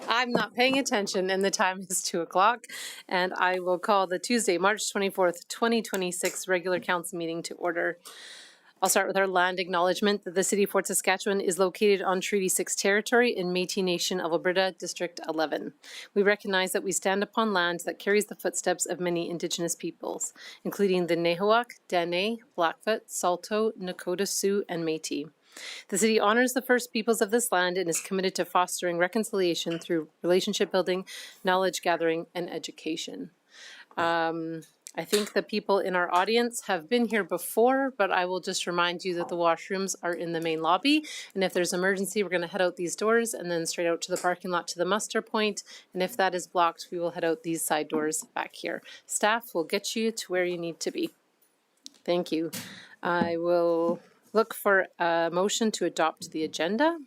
I'm not paying attention, and the time is 2 o'clock. And I will call the Tuesday, March 24th, 2026 regular council meeting to order. I'll start with our land acknowledgement that the City of Fort Saskatchewan is located on Treaty 6 territory in Métis Nation of Alberta, District 11. We recognize that we stand upon land that carries the footsteps of many Indigenous peoples, including the Nehawak, Dene, Blackfoot, Saulteaux, Nakota Sioux, and Métis. The city honors the First Peoples of this land and is committed to fostering reconciliation through relationship building, knowledge gathering, and education. I think the people in our audience have been here before, but I will just remind you that the washrooms are in the main lobby. And if there's emergency, we're going to head out these doors and then straight out to the parking lot to the muster point. And if that is blocked, we will head out these side doors back here. Staff will get you to where you need to be. Thank you. I will look for a motion to adopt the agenda.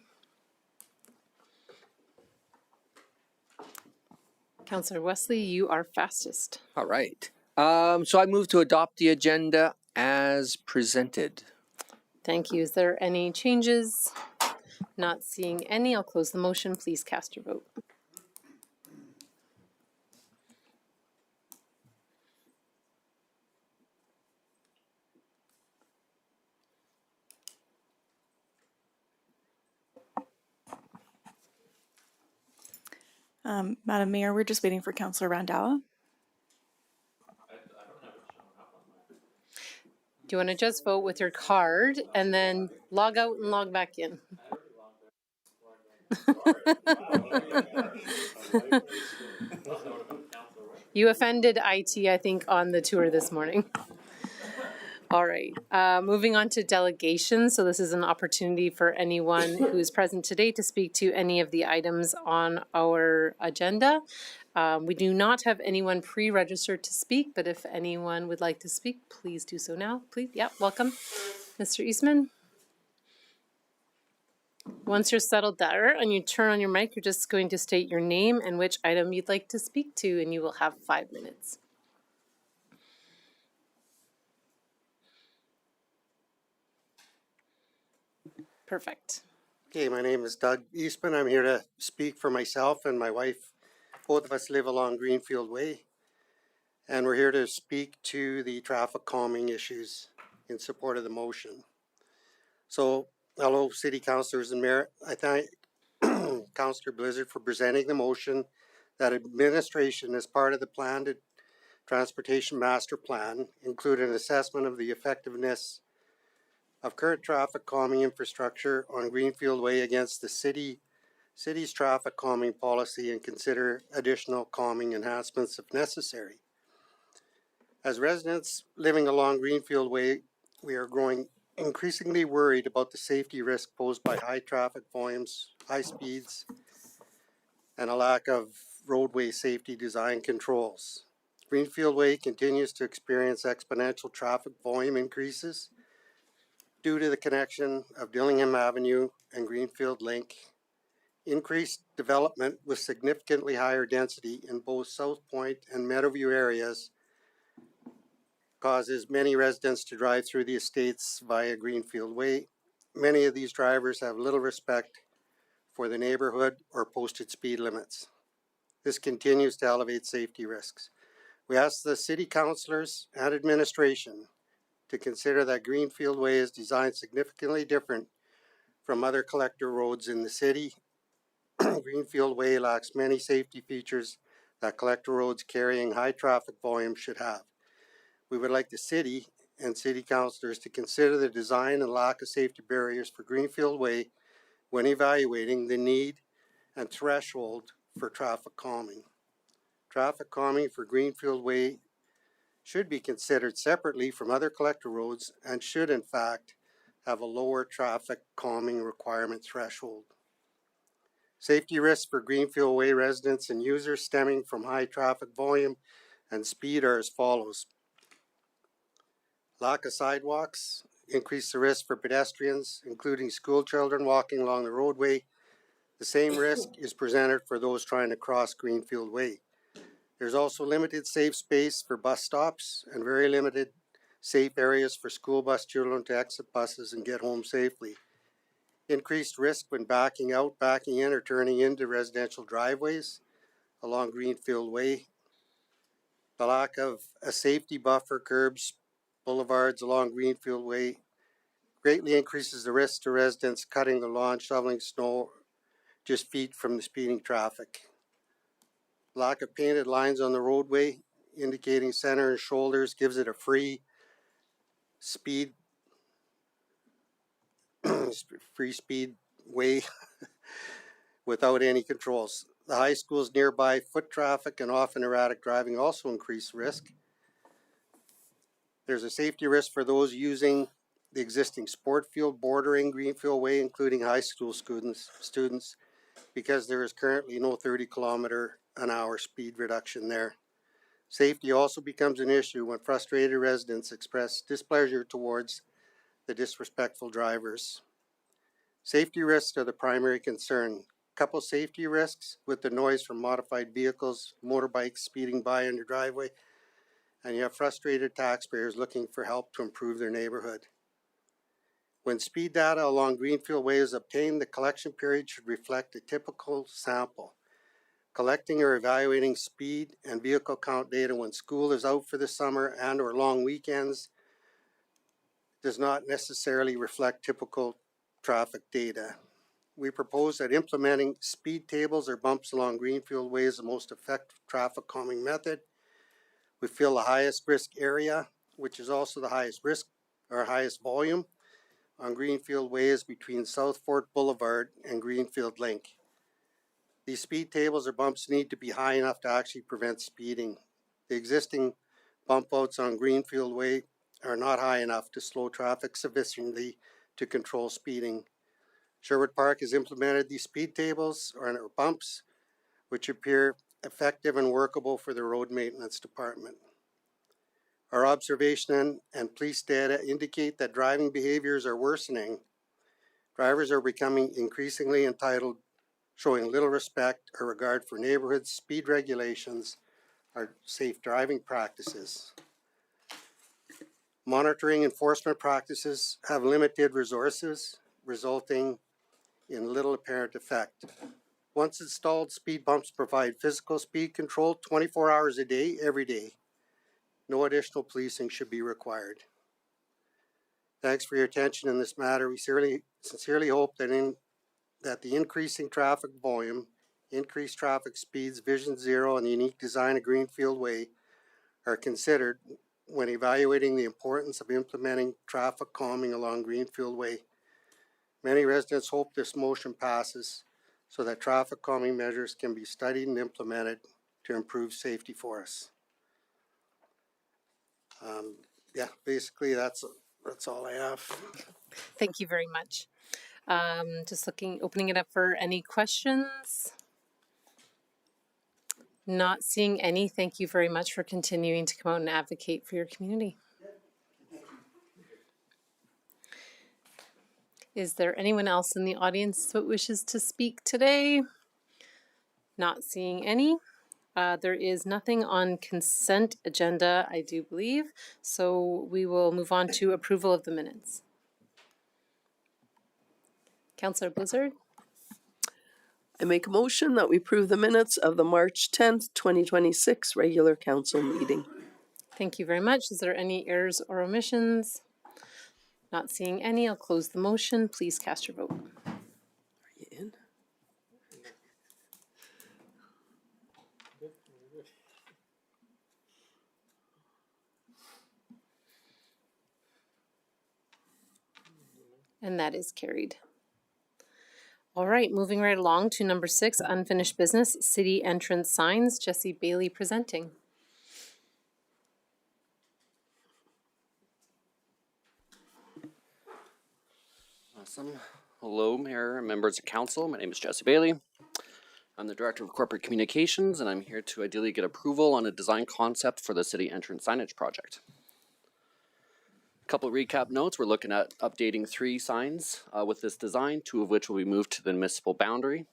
Councillor Wesley, you are fastest. All right. So I move to adopt the agenda as presented. Thank you. Is there any changes? Not seeing any. I'll close the motion. Please cast your vote. Madam Mayor, we're just waiting for Councillor Randhawa. Do you want to just vote with your card and then log out and log back in? You offended IT, I think, on the tour this morning. All right, moving on to delegations. So this is an opportunity for anyone who is present today to speak to any of the items on our agenda. We do not have anyone pre-registered to speak, but if anyone would like to speak, please do so now. Please, yeah, welcome. Mr. Eastman. Once you're settled there and you turn on your mic, you're just going to state your name and which item you'd like to speak to, and you will have 5 minutes. Perfect. Okay, my name is Doug Eastman. I'm here to speak for myself and my wife. Both of us live along Greenfield Way, and we're here to speak to the traffic calming issues in support of the motion. So, hello, City Councillors and Mayor. I thank Councillor Blizzard for presenting the motion that administration, as part of the planned transportation master plan, include an assessment of the effectiveness of current traffic calming infrastructure on Greenfield Way against the city's traffic calming policy and consider additional calming enhancements if necessary. As residents living along Greenfield Way, we are growing increasingly worried about the safety risk posed by high traffic volumes, high speeds, and a lack of roadway safety design controls. Greenfield Way continues to experience exponential traffic volume increases due to the connection of Dillingham Avenue and Greenfield Link. Increased development with significantly higher density in both South Point and Meadowview areas causes many residents to drive through the estates via Greenfield Way. Many of these drivers have little respect for the neighborhood or posted speed limits. This continues to elevate safety risks. We ask the city councillors and administration to consider that Greenfield Way is designed significantly different from other collector roads in the city. Greenfield Way lacks many safety features that collector roads carrying high traffic volume should have. We would like the city and city councillors to consider the design and lack of safety barriers for Greenfield Way when evaluating the need and threshold for traffic calming. Traffic calming for Greenfield Way should be considered separately from other collector roads and should in fact have a lower traffic calming requirement threshold. Safety risks for Greenfield Way residents and users stemming from high traffic volume and speed are as follows. Lack of sidewalks increase the risk for pedestrians, including school children walking along the roadway. The same risk is presented for those trying to cross Greenfield Way. There's also limited safe space for bus stops and very limited safe areas for school bus children to exit buses and get home safely. increased risk when backing out, backing in, or turning into residential driveways along Greenfield Way. The lack of a safety buffer, curbs, boulevards along Greenfield Way greatly increases the risk to residents cutting the lawn, shoveling snow just feet from the speeding traffic. Lack of painted lines on the roadway indicating center and shoulders gives it a free speed way without any controls. The high school's nearby, foot traffic and often erratic driving also increase risk. There's a safety risk for those using the existing sport field bordering Greenfield Way, including high school students, because there is currently no 30-kilometer-an-hour speed reduction there. Safety also becomes an issue when frustrated residents express displeasure towards the disrespectful drivers. Safety risks are the primary concern. Couple safety risks with the noise from modified vehicles, motorbikes speeding by on your driveway, and you have frustrated taxpayers looking for help to improve their neighborhood. When speed data along Greenfield Way is obtained, the collection period should reflect a typical sample. Collecting or evaluating speed and vehicle count data when school is out for the summer and or long weekends does not necessarily reflect typical traffic data. We propose that implementing speed tables or bumps along Greenfield Way is the most effective traffic calming method. We feel the highest risk area, which is also the highest risk or highest volume on Greenfield Way, is between South Fort Boulevard and Greenfield Link. These speed tables or bumps need to be high enough to actually prevent speeding. The existing bump outs on Greenfield Way are not high enough to slow traffic sufficiently to control speeding. Sherwood Park has implemented these speed tables or bumps, which appear effective and workable for the road maintenance department. Our observation and police data indicate that driving behaviors are worsening. Drivers are becoming increasingly entitled, showing little respect or regard for neighborhoods, speed regulations, or safe driving practices. Monitoring enforcement practices have limited resources, resulting in little apparent effect. Once installed, speed bumps provide physical speed control 24 hours a day, every day. No additional policing should be required. Thanks for your attention in this matter. We sincerely hope that the increasing traffic volume, increased traffic speeds, Vision Zero, and the unique design of Greenfield Way are considered when evaluating the importance of implementing traffic calming along Greenfield Way. Many residents hope this motion passes so that traffic calming measures can be studied and implemented to improve safety for us. Basically that's all I have. Thank you very much. Just opening it up for any questions. Not seeing any. Thank you very much for continuing to come out and advocate for your community. Is there anyone else in the audience that wishes to speak today? Not seeing any. There is nothing on consent agenda, I do believe. So we will move on to approval of the minutes. Councillor Blizzard. I make a motion that we approve the minutes of the March 10th, 2026 regular council meeting. Thank you very much. Is there any errors or omissions? Not seeing any. I'll close the motion. Please cast your vote. Are you in? And that is carried. All right, moving right along to number 6, unfinished business, city entrance signs. Jesse Bailey presenting. Awesome. Hello, Mayor and members of council. My name is Jesse Bailey. I'm the Director of Corporate Communications, and I'm here to ideally get approval on a design concept for the city entrance signage project. A couple recap notes. We're looking at updating 3 signs with this design, 2 of which will be moved to the municipal boundary.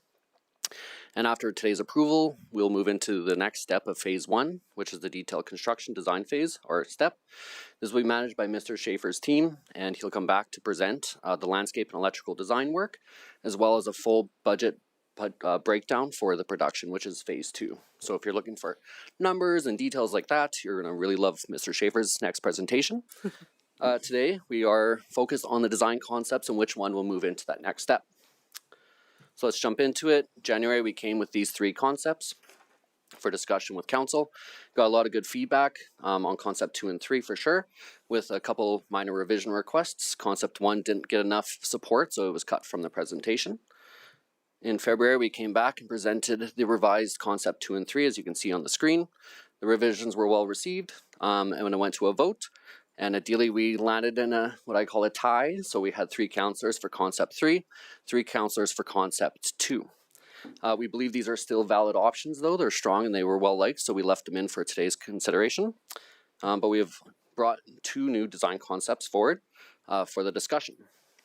And after today's approval, we'll move into the next step of phase 1, which is the detailed construction design phase, or step. This will be managed by Mr. Schaefer's team, and he'll come back to present the landscape and electrical design work, as well as a full budget breakdown for the production, which is phase 2. So if you're looking for numbers and details like that, you're going to really love Mr. Schaefer's next presentation. Today, we are focused on the design concepts and which one will move into that next step. So let's jump into it. January, we came with these 3 concepts for discussion with council. Got a lot of good feedback on concept 2 and 3 for sure, with a couple minor revision requests. Concept 1 didn't get enough support, so it was cut from the presentation. In February, we came back and presented the revised concept 2 and 3, as you can see on the screen. The revisions were well received, and when it went to a vote, and ideally we landed in what I call a tie. So we had 3 councillors for concept 3, 3 councillors for concept 2. We believe these are still valid options though. They're strong and they were well liked, so we left them in for today's consideration. But we have brought 2 new design concepts forward for the discussion.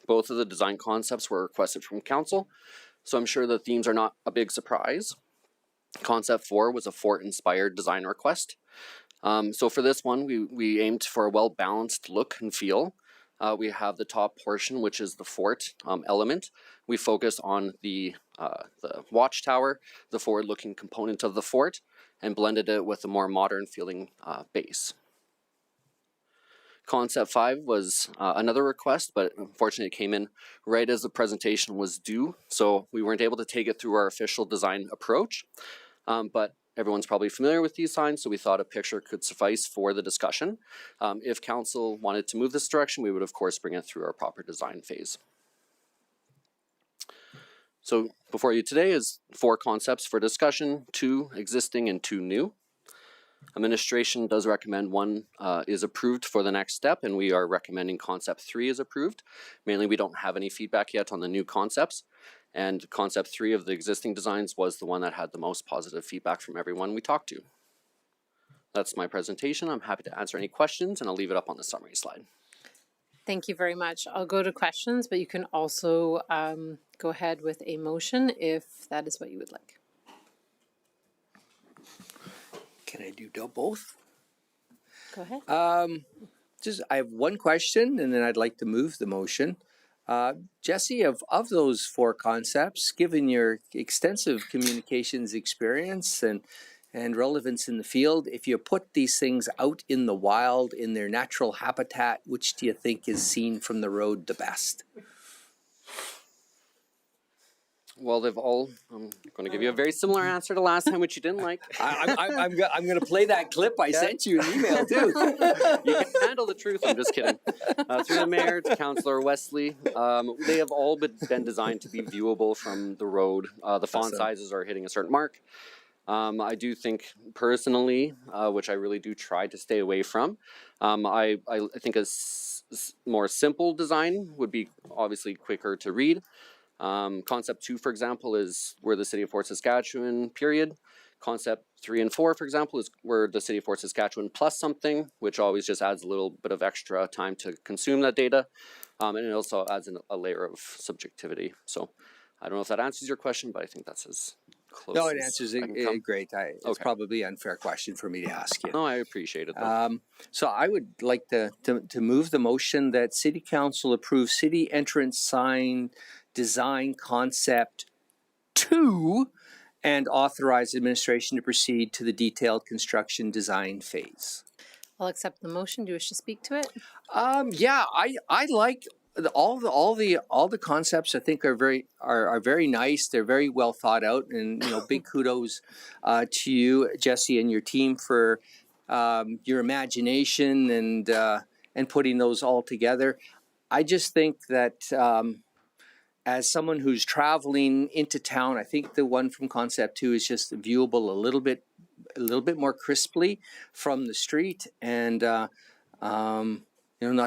Both of the design concepts were requested from council, so I'm sure the themes are not a big surprise. Concept 4 was a fort-inspired design request. So for this one, we aimed for a well-balanced look and feel. We have the top portion, which is the fort element. We focus on the watchtower, the forward-looking component of the fort, and blended it with a more modern feeling base. Concept 5 was another request, but unfortunately it came in right as the presentation was due, so we weren't able to take it through our official design approach. But everyone's probably familiar with these signs, so we thought a picture could suffice for the discussion. If council wanted to move this direction, we would of course bring it through our proper design phase. So before you today is 4 concepts for discussion, 2 existing and 2 new. Administration does recommend 1 is approved for the next step, and we are recommending concept 3 is approved. Mainly we don't have any feedback yet on the new concepts. And concept 3 of the existing designs was the one that had the most positive feedback from everyone we talked to. That's my presentation. I'm happy to answer any questions, and I'll leave it up on the summary slide. Thank you very much. I'll go to questions, but you can also go ahead with a motion if that is what you would like. Can I do both? Go ahead. I have one question, and then I'd like to move the motion. Jesse, of those 4 concepts, given your extensive communications experience and relevance in the field, if you put these things out in the wild, in their natural habitat, which do you think is seen from the road the best? Well, they've all, I'm going to give you a very similar answer to last time, which you didn't like. I'm going to play that clip I sent you an email too. You can handle the truth. I'm just kidding. Through the mayor to Councillor Wesley, they have all been designed to be viewable from the road. The font sizes are hitting a certain mark. I do think personally, which I really do try to stay away from, I think a more simple design would be obviously quicker to read. Concept 2, for example, is where the city of Fort Saskatchewan, period. Concept 3 and 4, for example, is where the city of Fort Saskatchewan plus something, which always just adds a little bit of extra time to consume that data. And it also adds a layer of subjectivity. So I don't know if that answers your question, but I think that's as close. No, it answers it great. It's Okay. probably an unfair question for me to ask you. No, I appreciate it though. So I would like to move the motion that City Council approve city entrance sign design concept 2 and authorize administration to proceed to the detailed construction design phase. I'll accept the motion. Do you wish to speak to it? Yeah, I like all the concepts. I think are very nice. They're very well thought out, and big kudos to you, Jesse, and your team for your imagination and putting those all together. I just think that as someone who's traveling into town, I think the one from Concept 2 is just viewable a little bit more crisply from the street, and not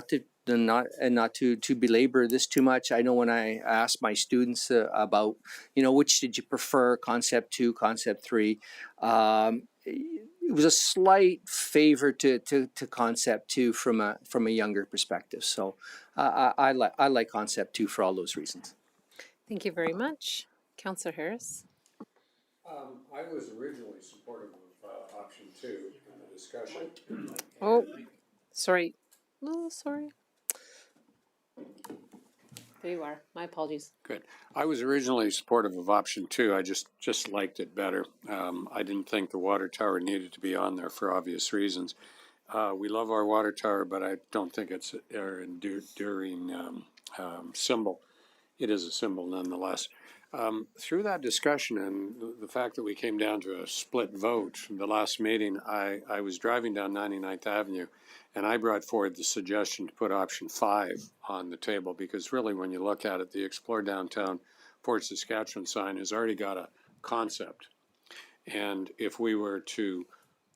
to belabor this too much. I know when I asked my students about which did you prefer, Concept 2, Concept 3, it was a slight favor to Concept 2 from a younger perspective. So I like Concept 2 for all those reasons. Thank you very much. Councillor Harris. I was originally supportive of option 2 in the discussion. Oh, sorry. Oh, sorry. There you are. My apologies. Good. I was originally supportive of option 2. I just liked it better. I didn't think the water tower needed to be on there for obvious reasons. We love our water tower, but I don't think it's an enduring symbol. It is a symbol nonetheless. Through that discussion and the fact that we came down to a split vote from the last meeting, I was driving down 99th Avenue and I brought forward the suggestion to put option 5 on the table because really when you look at it, the Explore Downtown Fort Saskatchewan sign has already got a concept. And if we were to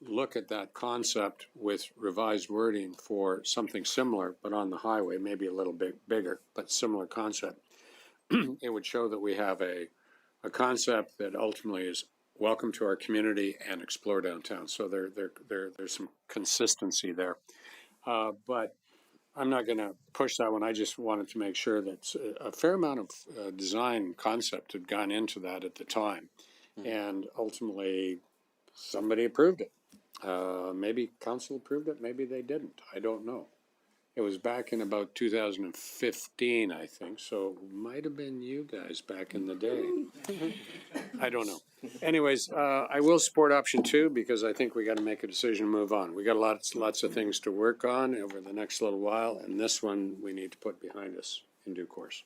look at that concept with revised wording for something similar, but on the highway, maybe a little bit bigger, but similar concept, it would show that we have a concept that ultimately is welcome to our community and explore downtown. So there's some consistency there. But I'm not going to push that one. I just wanted to make sure that a fair amount of design concept had gone into that at the time. And ultimately, somebody approved it. Maybe council approved it, maybe they didn't. I don't know. It was back in about 2015, I think, so it might have been you guys back in the day. I don't know. Anyways, I will support option 2 because I think we got to make a decision and move on. We got lots of things to work on over the next little while, and this one we need to put behind us in due course.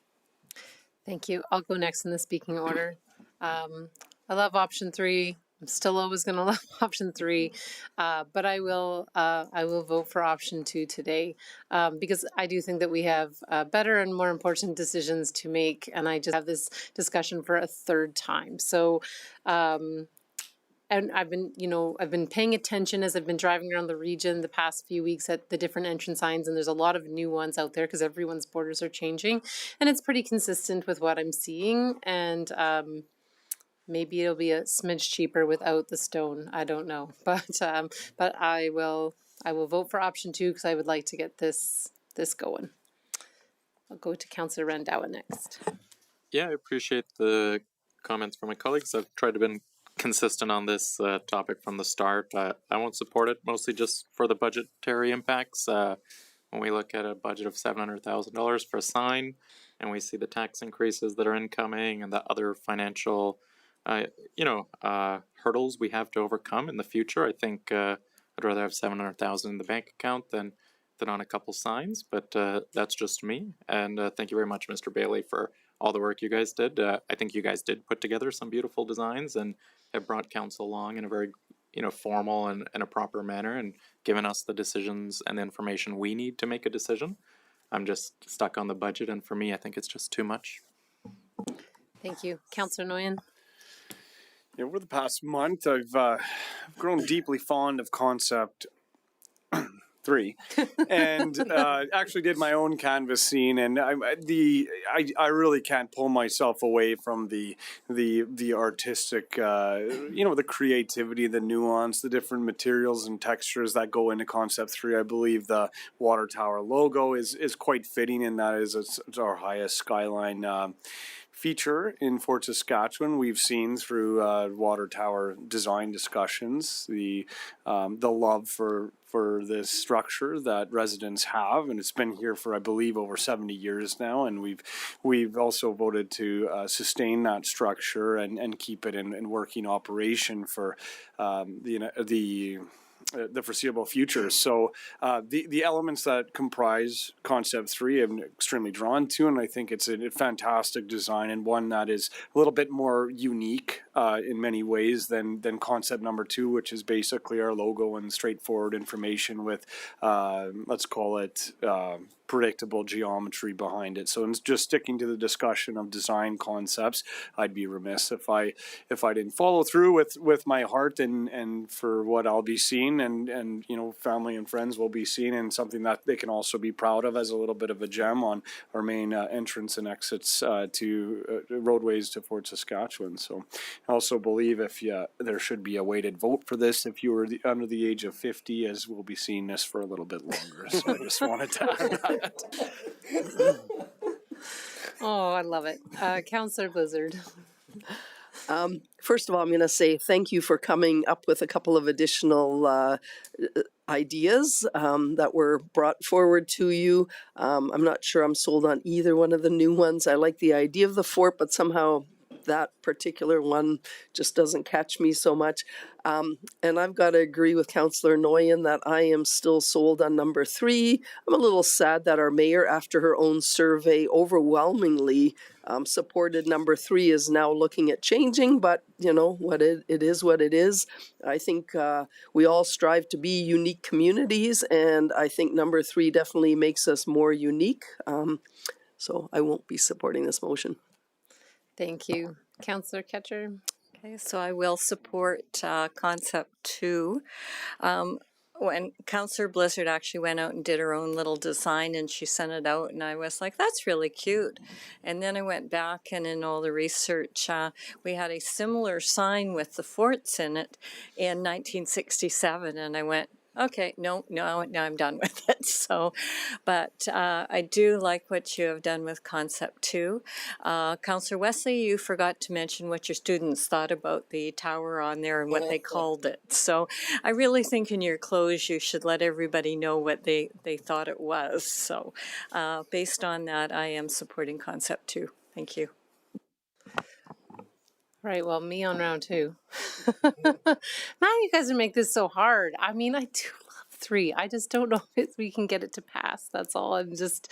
Thank you. I'll go next in the speaking order. I love option 3. I'm still always going to love option 3, but I will vote for option 2 today because I do think that we have better and more important decisions to make, and I just have this discussion for a third time. So, and I've been paying attention as I've been driving around the region the past few weeks at the different entrance signs, and there's a lot of new ones out there because everyone's borders are changing, and it's pretty consistent with what I'm seeing, and maybe it'll be a smidge cheaper without the stone. I don't know, but I will vote for option 2 because I would like to get this going. I'll go to Councillor Randawa next. Yeah, I appreciate the comments from my colleagues. I've tried to be consistent on this topic from the start. I won't support it, mostly just for the budgetary impacts. When we look at a budget of $700,000 for a sign, and we see the tax increases that are incoming and the other financial hurdles we have to overcome in the future, I think I'd rather have $700,000 in the bank account than on a couple signs. But that's just me. And thank you very much, Mr. Bailey, for all the work you guys did. I think you guys did put together some beautiful designs and have brought council along in a very formal and a proper manner and given us the decisions and the information we need to make a decision. I'm just stuck on the budget, and for me, I think it's just too much. Thank you. Councillor Nguyen. Yeah, over the past month, I've grown deeply fond of concept 3, and actually did my own canvassing, and I really can't pull myself away from the artistic, the creativity, the nuance, the different materials and textures that go into concept 3. I believe the water tower logo is quite fitting, and that is it's our highest skyline feature in Fort Saskatchewan. We've seen through water tower design discussions the love for this structure that residents have, and it's been here for, I believe, over 70 years now, and we've also voted to sustain that structure and keep it in working operation for the foreseeable future. So the elements that comprise concept 3 I'm extremely drawn to, and I think it's a fantastic design and one that is a little bit more unique in many ways than concept number 2, which is basically our logo and straightforward information with let's call it predictable geometry behind it. So in just sticking to the discussion of design concepts, I'd be remiss if I didn't follow through with my heart and for what I'll be seeing and family and friends will be seeing, and something that they can also be proud of as a little bit of a gem on our main entrance and exits to roadways to Fort Saskatchewan. So I also believe there should be a weighted vote for this if you were under the age of 50, as we'll be seeing this for a little bit longer. So I just wanted to add that. Oh, I love it. Councillor Blizzard. First of all, I'm going to say thank you for coming up with a couple of additional ideas that were brought forward to you. I'm not sure I'm sold on either one of the new ones. I like the idea of the fort, but somehow that particular one just doesn't catch me so much. And I've got to agree with Councillor Noyen that I am still sold on number 3. I'm a little sad that our mayor, after her own survey, overwhelmingly supported number 3, is now looking at changing, but you know what, it is what it is. I think we all strive to be unique communities, and I think number 3 definitely makes us more unique. So I won't be supporting this motion. Thank you. Counselor Ketcher? Okay, so I will support concept 2. When Councillor Blizzard actually went out and did her own little design and she sent it out, and I was like, that's really cute. And then I went back and in all the research, we had a similar sign with the forts in it in 1967, and I went, okay, no, I'm done with it. So, but I do like what you have done with concept 2. Councillor Wesley, you forgot to mention what your students thought about the tower on there and what they called it. So I really think in your close you should let everybody know what they thought it was. So based on that, I am supporting concept 2. Thank you. Right, well, me on round 2. Man, you guys would make this so hard. I mean, I do love 3. I just don't know if we can get it to pass. That's all. I'm just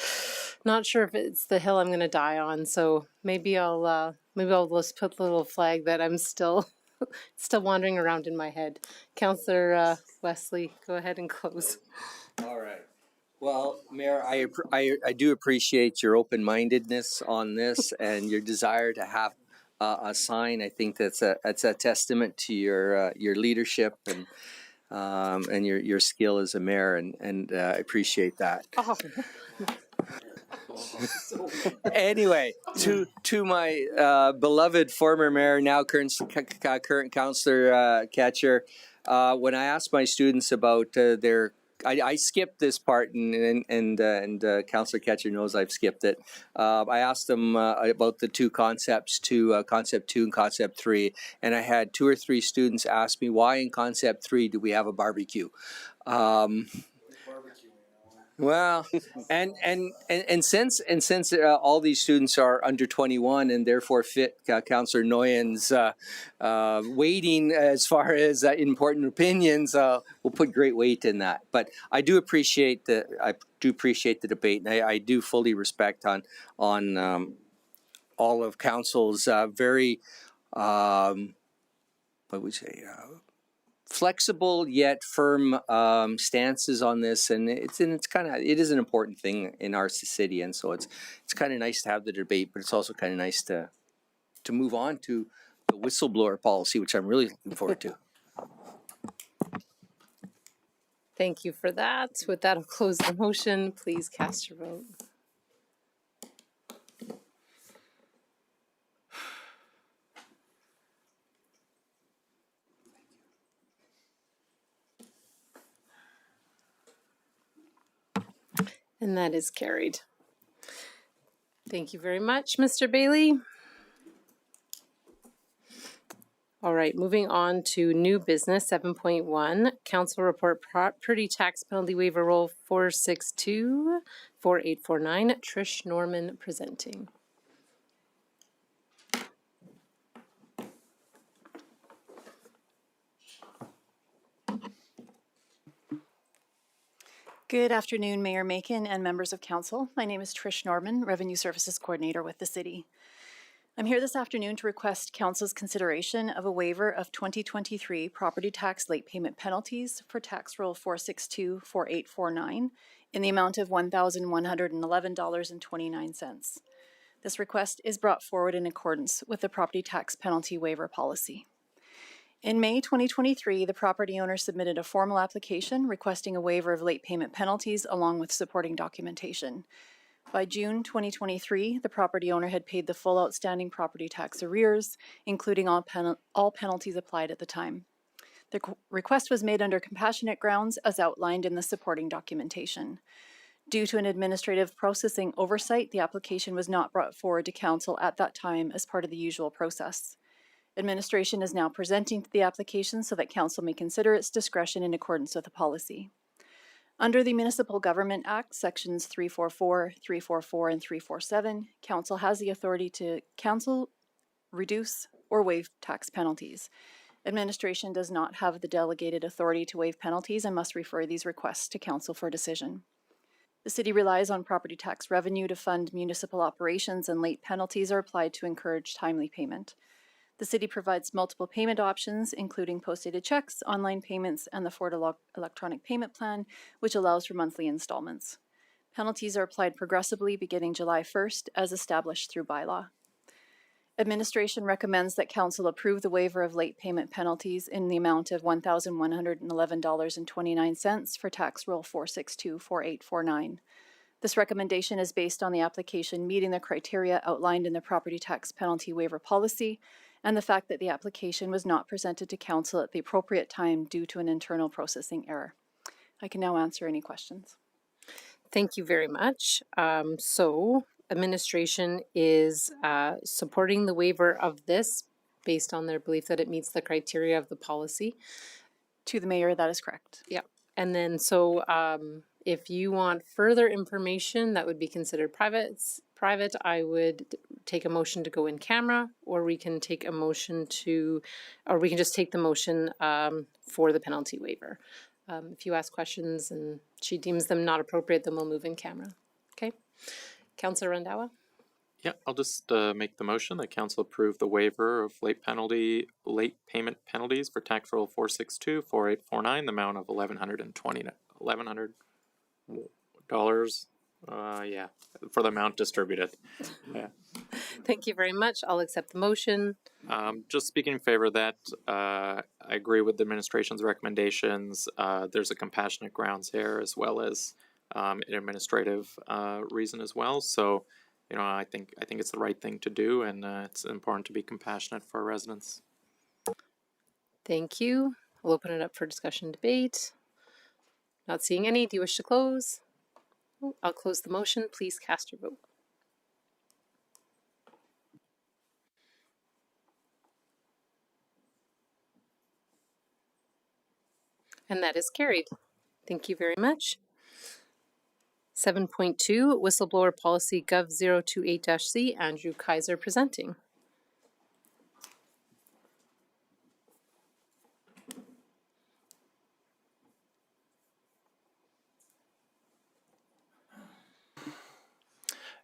not sure if it's the hill I'm going to die on. So maybe I'll just put the little flag that I'm still wandering around in my head. Councillor Wesley, go ahead and close. All right. Well, Mayor, I do appreciate your open-mindedness on this and your desire to have a sign. I think that's a testament to your leadership and your skill as a mayor, and I appreciate that. Oh. Anyway, to my beloved former mayor, now current councillor Ketcher, when I asked my students about I skipped this part, and Councillor Ketcher knows I've skipped it. I asked them about the 2 concepts, concept 2 and concept 3, and I had 2 or 3 students ask me, why in concept 3 do we have a barbecue? Well, and since all these students are under 21 and therefore fit Councillor Noyen's weighting as far as important opinions, we'll put great weight in that. But I do appreciate the debate, and I do fully respect on all of Council's very what would we say. Flexible yet firm stances on this, and it is an important thing in our city, and so it's kind of nice to have the debate, but it's also kind of nice to move on to the whistleblower policy, which I'm really looking forward to. Thank you for that. With that, I'll close the motion. Please cast your vote. And that is carried. Thank you very much, Mr. Bailey. All right, moving on to new business 7.1, Council Report Property Tax Penalty Waiver Roll 462-4849. Trish Norman presenting. Good afternoon, Mayor Macon and members of council. My name is Trish Norman, Revenue Services Coordinator with the city. I'm here this afternoon to request council's consideration of a waiver of 2023 property tax late payment penalties for tax roll 462-4849 in the amount of $1,111.29. This request is brought forward in accordance with the property tax penalty waiver policy. In May 2023, the property owner submitted a formal application requesting a waiver of late payment penalties along with supporting documentation. By June 2023, the property owner had paid the full outstanding property tax arrears, including all penalties applied at the time. The request was made under compassionate grounds as outlined in the supporting documentation. Due to an administrative processing oversight, the application was not brought forward to council at that time as part of the usual process. Administration is now presenting the application so that council may consider its discretion in accordance with the policy. Under the Municipal Government Act, Sections 344, 344, and 347, council has the authority to cancel, reduce, or waive tax penalties. Administration does not have the delegated authority to waive penalties and must refer these requests to council for decision. The city relies on property tax revenue to fund municipal operations, and late penalties are applied to encourage timely payment. The city provides multiple payment options, including post-dated checks, online payments, and the Ford electronic payment plan, which allows for monthly installments. Penalties are applied progressively beginning July 1st, as established through bylaw. Administration recommends that council approve the waiver of late payment penalties in the amount of $1,111.29 for tax roll 4624849. This recommendation is based on the application meeting the criteria outlined in the property tax penalty waiver policy and the fact that the application was not presented to council at the appropriate time due to an internal processing error. I can now answer any questions. Thank you very much. So administration is supporting the waiver of this based on their belief that it meets the criteria of the policy. To the mayor, that is correct. Yeah. And then so if you want further information that would be considered private, I would take a motion to go in camera, or we can take a motion to, or we can just take the motion for the penalty waiver. If you ask questions and she deems them not appropriate, then we'll move in camera. Okay. Councillor Randawa? Yeah, I'll just make the motion that council approve the waiver of late payment penalties for tax roll 4624849, the amount of $1,100 yeah, for the amount distributed. Yeah. Thank you very much. I'll accept the motion. Just speaking in favor of that, I agree with the administration's recommendations. There's a compassionate grounds here as well as an administrative reason as well. So, you know, I think it's the right thing to do, and it's important to be compassionate for our residents. Thank you. We'll open it up for discussion debate. Not seeing any. Do you wish to close? I'll close the motion. Please cast your vote. And that is carried. Thank you very much. 7.2, Whistleblower Policy Gov 028-C, Andrew Kaiser presenting.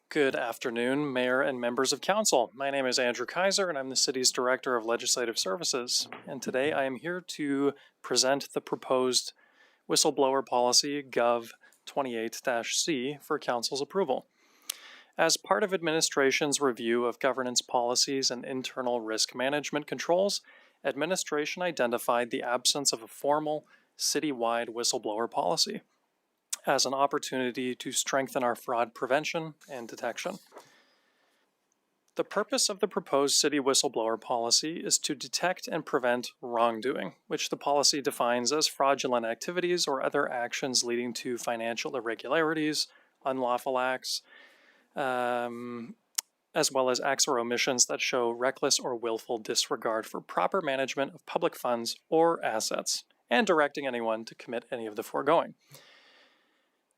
Good afternoon, Mayor and members of Council. My name is Andrew Kaiser, and I'm the City's Director of Legislative Services. And today I am here to present the proposed Whistleblower Policy Gov 28-C for Council's approval. As part of administration's review of governance policies and internal risk management controls, administration identified the absence of a formal citywide whistleblower policy as an opportunity to strengthen our fraud prevention and detection. The purpose of the proposed city whistleblower policy is to detect and prevent wrongdoing, which the policy defines as fraudulent activities or other actions leading to financial irregularities, unlawful acts, as well as acts or omissions that show reckless or willful disregard for proper management of public funds or assets, and directing anyone to commit any of the foregoing.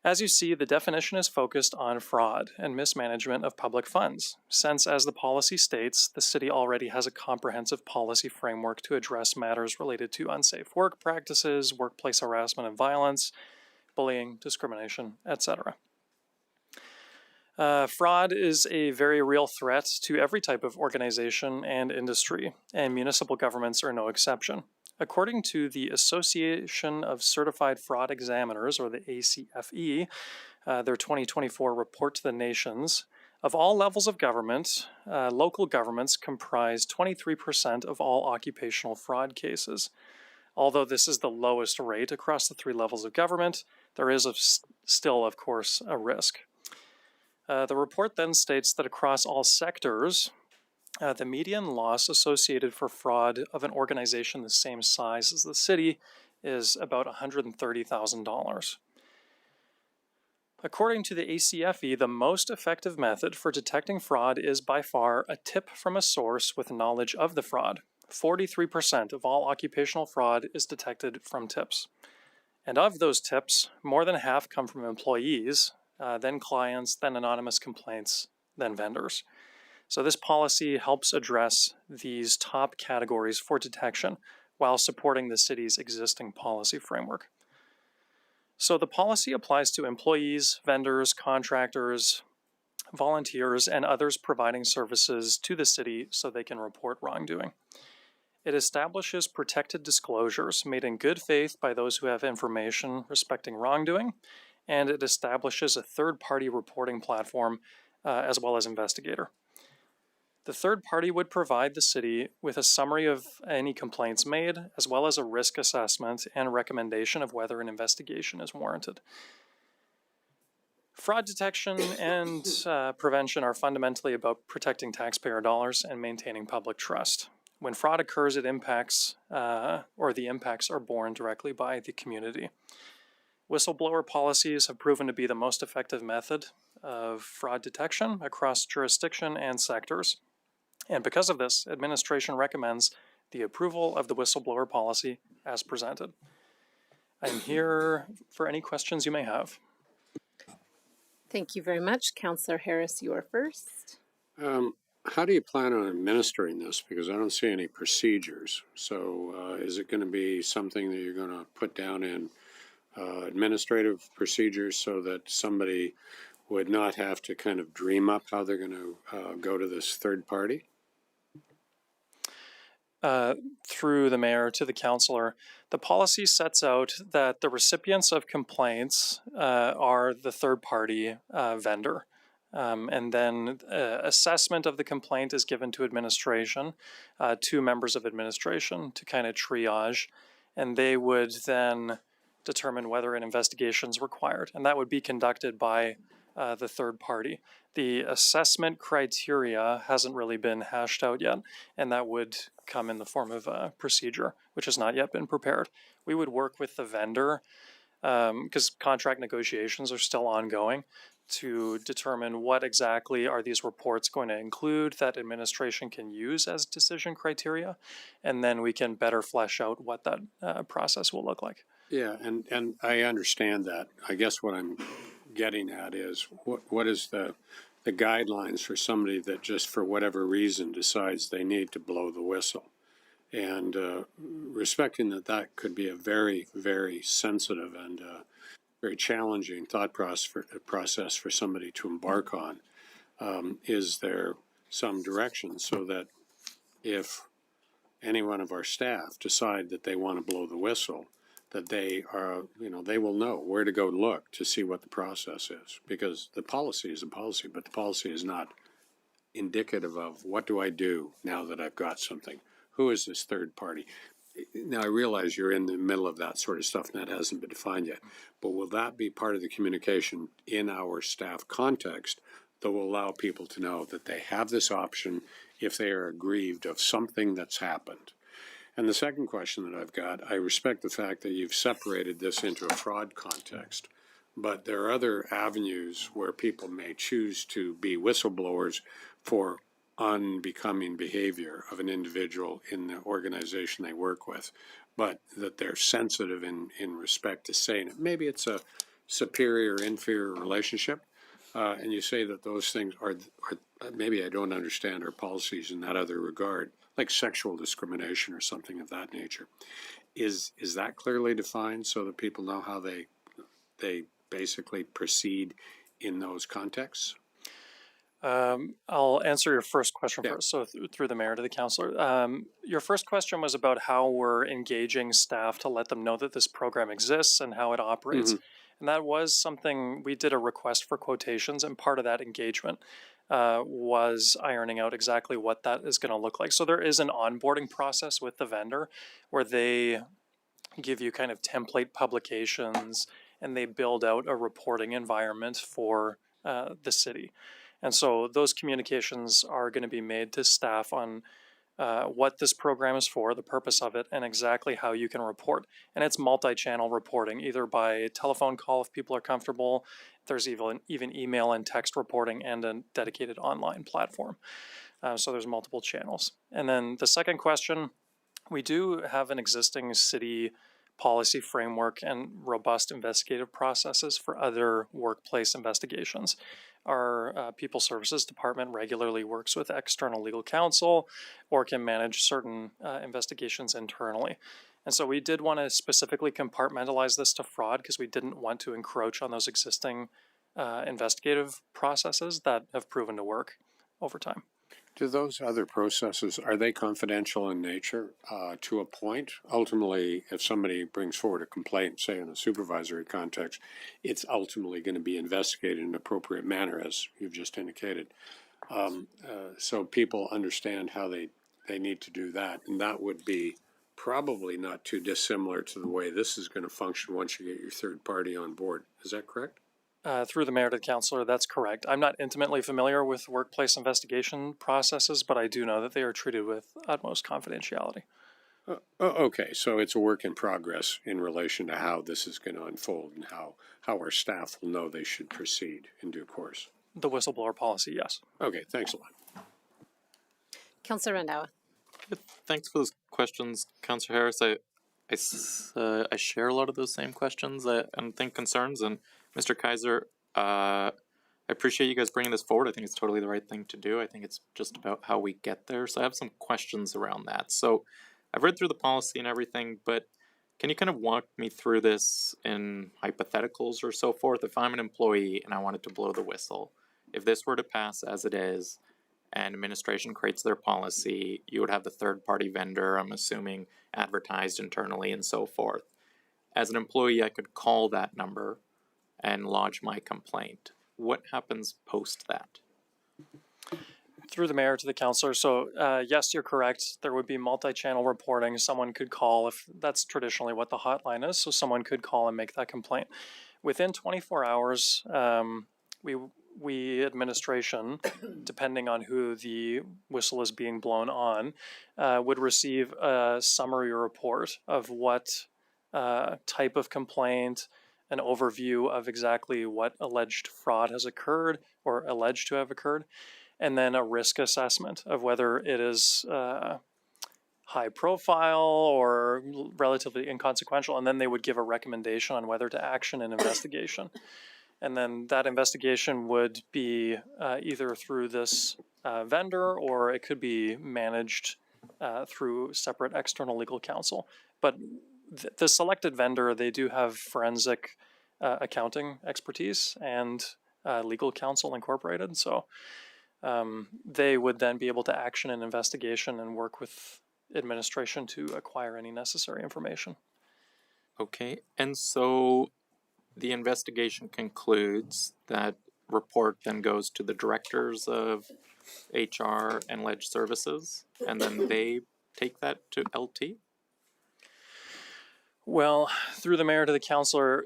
As you see, the definition is focused on fraud and mismanagement of public funds, since, as the policy states, the city already has a comprehensive policy framework to address matters related to unsafe work practices, workplace harassment and violence, bullying, discrimination, etc. Fraud is a very real threat to every type of organization and industry, and municipal governments are no exception. According to the Association of Certified Fraud Examiners, or the ACFE, their 2024 report to the nations, of all levels of government, local governments comprise 23% of all occupational fraud cases. Although this is the lowest rate across the three levels of government, there is still, of course, a risk. The report then states that across all sectors, the median loss associated for fraud of an organization the same size as the city is about $130,000. According to the ACFE, the most effective method for detecting fraud is by far a tip from a source with knowledge of the fraud. 43% of all occupational fraud is detected from tips. And of those tips, more than half come from employees, then clients, then anonymous complaints, then vendors. So this policy helps address these top categories for detection while supporting the city's existing policy framework. So the policy applies to employees, vendors, contractors, volunteers, and others providing services to the city so they can report wrongdoing. It establishes protected disclosures made in good faith by those who have information respecting wrongdoing, and it establishes a third-party reporting platform as well as investigator. The third party would provide the city with a summary of any complaints made, as well as a risk assessment and recommendation of whether an investigation is warranted. Fraud detection and prevention are fundamentally about protecting taxpayer dollars and maintaining public trust. When fraud occurs, it impacts, or the impacts are borne directly by the community. Whistleblower policies have proven to be the most effective method of fraud detection across jurisdiction and sectors. And because of this, administration recommends the approval of the whistleblower policy as presented. I'm here for any questions you may have. Thank you very much. Councillor Harris, you are first. How do you plan on administering this? Because I don't see any procedures. So is it going to be something that you're going to put down in administrative procedures so that somebody would not have to kind of dream up how they're going to go to this third party? Through the mayor to the councillor, the policy sets out that the recipients of complaints are the third party vendor. And then assessment of the complaint is given to administration, two members of administration to kind of triage, and they would then determine whether an investigation is required. And that would be conducted by the third party. The assessment criteria hasn't really been hashed out yet, and that would come in the form of a procedure, which has not yet been prepared. We would work with the vendor, because contract negotiations are still ongoing, to determine what exactly are these reports going to include that administration can use as decision criteria, and then we can better flesh out what that process will look like. Yeah, and I understand that. I guess what I'm getting at is what is the guidelines for somebody that just for whatever reason decides they need to blow the whistle, and respecting that could be a very, very sensitive and very challenging thought process for somebody to embark on. Is there some direction so that if any one of our staff decide that they want to blow the whistle, that they are, they will know where to go look to see what the process is? Because the policy is a policy, but the policy is not indicative of what do I do now that I've got something? Who is this third party? Now, I realize you're in the middle of that sort of stuff and that hasn't been defined yet, but will that be part of the communication in our staff context that will allow people to know that they have this option if they are aggrieved of something that's happened? And the second question that I've got, I respect the fact that you've separated this into a fraud context, but there are other avenues where people may choose to be whistleblowers for unbecoming behavior of an individual in the organization they work with, but that they're sensitive in respect to saying it. Maybe it's a superior-inferior relationship, and you say that those things are maybe I don't understand our policies in that other regard, like sexual discrimination or something of that nature. Is that clearly defined so that people know how they basically proceed in those contexts? I'll answer your first question first, so through the mayor to the councillor. Your first question was about how we're engaging staff to let them know that this program exists and how it operates. Mm-hmm. And that was something, we did a request for quotations, and part of that engagement was ironing out exactly what that is going to look like. So there is an onboarding process with the vendor where they give you kind of template publications and they build out a reporting environment for the city. And so those communications are going to be made to staff on what this program is for, the purpose of it, and exactly how you can report. And it's multi-channel reporting, either by telephone call if people are comfortable. There's even email and text reporting and a dedicated online platform. So there's multiple channels. And then the second question, we do have an existing city policy framework and robust investigative processes for other workplace investigations. Our People Services Department regularly works with external legal counsel or can manage certain investigations internally. And so we did want to specifically compartmentalize this to fraud because we didn't want to encroach on those existing investigative processes that have proven to work over time. Do those other processes, are they confidential in nature to a point? Ultimately, if somebody brings forward a complaint, say in a supervisory context, it's ultimately going to be investigated in an appropriate manner, as you've just indicated. So people understand how they need to do that. And that would be probably not too dissimilar to the way this is going to function once you get your third party on board. Is that correct? Through the mayor to the councilor, that's correct. I'm not intimately familiar with workplace investigation processes, but I do know that they are treated with utmost confidentiality. Okay, so it's a work in progress in relation to how this is going to unfold and how our staff will know they should proceed in due course. The whistleblower policy, yes. Okay, thanks a lot. Councillor Randhawa. Thanks for those questions, Councillor Harris. I share a lot of those same questions and think concerns. And Mr. Kaiser, I appreciate you guys bringing this forward. I think it's totally the right thing to do. I think it's just about how we get there. So I have some questions around that. So I've read through the policy and everything, but can you kind of walk me through this in hypotheticals or so forth? If I'm an employee and I wanted to blow the whistle, if this were to pass as it is, and administration creates their policy, you would have the third party vendor, I'm assuming, advertised internally and so forth. As an employee, I could call that number and lodge my complaint. What happens post that? Through the mayor to the councilor. So yes, you're correct. There would be multi-channel reporting. Someone could call, if that's traditionally what the hotline is, so someone could call and make that complaint. Within 24 hours, we administration, depending on who the whistle is being blown on, would receive a summary report of what type of complaint, an overview of exactly what alleged fraud has occurred or alleged to have occurred, and then a risk assessment of whether it is high profile or relatively inconsequential, and then they would give a recommendation on whether to action an investigation. And then that investigation would be either through this vendor or it could be managed through separate external legal counsel. But the selected vendor, they do have forensic accounting expertise and legal counsel incorporated. So they would then be able to action an investigation and work with administration to acquire any necessary information. Okay, and so the investigation concludes, that report then goes to the directors of HR and Ledge Services, and then they take that to LT? Well, through the mayor to the councilor,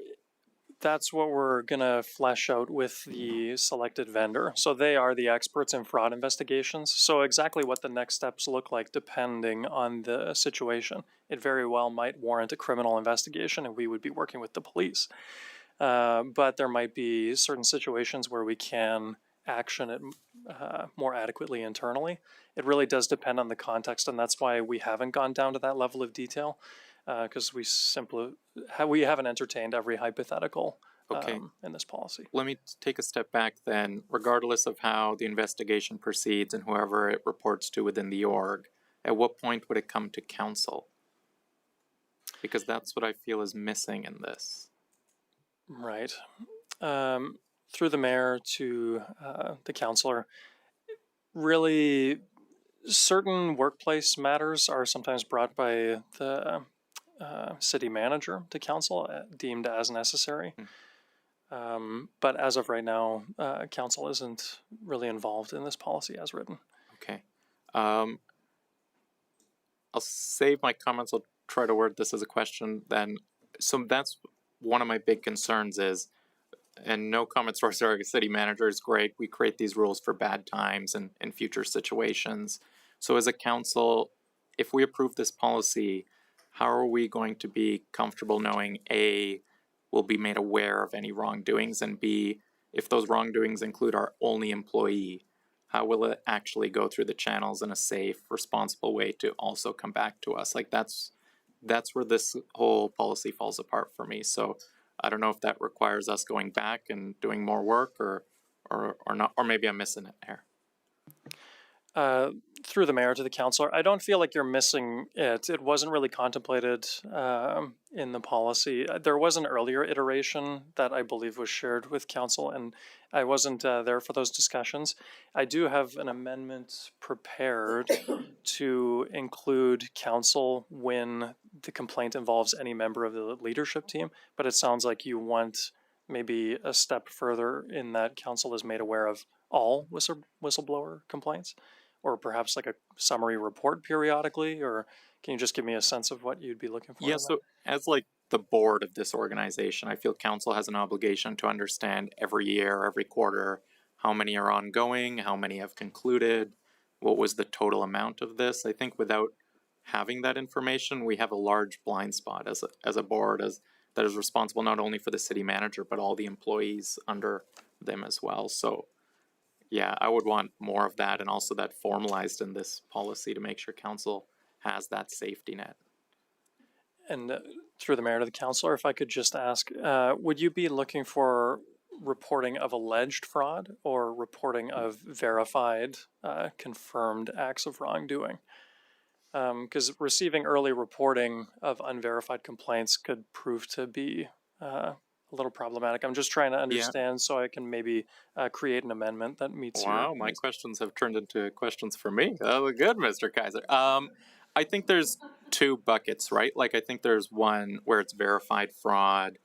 that's what we're gonna flesh out with the selected vendor. So they are the experts in fraud investigations. So exactly what the next steps look like depending on the situation. It very well might warrant a criminal investigation and we would be working with the police. But there might be certain situations where we can action it more adequately internally. It really does depend on the context, and that's why we haven't gone down to that level of detail, because we haven't entertained every hypothetical Okay. in this policy. Let me take a step back then. Regardless of how the investigation proceeds and whoever it reports to within the org, at what point would it come to council? Because that's what I feel is missing in this. Right. Through the mayor to the councilor, really certain workplace matters are sometimes brought by the city manager to council, deemed as necessary. But as of right now, council isn't really involved in this policy as written. Okay. I'll save my comments. I'll try to word this as a question then. So that's one of my big concerns is, and no comments towards our city manager is great. We create these rules for bad times and future situations. So as a council, if we approve this policy, how are we going to be comfortable knowing A, we'll be made aware of any wrongdoings, and B, if those wrongdoings include our only employee, how will it actually go through the channels in a safe, responsible way to also come back to us? Like that's where this whole policy falls apart for me. So I don't know if that requires us going back and doing more work or not, or maybe I'm missing it here. Through the mayor to the councillor, I don't feel like you're missing it. It wasn't really contemplated in the policy. There was an earlier iteration that I believe was shared with council, and I wasn't there for those discussions. I do have an amendment prepared to include council when the complaint involves any member of the leadership team, but it sounds like you want maybe a step further in that council is made aware of all whistleblower complaints, or perhaps like a summary report periodically, or can you just give me a sense of what you'd be looking for? Yeah, so as like the board of this organization, I feel council has an obligation to understand every year, every quarter, how many are ongoing, how many have concluded, what was the total amount of this. I think without having that information, we have a large blind spot as a board that is responsible not only for the city manager, but all the employees under them as well. So yeah, I would want more of that, and also that formalized in this policy to make sure council has that safety net. And through the mayor to the councillor, if I could just ask, would you be looking for reporting of alleged fraud or reporting of verified, confirmed acts of wrongdoing? Because receiving early reporting of unverified complaints could prove to be a little problematic. I'm just trying to understand so I can maybe create an amendment that meets Wow, your my questions have turned into questions for me. Oh, good, Mr. Kaiser. I think there's two buckets, right? Like I think there's one where it's verified fraud,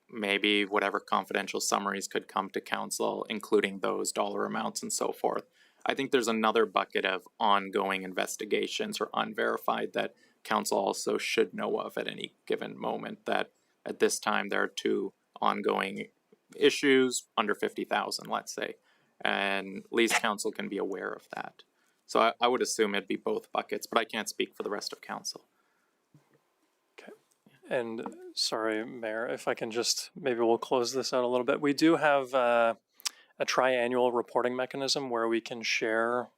maybe whatever confidential summaries could come to council, including those dollar amounts and so forth. I think there's another bucket of ongoing investigations or unverified that council also should know of at any given moment, that at this time there are two ongoing issues under 50,000, let's say, and at least council can be aware of that. So I would assume it'd be both buckets, but I can't speak for the rest of council. Okay. And sorry, Mayor, if I can just, maybe we'll close this out a little bit. We do have a triannual reporting mechanism where we can share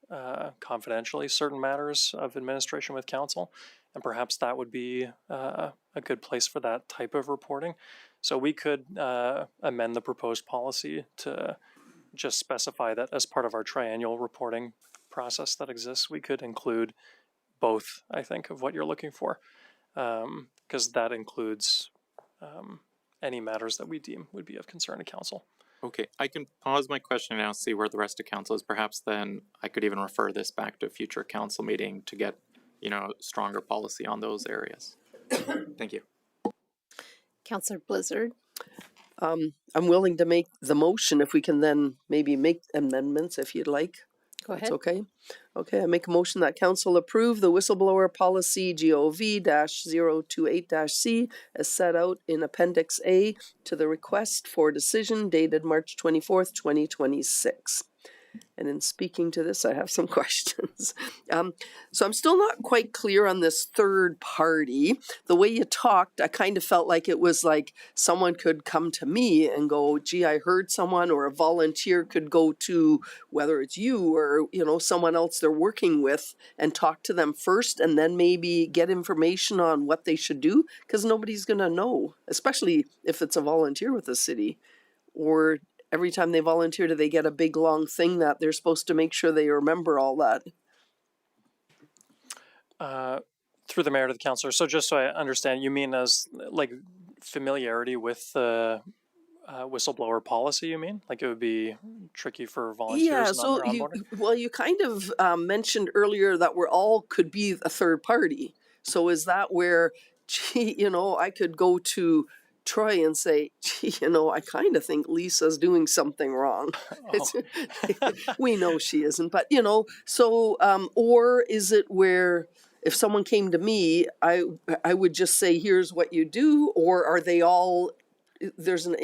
confidentially certain matters of administration with council, and perhaps that would be a good place for that type of reporting. So we could amend the proposed policy to just specify that as part of our triannual reporting process that exists, we could include both, I think, of what you're looking for, because that includes any matters that we deem would be of concern to council. Okay, I can pause my question now, see where the rest of council is. Perhaps then I could even refer this back to a future council meeting to get, stronger policy on those areas. Thank you. Councillor Blizzard. I'm willing to make the motion if we can then maybe make amendments if you'd like. Go ahead. It's okay. Okay, I make a motion that council approve the whistleblower policy GOV-028-C as set out in Appendix A to the request for decision dated March 24th, 2026. And in speaking to this, I have some questions. So I'm still not quite clear on this third party. The way you talked, I kind of felt like it was like someone could come to me and go, gee, I heard someone, or a volunteer could go to, whether it's you or, someone else they're working with, and talk to them first and then maybe get information on what they should do, because nobody's going to know, especially if it's a volunteer with the city. Or every time they volunteer, do they get a big long thing that they're supposed to make sure they remember all that? Through the mayor to the councillor. So just so I understand, you mean as like familiarity with the whistleblower policy, you mean? Like it would be tricky for volunteers? Yeah, so you kind of mentioned earlier that we're all could be a third party. So is that where, gee, I could go to Troy and say, gee, I kind of think Lisa's doing something wrong. We know she isn't, but so or is it where if someone came to me, I would just say, here's what you do, or are they all, there's an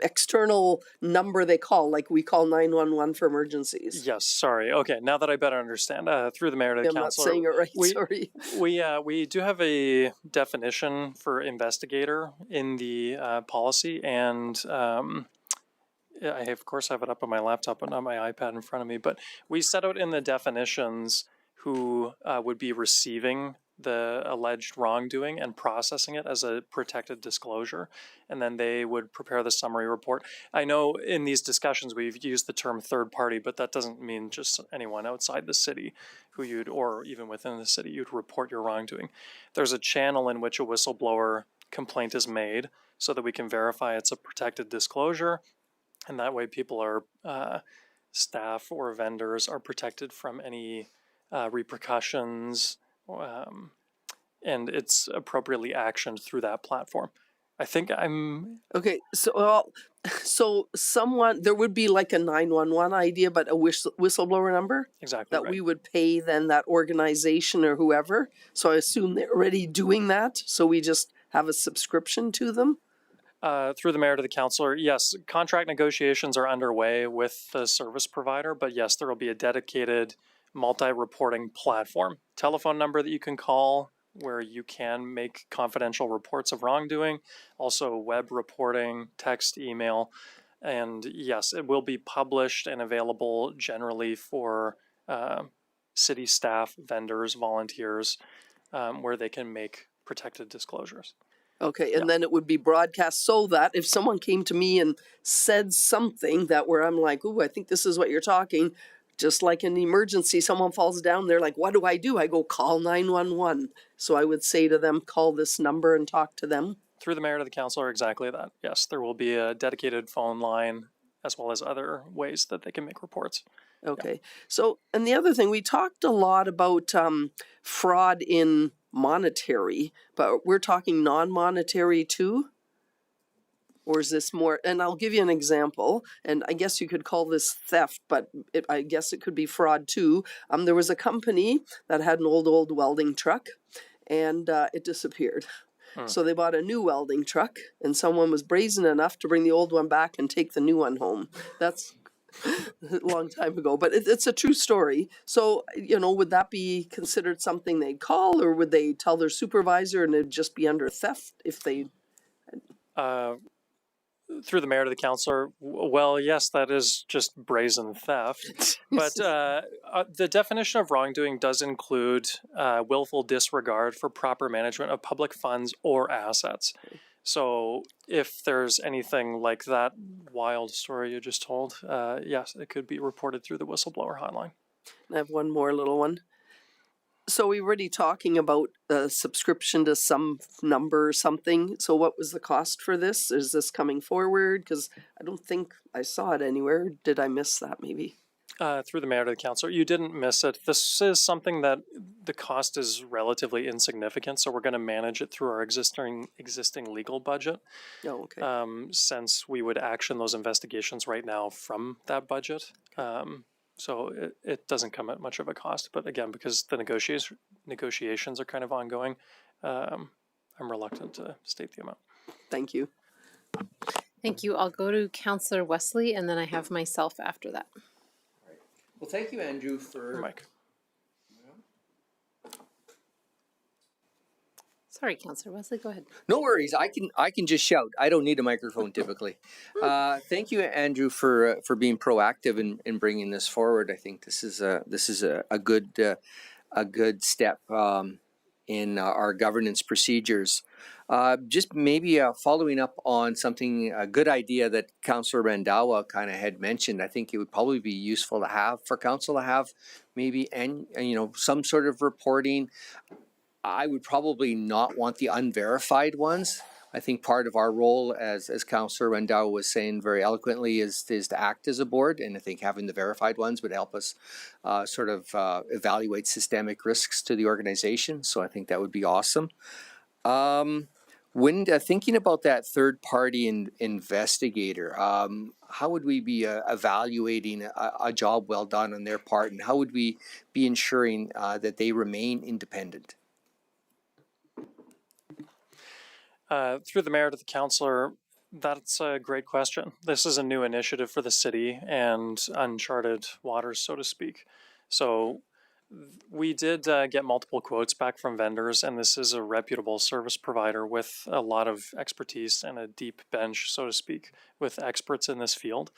external number they call, like we call 911 for emergencies? Yes, sorry. Okay, now that I better understand, through the mayor to the I'm not councillor. saying it right, sorry. We do have a definition for investigator in the policy, and yeah, I of course have it up on my laptop, but not my iPad in front of me. But we set out in the definitions who would be receiving the alleged wrongdoing and processing it as a protected disclosure, and then they would prepare the summary report. I know in these discussions we've used the term third party, but that doesn't mean just anyone outside the city who you'd, or even within the city, you'd report your wrongdoing. There's a channel in which a whistleblower complaint is made so that we can verify it's a protected disclosure, and that way people are, staff or vendors are protected from any repercussions, and it's appropriately actioned through that platform. I think I'm Okay, so so someone there would be like a 911 idea, but a whistleblower number exactly that right. we would pay then that organization or whoever. So I assume they're already doing that. So we just have a subscription to them. Through the mayor to the councillor, yes, contract negotiations are underway with the service provider, but yes, there will be a dedicated multi-reporting platform, telephone number that you can call where you can make confidential reports of wrongdoing, also web reporting, text, email, and yes, it will be published and available generally for city staff, vendors, volunteers, where they can make protected disclosures. Okay, and then it would be broadcast so that if someone came to me and said something that where I'm like, "Ooh, I think this is what you're talking," just like an emergency, someone falls down, they're like, "What do?" I go call 911. So I would say to them, call this number and talk to them. Through the mayor to the councillor, exactly that. Yes, there will be a dedicated phone line as well as other ways that they can make reports. Okay. So, and the other thing, we talked a lot about fraud in monetary, but we're talking non-monetary too? Or is this more, and I'll give you an example, and I guess you could call this theft, but I guess it could be fraud too. There was a company that had an old welding truck, and it disappeared. So they bought a new welding truck, and someone was brazen enough to bring the old one back and take the new one home. That's a long time ago, but it's a true story. So, would that be considered something they'd call, or would they tell their supervisor and it'd just be under theft if they... Through the mayor to the councillor, well, yes, that is just brazen theft. But the definition of wrongdoing does include willful disregard for proper management of public funds or assets. So if there's anything like that wild story you just told, yes, it could be reported through the whistleblower hotline. I have one more little one. So we were already talking about a subscription to some number or something. So what was the cost for this? Is this coming forward? Because I don't think I saw it anywhere. Did I miss that maybe? Through the mayor to the councillor, you didn't miss it. This is something that the cost is relatively insignificant, so we're going to manage it through our existing legal budget. Oh, okay. Since we would action those investigations right now from that budget. So it doesn't come at much of a cost, but again, because the negotiations are kind of ongoing, I'm reluctant to state the amount. Thank you. Thank you. I'll go to Councillor Wesley and then I have myself after that. Well, thank you, Andrew, for... Mike. Sorry, Councillor Wesley, go ahead. No worries. I can just shout. I don't need a microphone typically. Thank you, Andrew, for being proactive in bringing this forward. I think this is a good step in our governance procedures. Just maybe following up on something, a good idea that Councillor Randawa kind of had mentioned. I think it would probably be useful to have for council to have maybe some sort of reporting. I would probably not want the unverified ones. I think part of our role, as Councillor Randawa was saying very eloquently, is to act as a board, and I think having the verified ones would help us evaluate systemic risks to the organization. So I think that would be awesome. When thinking about that third-party investigator, how would we be evaluating a job well done on their part, and how would we be ensuring that they remain independent? Through the mayor to the councillor, that's a great question. This is a new initiative for the city and uncharted waters, so to speak. So We did get multiple quotes back from vendors, and this is a reputable service provider with a lot of expertise and a deep bench, so to speak, with experts in this field.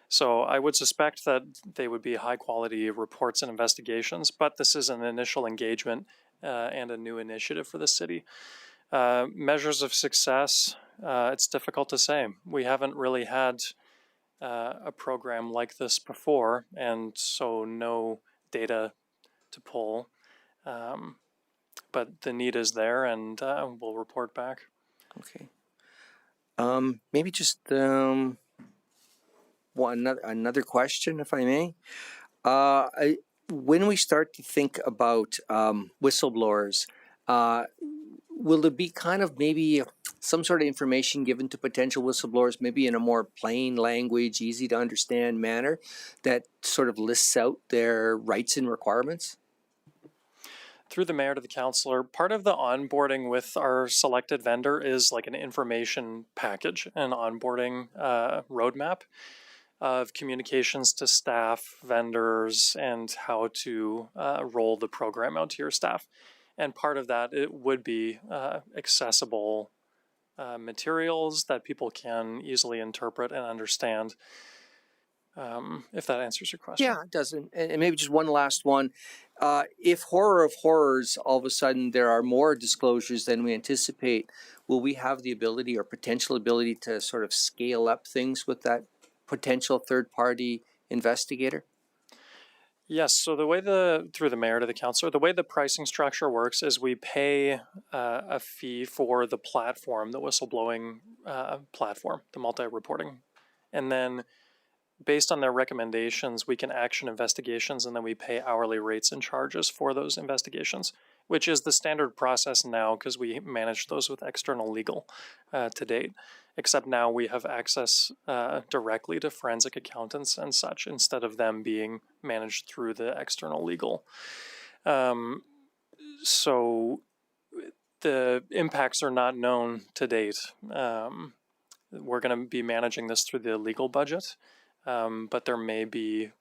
So I would suspect that they would be high quality reports and investigations, but this is an initial engagement and a new initiative for the city. Measures of success, it's difficult to say. We haven't really had a program like this before, and so no data to pull. But the need is there, and we'll report back. Okay. Maybe just another question, if I may. When we start to think about whistleblowers, will there be kind of maybe some sort of information given to potential whistleblowers, maybe in a more plain language, easy to understand manner, that sort of lists out their rights and requirements? Through the mayor to the councillor, part of the onboarding with our selected vendor is like an information package, an onboarding roadmap of communications to staff, vendors, and how to roll the program out to your staff. And part of that, it would be accessible materials that people can easily interpret and understand. If that answers your question. Yeah, it does. And maybe just one last one. If horror of horrors, all of a sudden there are more disclosures than we anticipate, will we have the ability or potential ability to sort of scale up things with that potential third-party investigator? Yes, so the way through the mayor to the councillor, the way the pricing structure works is we pay a fee for the platform, the whistleblowing platform, the multi-reporting. And then based on their recommendations, we can action investigations, and then we pay hourly rates and charges for those investigations, which is the standard process now because we manage those with external legal to date. Except now we have access directly to forensic accountants and such instead of them being managed through the external legal. So the impacts are not known to date. We're going to be managing this through the legal budget, but there may be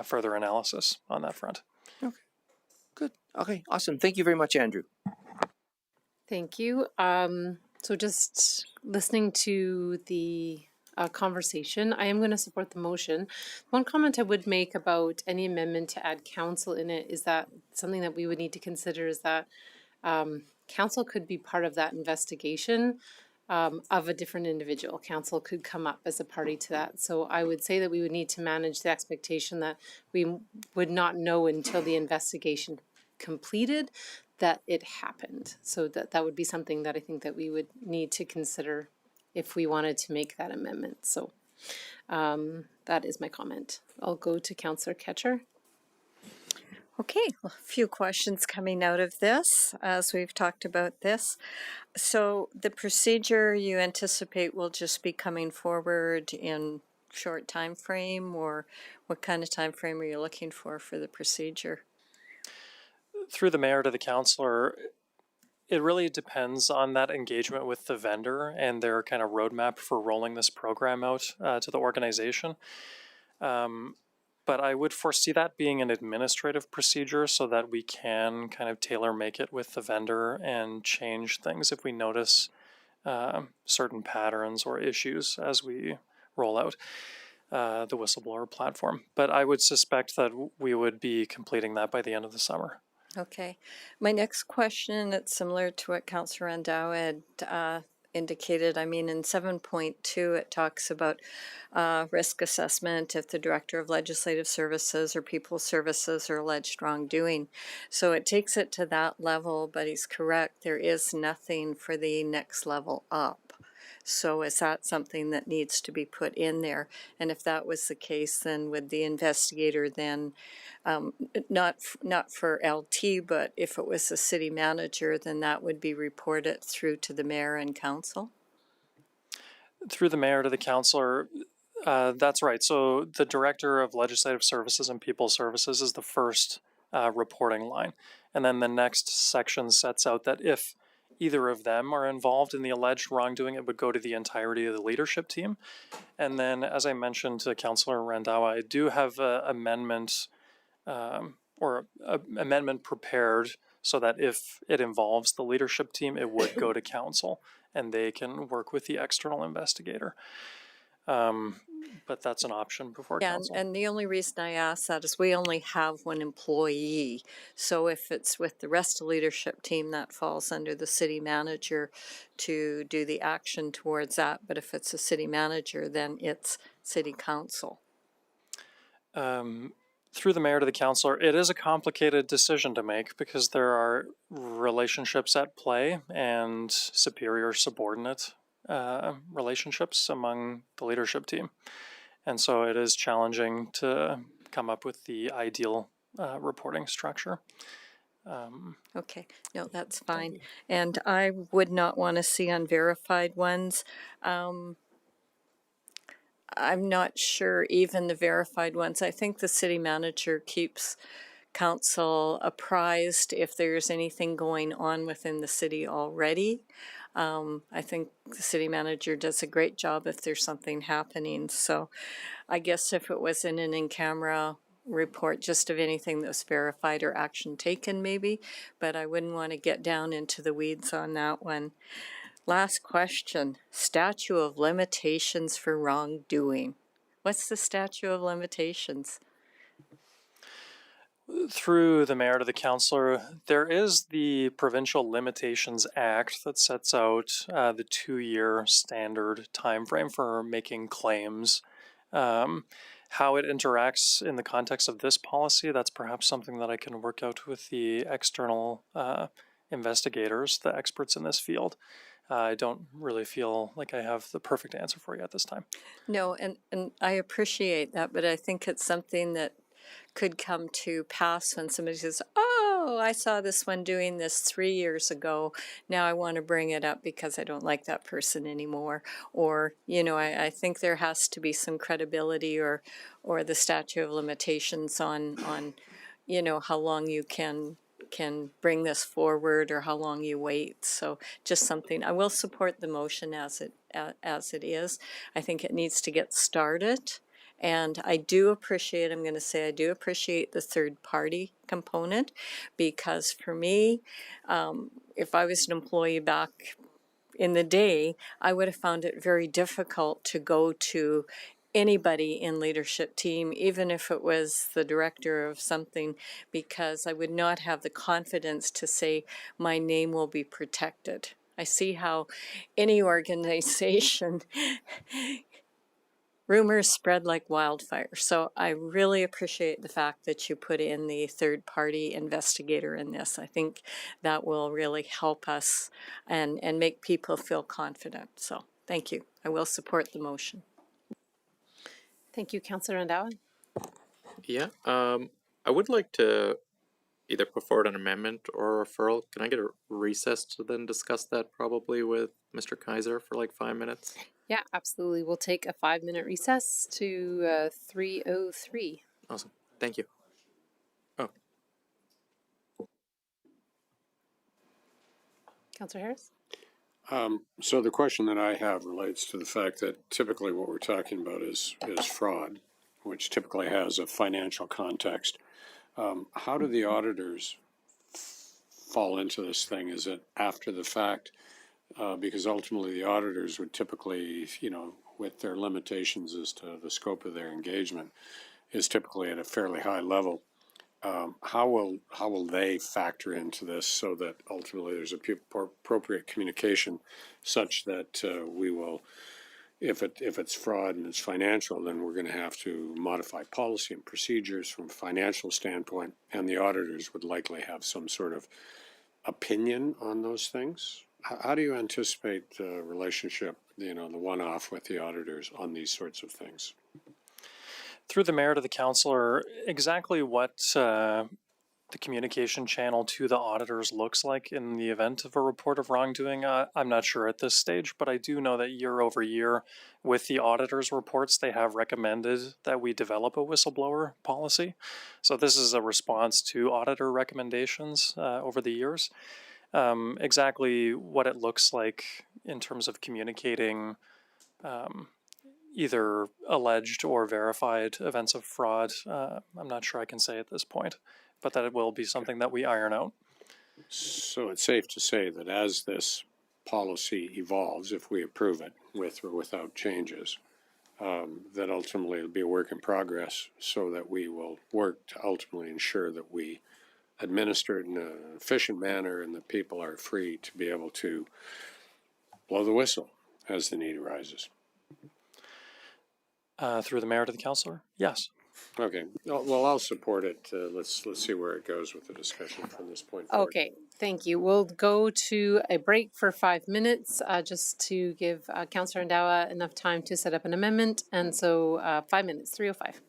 further analysis on that front. Okay, good. Okay, awesome. Thank you very much, Andrew. Thank you. So just listening to the conversation, I am going to support the motion. One comment I would make about any amendment to add council in it is that something that we would need to consider is that council could be part of that investigation of a different individual. Council could come up as a party to that. So I would say that we would need to manage the expectation that we would not know until the investigation completed that it happened. So that would be something that I think that we would need to consider if we wanted to make that amendment. So that is my comment. I'll go to Councillor Ketcher. Okay, a few questions coming out of this as we've talked about this. So the procedure you anticipate will just be coming forward in short time frame, or what kind of time frame are you looking for the procedure? Through the mayor to the councillor, it really depends on that engagement with the vendor and their kind of roadmap for rolling this program out to the organization. But I would foresee that being an administrative procedure so that we can kind of tailor make it with the vendor and change things if we notice certain patterns or issues as we roll out the whistleblower platform. But I would suspect that we would be completing that by the end of the summer. Okay. My next question, it's similar to what Councillor Randau had indicated. I mean, in 7.2, it talks about risk assessment if the Director of Legislative Services or People Services are alleged wrongdoing. So it takes it to that level, but he's correct. There is nothing for the next level up. So is that something that needs to be put in there? And if that was the case, then would the investigator then, not for LT, but if it was the city manager, then that would be reported through to the mayor and council? Through the mayor to the councillor, that's right. So the Director of Legislative Services and People Services is the first reporting line. And then the next section sets out that if either of them are involved in the alleged wrongdoing, it would go to the entirety of the leadership team. And then, as I mentioned to Councillor Randhawa, I do have an amendment or a amendment prepared so that if it involves the leadership team, it would go to council and they can work with the external investigator. But that's an option before Yeah, council. and the only reason I ask that is we only have one employee. So if it's with the rest of the leadership team, that falls under the city manager to do the action towards that. But if it's a city manager, then it's city council. Through the mayor to the councilor, it is a complicated decision to make because there are relationships at play and superior subordinate relationships among the leadership team. And so it is challenging to come up with the ideal reporting structure. Okay, no, that's fine. And I would not want to see unverified ones. I'm not sure even the verified ones. I think the city manager keeps council apprised if there's anything going on within the city already. I think the city manager does a great job if there's something happening. So I guess if it was in an in-camera report, just of anything that was verified or action taken maybe, but I wouldn't want to get down into the weeds on that one. Last question, statute of limitations for wrongdoing. What's the statute of limitations? Through the mayor to the councilor, there is the Provincial Limitations Act that sets out the 2-year standard timeframe for making claims. How it interacts in the context of this policy, that's perhaps something that I can work out with the external investigators, the experts in this field. I don't really feel like I have the perfect answer for you at this time. No, and I appreciate that, but I think it's something that could come to pass when somebody says, oh, I saw this one doing this 3 years ago. Now I want to bring it up because I don't like that person anymore. Or, you know, I think there has to be some credibility or the statute of limitations on, you know, how long you can bring this forward or how long you wait. So just something, I will support the motion as it is. I think it needs to get started. And I do appreciate, I'm going to say I do appreciate the third party component, because for me, if I was an employee back in the day, I would have found it very difficult to go to anybody in leadership team, even if it was the director of something, because I would not have the confidence to say my name will be protected. I see how any organization rumors spread like wildfire. So I really appreciate the fact that you put in the third party investigator in this. I think that will really help us and make people feel confident. So thank you. I will support the motion. Thank you, Councillor Rendawa. Yeah, I would like to either put forward an amendment or a referral. Can I get a recess to then discuss that probably with Mr. Kaiser for like 5 minutes? Yeah, absolutely. We'll take a 5-minute recess to 3:03. Awesome. Thank you. Oh, Councillor Harris? So the question that I have relates to the fact that typically what we're talking about is fraud, which typically has a financial context. How do the auditors fall into this thing? Is it after the fact? Because ultimately the auditors would typically, you know, with their limitations as to the scope of their engagement, is typically at a fairly high level. How will they factor into this so that ultimately there's appropriate communication such that we will, if it's fraud and it's financial, then we're going to have to modify policy and procedures from a financial standpoint, and the auditors would likely have some sort of opinion on those things. How do you anticipate the relationship, you know, the one-off with the auditors on these sorts of things? Through the mayor to the councilor, exactly what the communication channel to the auditors looks like in the event of a report of wrongdoing, I'm not sure at this stage, but I do know that year over year with the auditors' reports, they have recommended that we develop a whistleblower policy. So this is a response to auditor recommendations over the years. Exactly what it looks like in terms of communicating either alleged or verified events of fraud. I'm not sure I can say at this point, but that it will be something that we iron out. So it's safe to say that as this policy evolves, if we approve it with or without changes, that ultimately it'll be a work in progress so that we will work to ultimately ensure that we administer it in an efficient manner and that people are free to be able to blow the whistle as the need arises. Through the mayor to the councillor? Yes. Okay, well, I'll support it. Let's see where it goes with the discussion from this point forward. Okay, thank you. We'll go to a break for 5 minutes, just to give Councillor Ndawa enough time to set up an amendment. And so 5 minutes, 3:05.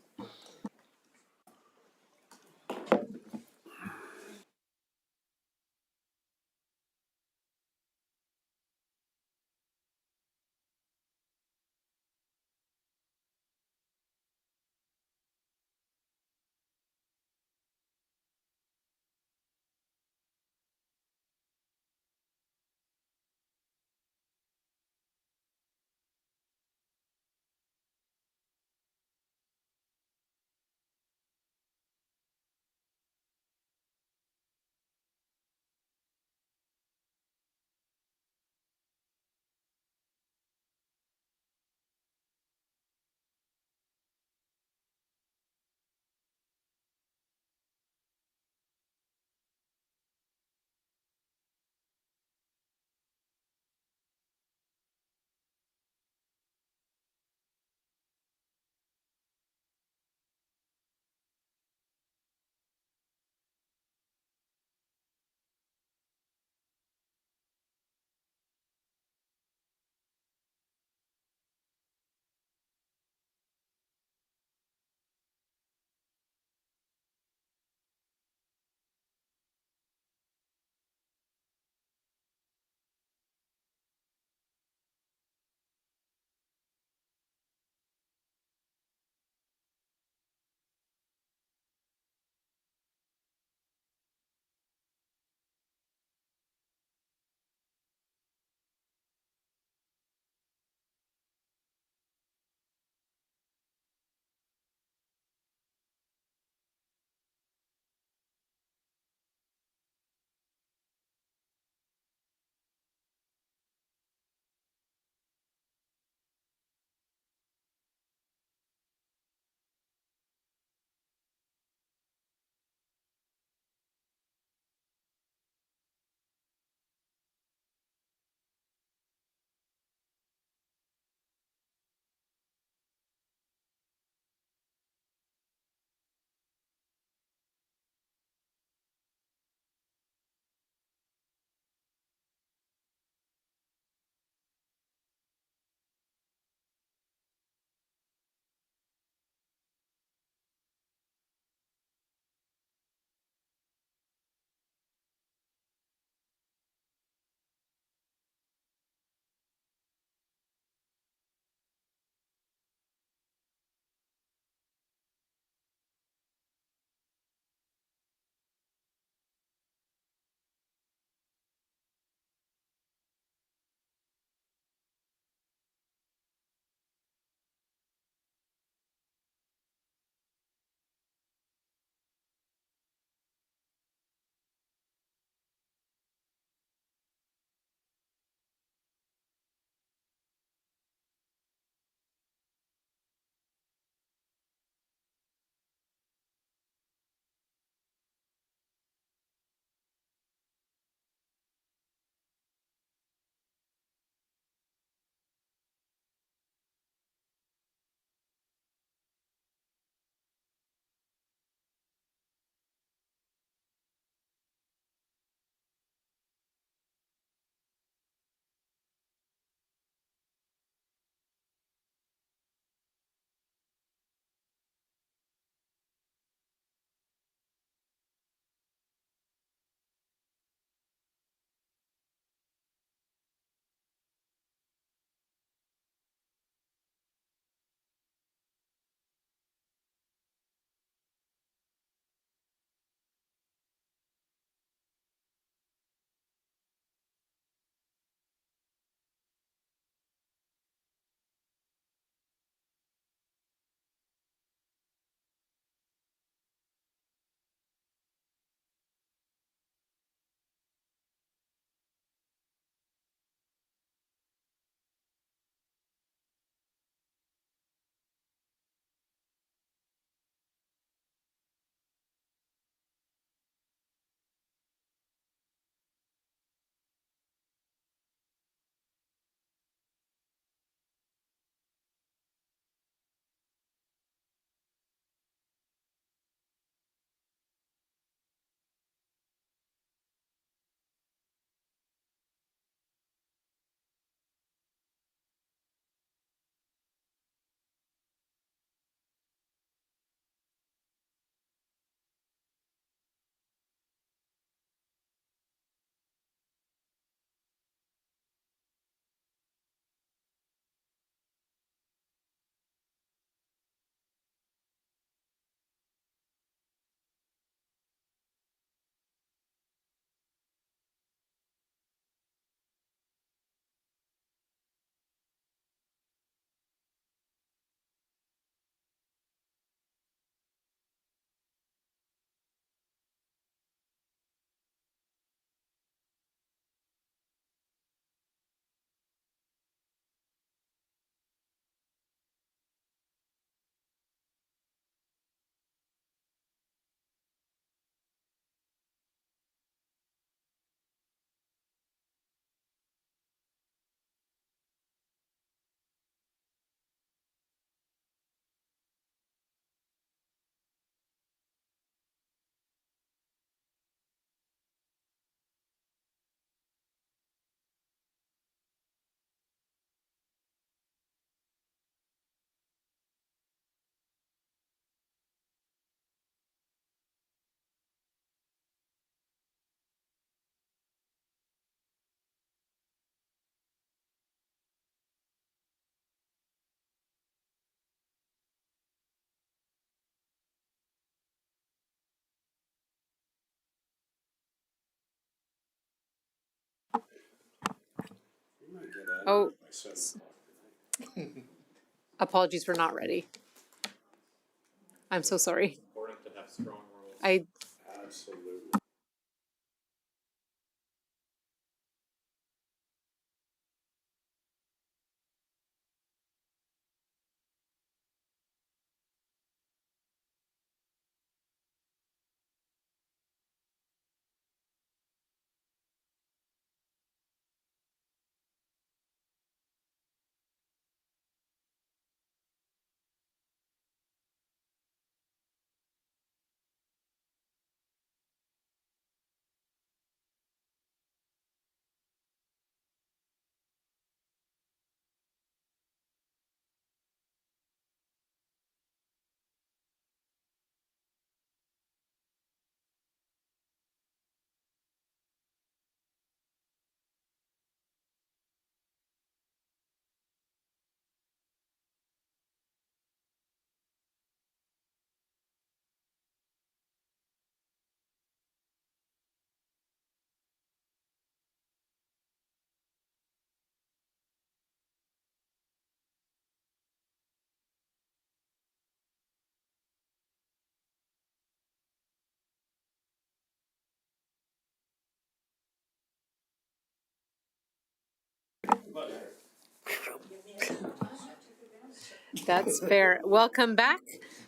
Oh. Apologies, we're not ready. I'm so sorry. I, that's fair. Welcome back.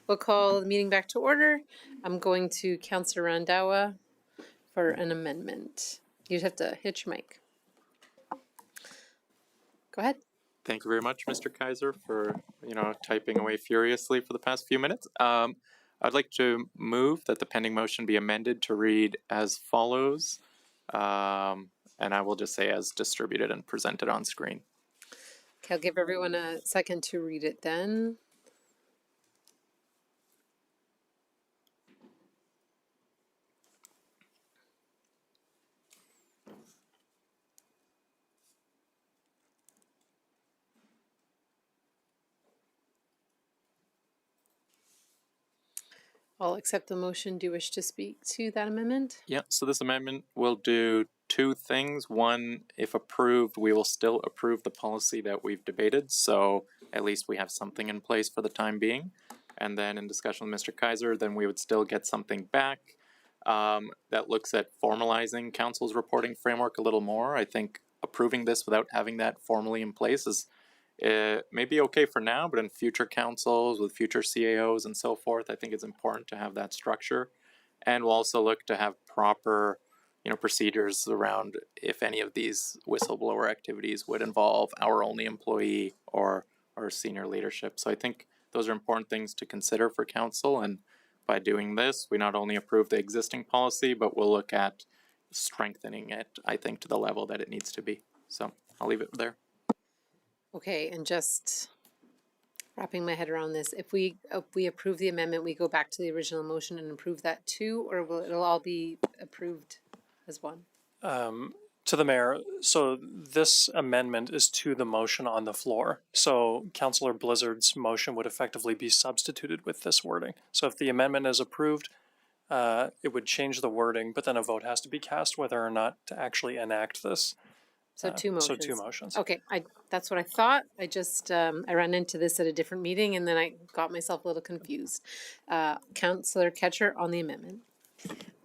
We'll call the meeting back to order. I'm going to Councillor Randawa for an amendment. You'd have to hit your mic. Go ahead. Thank you very much, Mr. Kaiser, for typing away furiously for the past few minutes. I'd like to move that the pending motion be amended to read as follows, and I will just say as distributed and presented on screen. Okay, I'll give everyone a second to read it then. I'll accept the motion. Do you wish to speak to that amendment? Yeah, so this amendment will do two things. One, if approved, we will still approve the policy that we've debated, so at least we have something in place for the time being. And then in discussion with Mr. Kaiser, then we would still get something back that looks at formalizing council's reporting framework a little more. I think approving this without having that formally in place is may be okay for now, but in future councils with future CAOs and so forth, I think it's important to have that structure. And we'll also look to have proper, procedures around if any of these whistleblower activities would involve our only employee or senior leadership. So I think those are important things to consider for council. And by doing this, we not only approve the existing policy, but we'll look at strengthening it, I think, to the level that it needs to be. So I'll leave it there. Okay, and just wrapping my head around this, if we approve the amendment, we go back to the original motion and approve that too, or will it'll all be approved as one? To the mayor, so this amendment is to the motion on the floor. So Councillor Blizzard's motion would effectively be substituted with this wording. So if the amendment is approved, it would change the wording, but then a vote has to be cast whether or not to actually enact this. So two motions. So two motions. Okay, that's what I thought. I just, I ran into this at a different meeting and then I got myself a little confused. Councillor Ketcher on the amendment.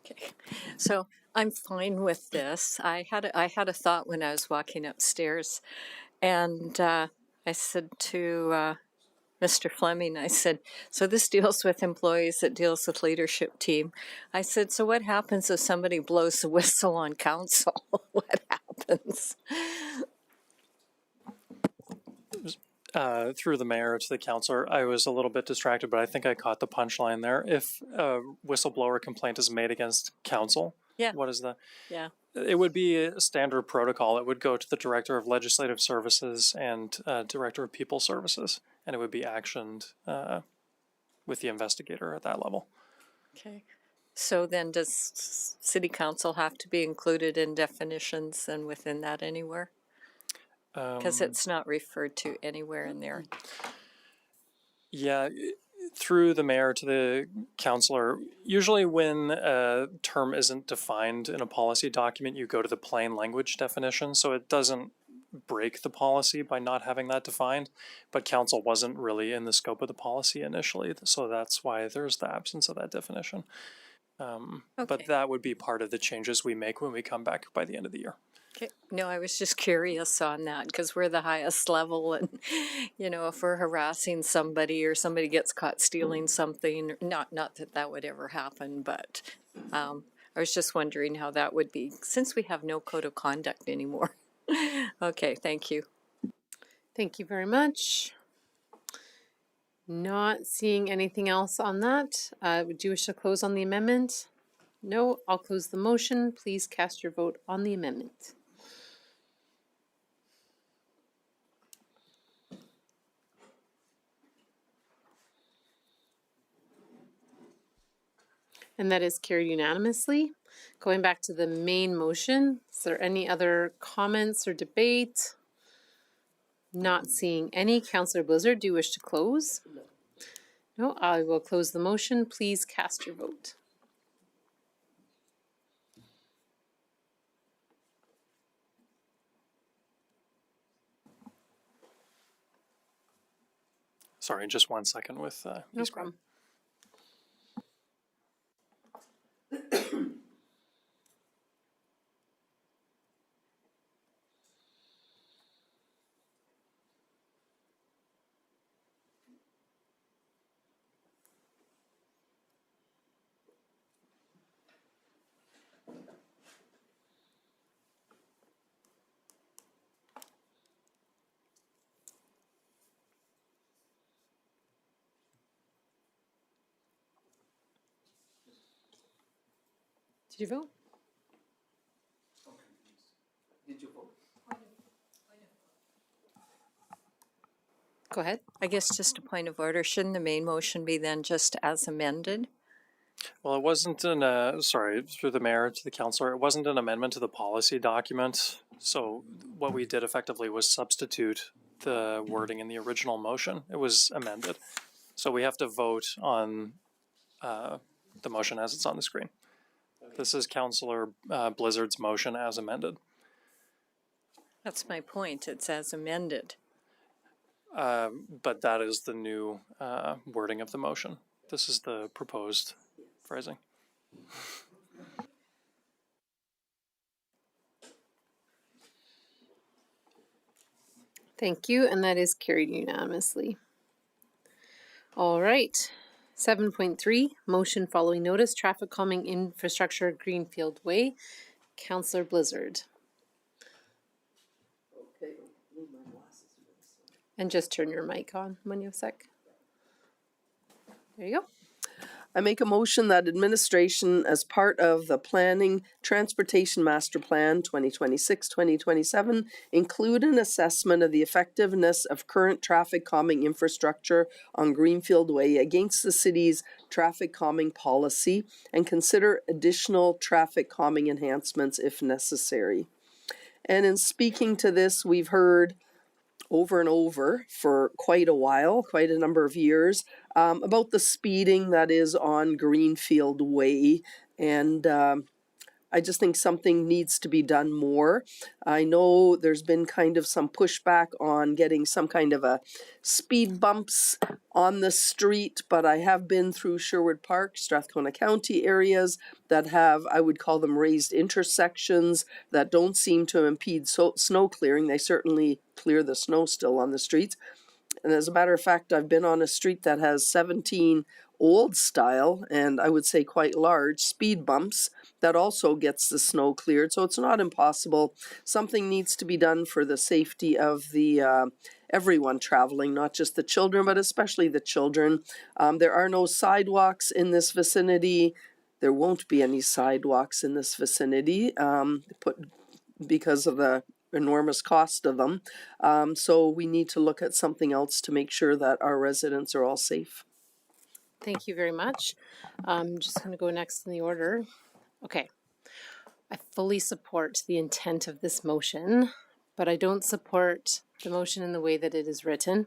Okay, so I'm fine with this. I had a thought when I was walking upstairs, and I said to Mr. Fleming, I said, so this deals with employees, it deals with leadership team. I said, so what happens if somebody blows the whistle on council? What happens? Through the mayor to the councillor, I was a little bit distracted, but I think I caught the punchline there. If a whistleblower complaint is made against council, Yeah. what is the? Yeah. It would be a standard protocol. It would go to the Director of Legislative Services and Director of People Services, and it would be actioned with the investigator at that level. Okay. So then does city council have to be included in definitions and within that anywhere? Because it's not referred to anywhere in there. Yeah, through the mayor to the councillor, usually when a term isn't defined in a policy document, you go to the plain language definition, so it doesn't break the policy by not having that defined, but council wasn't really in the scope of the policy initially, so that's why there's the absence of that definition. Okay. But that would be part of the changes we make when we come back by the end of the year. Okay. No, I was just curious on that because we're the highest level, and if we're harassing somebody or somebody gets caught stealing something, not that that would ever happen, but I was just wondering how that would be since we have no code of conduct anymore. Okay, thank you. Thank you very much. Not seeing anything else on that. Would you wish to close on the amendment? No, I'll close the motion. Please cast your vote on the amendment. And that is carried unanimously. Going back to the main motion, is there any other comments or debate? Not seeing any. Councillor Blizzard, do you wish to close? No, I will close the motion. Please cast your vote. Sorry, just 1 second with No East problem. Did you vote? Did you vote? Go ahead. I guess just a point of order, shouldn't the main motion be then just as amended? Well, it wasn't sorry, through the mayor to the councillor, it wasn't an amendment to the policy document. So what we did effectively was substitute the wording in the original motion. It was amended. So we have to vote on the motion as it's on the screen. This is Councillor Blizzard's motion as amended. That's my point. It's as amended. But that is the new wording of the motion. This is the proposed phrasing. Thank you, and that is carried unanimously. All right. 7.3, motion following notice, traffic calming infrastructure Greenfield Way. Councillor Blizzard. And just turn your mic on when you have a sec. There you go. I make a motion that administration, as part of the Planning Transportation Master Plan 2026-2027, include an assessment of the effectiveness of current traffic calming infrastructure on Greenfield Way against the city's traffic calming policy and consider additional traffic calming enhancements if necessary. And in speaking to this, we've heard over and over for quite a while, quite a number of years, about the speeding that is on Greenfield Way. And I just think something needs to be done more. I know there's been kind of some pushback on getting some kind of a speed bumps on the street, but I have been through Sherwood Park, Strathcona County areas that have, I would call them raised intersections that don't seem to impede snow clearing. They certainly clear the snow still on the streets. And as a matter of fact, I've been on a street that has 17 old style, and I would say quite large, speed bumps that also gets the snow cleared. So it's not impossible. Something needs to be done for the safety of the everyone traveling, not just the children, but especially the children. There are no sidewalks in this vicinity. There won't be any sidewalks in this vicinity because of the enormous cost of them. So we need to look at something else to make sure that our residents are all safe. Thank you very much. I'm just going to go next in the order. Okay. I fully support the intent of this motion, but I don't support the motion in the way that it is written.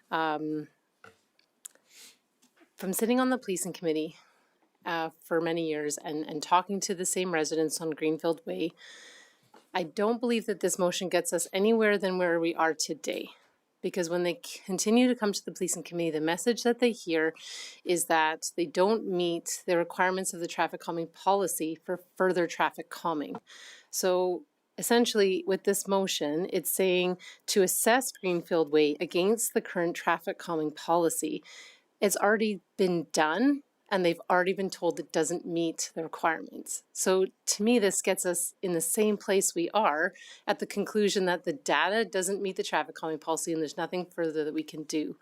From sitting on the policing committee for many years and talking to the same residents on Greenfield Way, I don't believe that this motion gets us anywhere than where we are today. Because when they continue to come to the policing committee, the message that they hear is that they don't meet the requirements of the traffic calming policy for further traffic calming. So essentially, with this motion, it's saying to assess Greenfield Way against the current traffic calming policy. It's already been done, and they've already been told it doesn't meet the requirements. So to me, this gets us in the same place we are at the conclusion that the data doesn't meet the traffic calming policy and there's nothing further that we can do.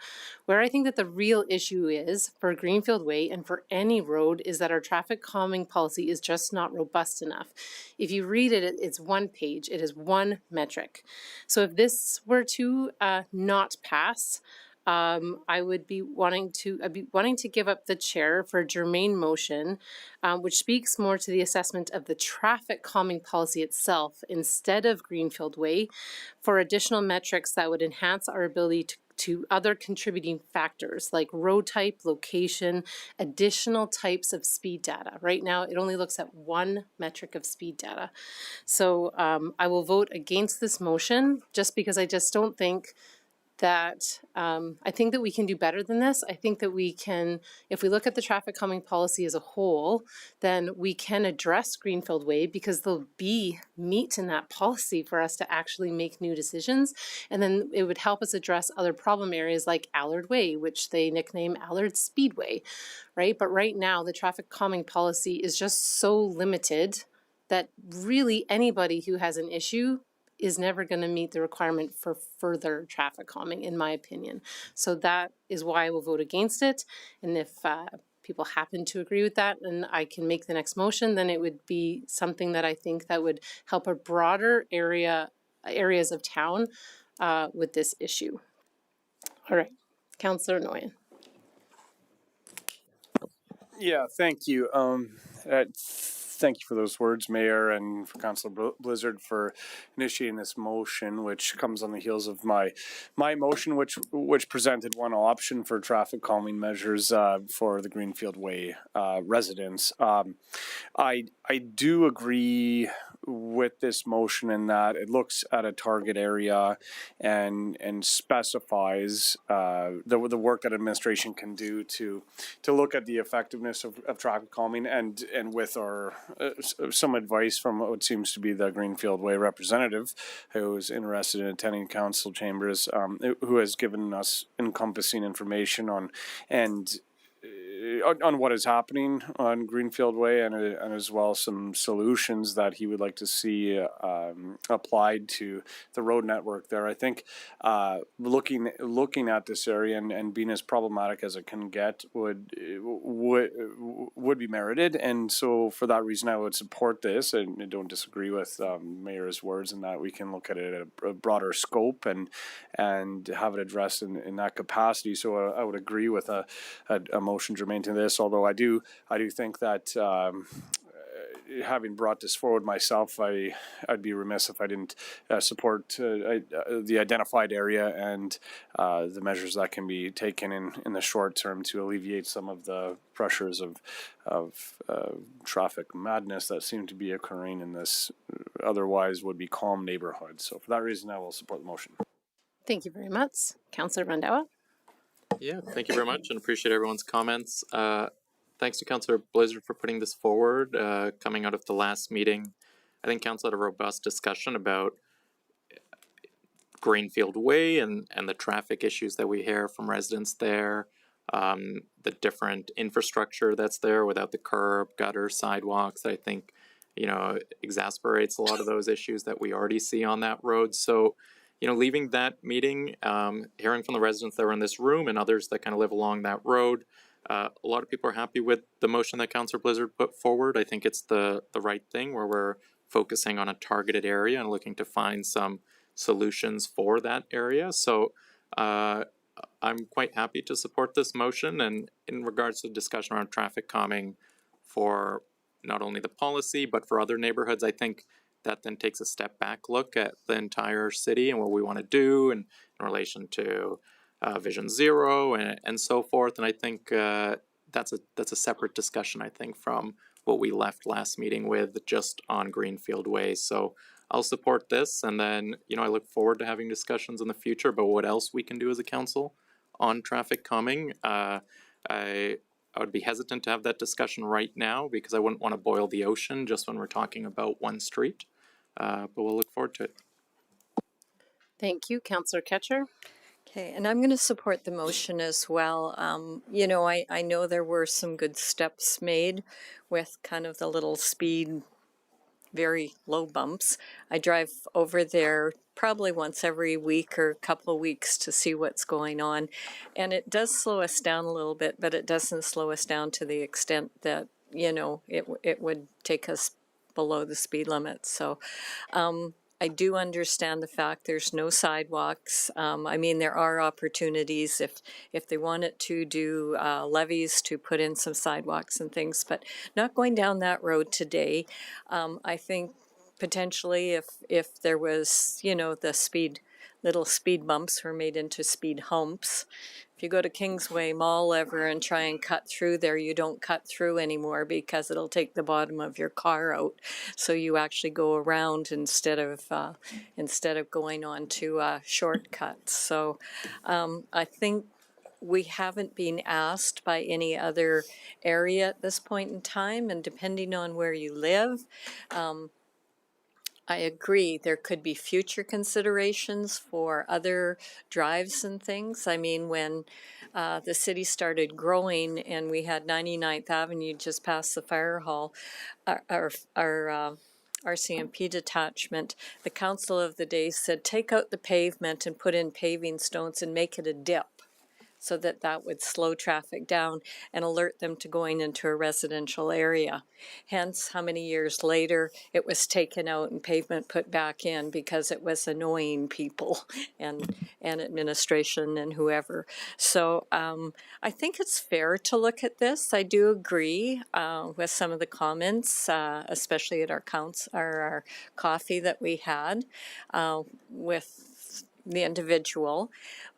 Where I think that the real issue is for Greenfield Way and for any road is that our traffic calming policy is just not robust enough. If you read it, it's one page, it is one metric. So if this were to not pass, I would be wanting to give up the chair for a germane motion, which speaks more to the assessment of the traffic calming policy itself instead of Greenfield Way, for additional metrics that would enhance our ability to other contributing factors like road type, location, additional types of speed data. Right now, it only looks at one metric of speed data. So I will vote against this motion just because I just don't think that I think that we can do better than this. I think that we can, if we look at the traffic calming policy as a whole, then we can address Greenfield Way because there'll be meat in that policy for us to actually make new decisions. And then it would help us address other problem areas like Allard Way, which they nickname Allard Speedway, right? But right now, the traffic calming policy is just so limited that really anybody who has an issue is never going to meet the requirement for further traffic calming, in my opinion. So that is why I will vote against it. And if people happen to agree with that and I can make the next motion, then it would be something that I think that would help a broader areas of town with this issue. All right, Councillor Nguyen. Yeah, thank you. Thank you for those words, Mayor, and for Councillor Blizzard for initiating this motion, which comes on the heels of my motion, which presented one option for traffic calming measures for the Greenfield Way residents. I do agree with this motion in that it looks at a target area and specifies the work that administration can do to look at the effectiveness of traffic calming and with our some advice from what seems to be the Greenfield Way representative who is interested in attending council chambers, who has given us encompassing information on what is happening on Greenfield Way and as well some solutions that he would like to see applied to the road network there. I think looking at this area and being as problematic as it can get would be merited, and so for that reason I would support this and don't disagree with Mayor's words in that we can look at it at a broader scope and have it addressed in that capacity. So I would agree with a motion germane to this, although I do think that having brought this forward myself, I'd be remiss if I didn't support the identified area and the measures that can be taken in the short term to alleviate some of the pressures of traffic madness that seem to be occurring in this otherwise would be calm neighborhood. So for that reason, I will support the motion. Thank you very much. Councillor Randawa. Yeah, thank you very much and appreciate everyone's comments. Thanks to Councillor Blizzard for putting this forward. Coming out of the last meeting, I think Council had a robust discussion about Greenfield Way and the traffic issues that we hear from residents there, the different infrastructure that's there without the curb, gutter, sidewalks that I think, exasperates a lot of those issues that we already see on that road. So, leaving that meeting, hearing from the residents that were in this room and others that kind of live along that road, a lot of people are happy with the motion that Councillor Blizzard put forward. I think it's the right thing where we're focusing on a targeted area and looking to find some solutions for that area. So I'm quite happy to support this motion. And in regards to the discussion around traffic calming for not only the policy, but for other neighborhoods, I think that then takes a step back look at the entire city and what we want to do in relation to Vision Zero and so forth. And I think that's a separate discussion, I think, from what we left last meeting with just on Greenfield Way. So I'll support this, and then, you know, I look forward to having discussions in the future about what else we can do as a council on traffic calming. I would be hesitant to have that discussion right now because I wouldn't want to boil the ocean just when we're talking about one street. But we'll look forward to it. Thank you, Councillor Ketcher. Okay, and I'm going to support the motion as well. You know, I know there were some good steps made with kind of the little speed, very low bumps. I drive over there probably once every week or couple of weeks to see what's going on. And it does slow us down a little bit, but it doesn't slow us down to the extent that, you know, it would take us below the speed limit. So, I do understand the fact there's no sidewalks. I mean, there are opportunities if they wanted to do levies to put in some sidewalks and things, but not going down that road today. I think potentially if there was, you know, the little speed bumps were made into speed humps. If you go to Kingsway Mall ever and try and cut through there, you don't cut through anymore because it'll take the bottom of your car out. So you actually go around instead of going on to shortcuts. So I think we haven't been asked by any other area at this point in time, and depending on where you live, I agree, there could be future considerations for other drives and things. I mean, when the city started growing and we had 99th Avenue just past the fire hall, our RCMP detachment, the council of the day said, take out the pavement and put in paving stones and make it a dip, so that would slow traffic down and alert them to going into a residential area. Hence, how many years later it was taken out and pavement put back in because it was annoying people and administration and whoever. So I think it's fair to look at this. I do agree with some of the comments, especially at our coffee that we had with the individual.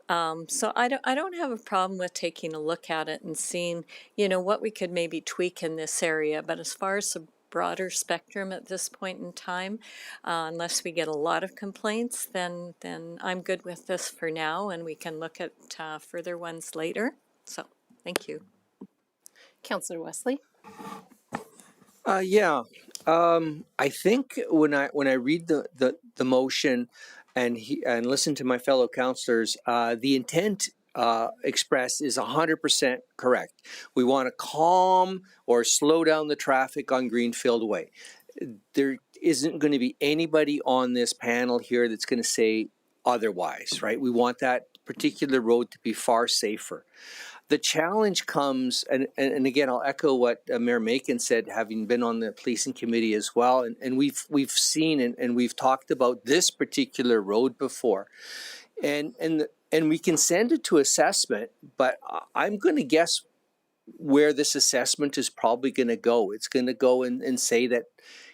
So I don't have a problem with taking a look at it and seeing, you know, what we could maybe tweak in this area. But as far as the broader spectrum at this point in time, unless we get a lot of complaints, then I'm good with this for now, and we can look at further ones later. So thank you. Councillor Wesley. Yeah. I think when I read the motion and listen to my fellow councillors, the intent expressed is 100% correct. We want to calm or slow down the traffic on Greenfield Way. There isn't going to be anybody on this panel here that's going to say otherwise, right? We want that particular road to be far safer. The challenge comes, and again, I'll echo what Mayor Macon said, having been on the policing committee as well, and we've seen and we've talked about this particular road before, and we can send it to assessment, but I'm going to guess where this assessment is probably going to go. It's going to go and say that,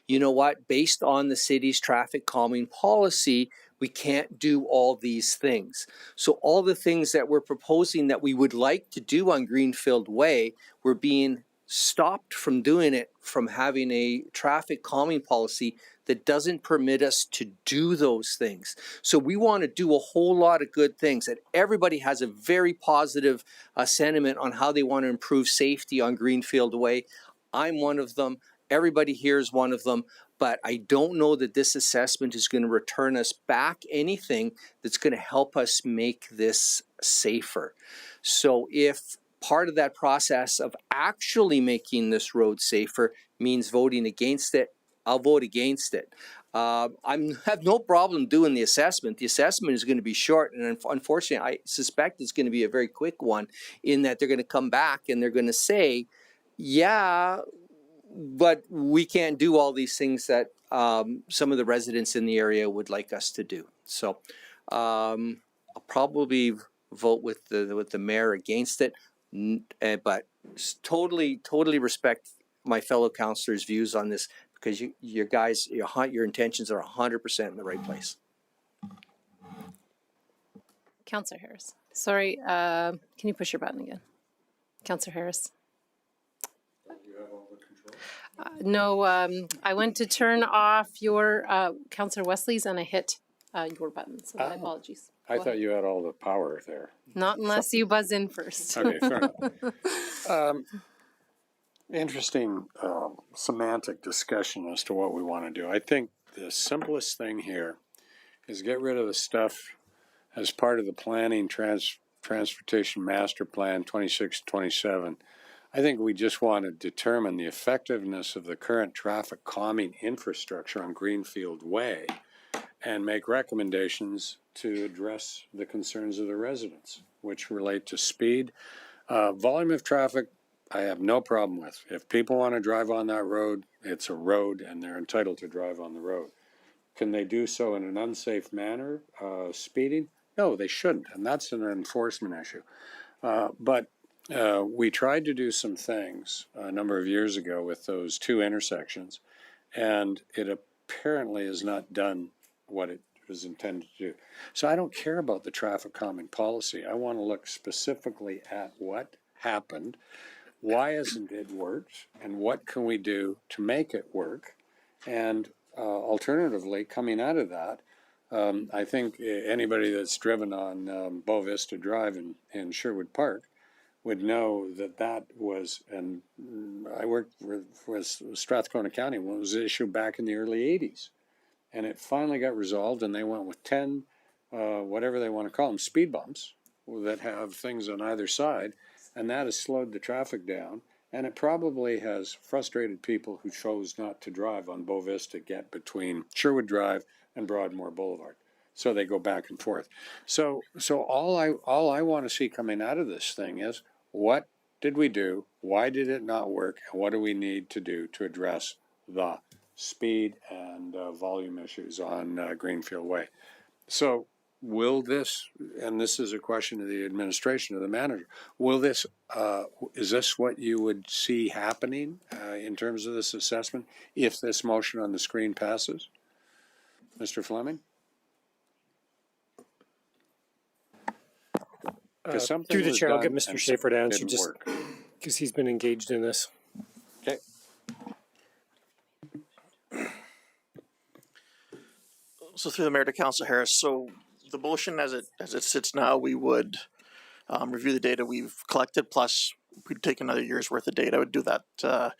you know what, based on the city's traffic calming policy, we can't do all these things. So all the things that we're proposing that we would like to do on Greenfield Way, we're being stopped from doing it, from having a traffic calming policy that doesn't permit us to do those things. So we want to do a whole lot of good things, and everybody has a very positive sentiment on how they want to improve safety on Greenfield Way. I'm one of them. Everybody here is one of them. But I don't know that this assessment is going to return us back anything that's going to help us make this safer. So if part of that process of actually making this road safer means voting against it, I'll vote against it. I have no problem doing the assessment. The assessment is going to be short, and unfortunately, I suspect it's going to be a very quick one, in that they're going to come back and they're going to say, yeah, but we can't do all these things that some of the residents in the area would like us to do. So I'll probably vote with the mayor against it, but totally respect my fellow councillors' views on this, because your intentions are 100% in the right place. Councillor Harris. Sorry, can you push your button again? Councillor Harris. No, I went to turn off your, Counselor Wesley's and I hit, your button, so my apologies. I Go thought ahead. you had all the power there. Not unless you buzz in first. Okay, fair enough. Interesting semantic discussion as to what we want to do. I think the simplest thing here is get rid of the stuff as part of the planning transportation master plan 26-27. I think we just want to determine the effectiveness of the current traffic calming infrastructure on Greenfield Way and make recommendations to address the concerns of the residents, which relate to speed, volume of traffic. I have no problem with. If people want to drive on that road, it's a road and they're entitled to drive on the road. Can they do so in an unsafe manner, speeding? No, they shouldn't, and that's an enforcement issue. But we tried to do some things a number of years ago with those two intersections, and it apparently has not done what it was intended to do. So I don't care about the traffic calming policy. I want to look specifically at what happened, why hasn't it worked, and what can we do to make it work. And alternatively, coming out of that, I think anybody that's driven on Boa Vista Drive in Sherwood Park would know that that was, and I worked with Strathcona County when it was issued back in the early 80s. And it finally got resolved, and they went with 10, whatever they want to call them, speed bumps that have things on either side. And that has slowed the traffic down. And it probably has frustrated people who chose not to drive on Boa Vista get between Sherwood Drive and Broadmoor Boulevard. So they go back and forth. So all I want to see coming out of this thing is, what did we do? Why did it not work? And what do we need to do to address the speed and volume issues on Greenfield Way? So will this, and this is a question of the administration, of the manager, will this, is this what you would see happening in terms of this assessment if this motion on the screen passes? Mr. Fleming? Through the chair, I'll get Mr. Schaefer to answer just work. because he's been engaged in this. Okay. So through the mayor to Councilor Harris, so the motion as it sits now, we would review the data we've collected, plus we'd take another year's worth of data. I would do that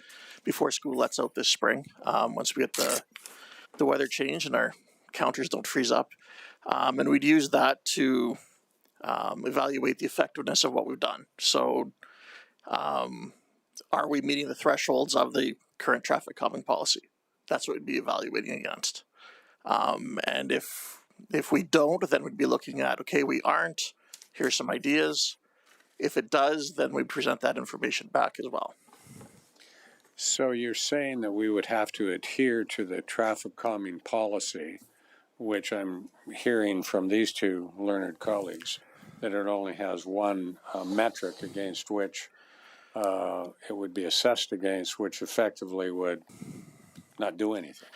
before school lets out this spring, once we get the weather change and our counters don't freeze up. And we'd use that to evaluate the effectiveness of what we've done. So are we meeting the thresholds of the current traffic calming policy? That's what we'd be evaluating against. And if we don't, then we'd be looking at, okay, we aren't, here's some ideas. If it does, then we present that information back as well. So you're saying that we would have to adhere to the traffic calming policy, which I'm hearing from these two learned colleagues, that it only has one metric against which it would be assessed against, which effectively would not do anything.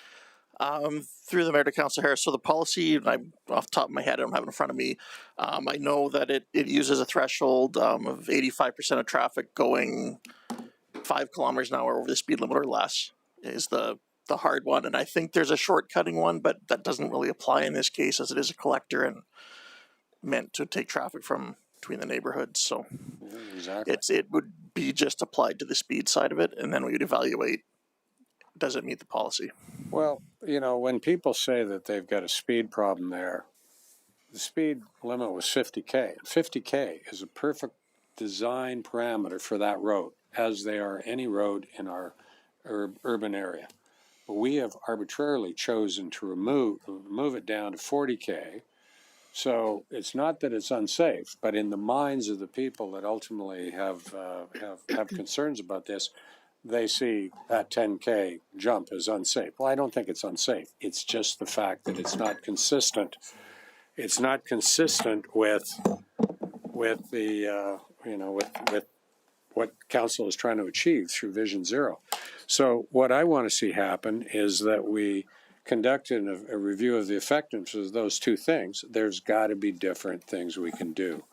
Through the mayor to Councilor Harris, so the policy, I'm off the top of my head, I don't have it in front of me. I know that it uses a threshold of 85% of traffic going 5 kilometers an hour over the speed limit or less is the hard one. And I think there's a shortcutting one, but that doesn't really apply in this case as it is a collector and meant to take traffic from between the neighborhoods. So Exactly. it would be just applied to the speed side of it, and then we would evaluate, does it meet the policy? Well, you know, when people say that they've got a speed problem there, the speed limit was 50K. 50K is a perfect design parameter for that road, as they are any road in our urban area. But we have arbitrarily chosen to remove it down to 40K. So it's not that it's unsafe, but in the minds of the people that ultimately have concerns about this, they see that 10K jump as unsafe. Well, I don't think it's unsafe. It's just the fact that it's not consistent. It's not consistent with the with what council is trying to achieve through Vision Zero. So what I want to see happen is that we conduct a review of the effectiveness of those two things. There's got to be different things we can do.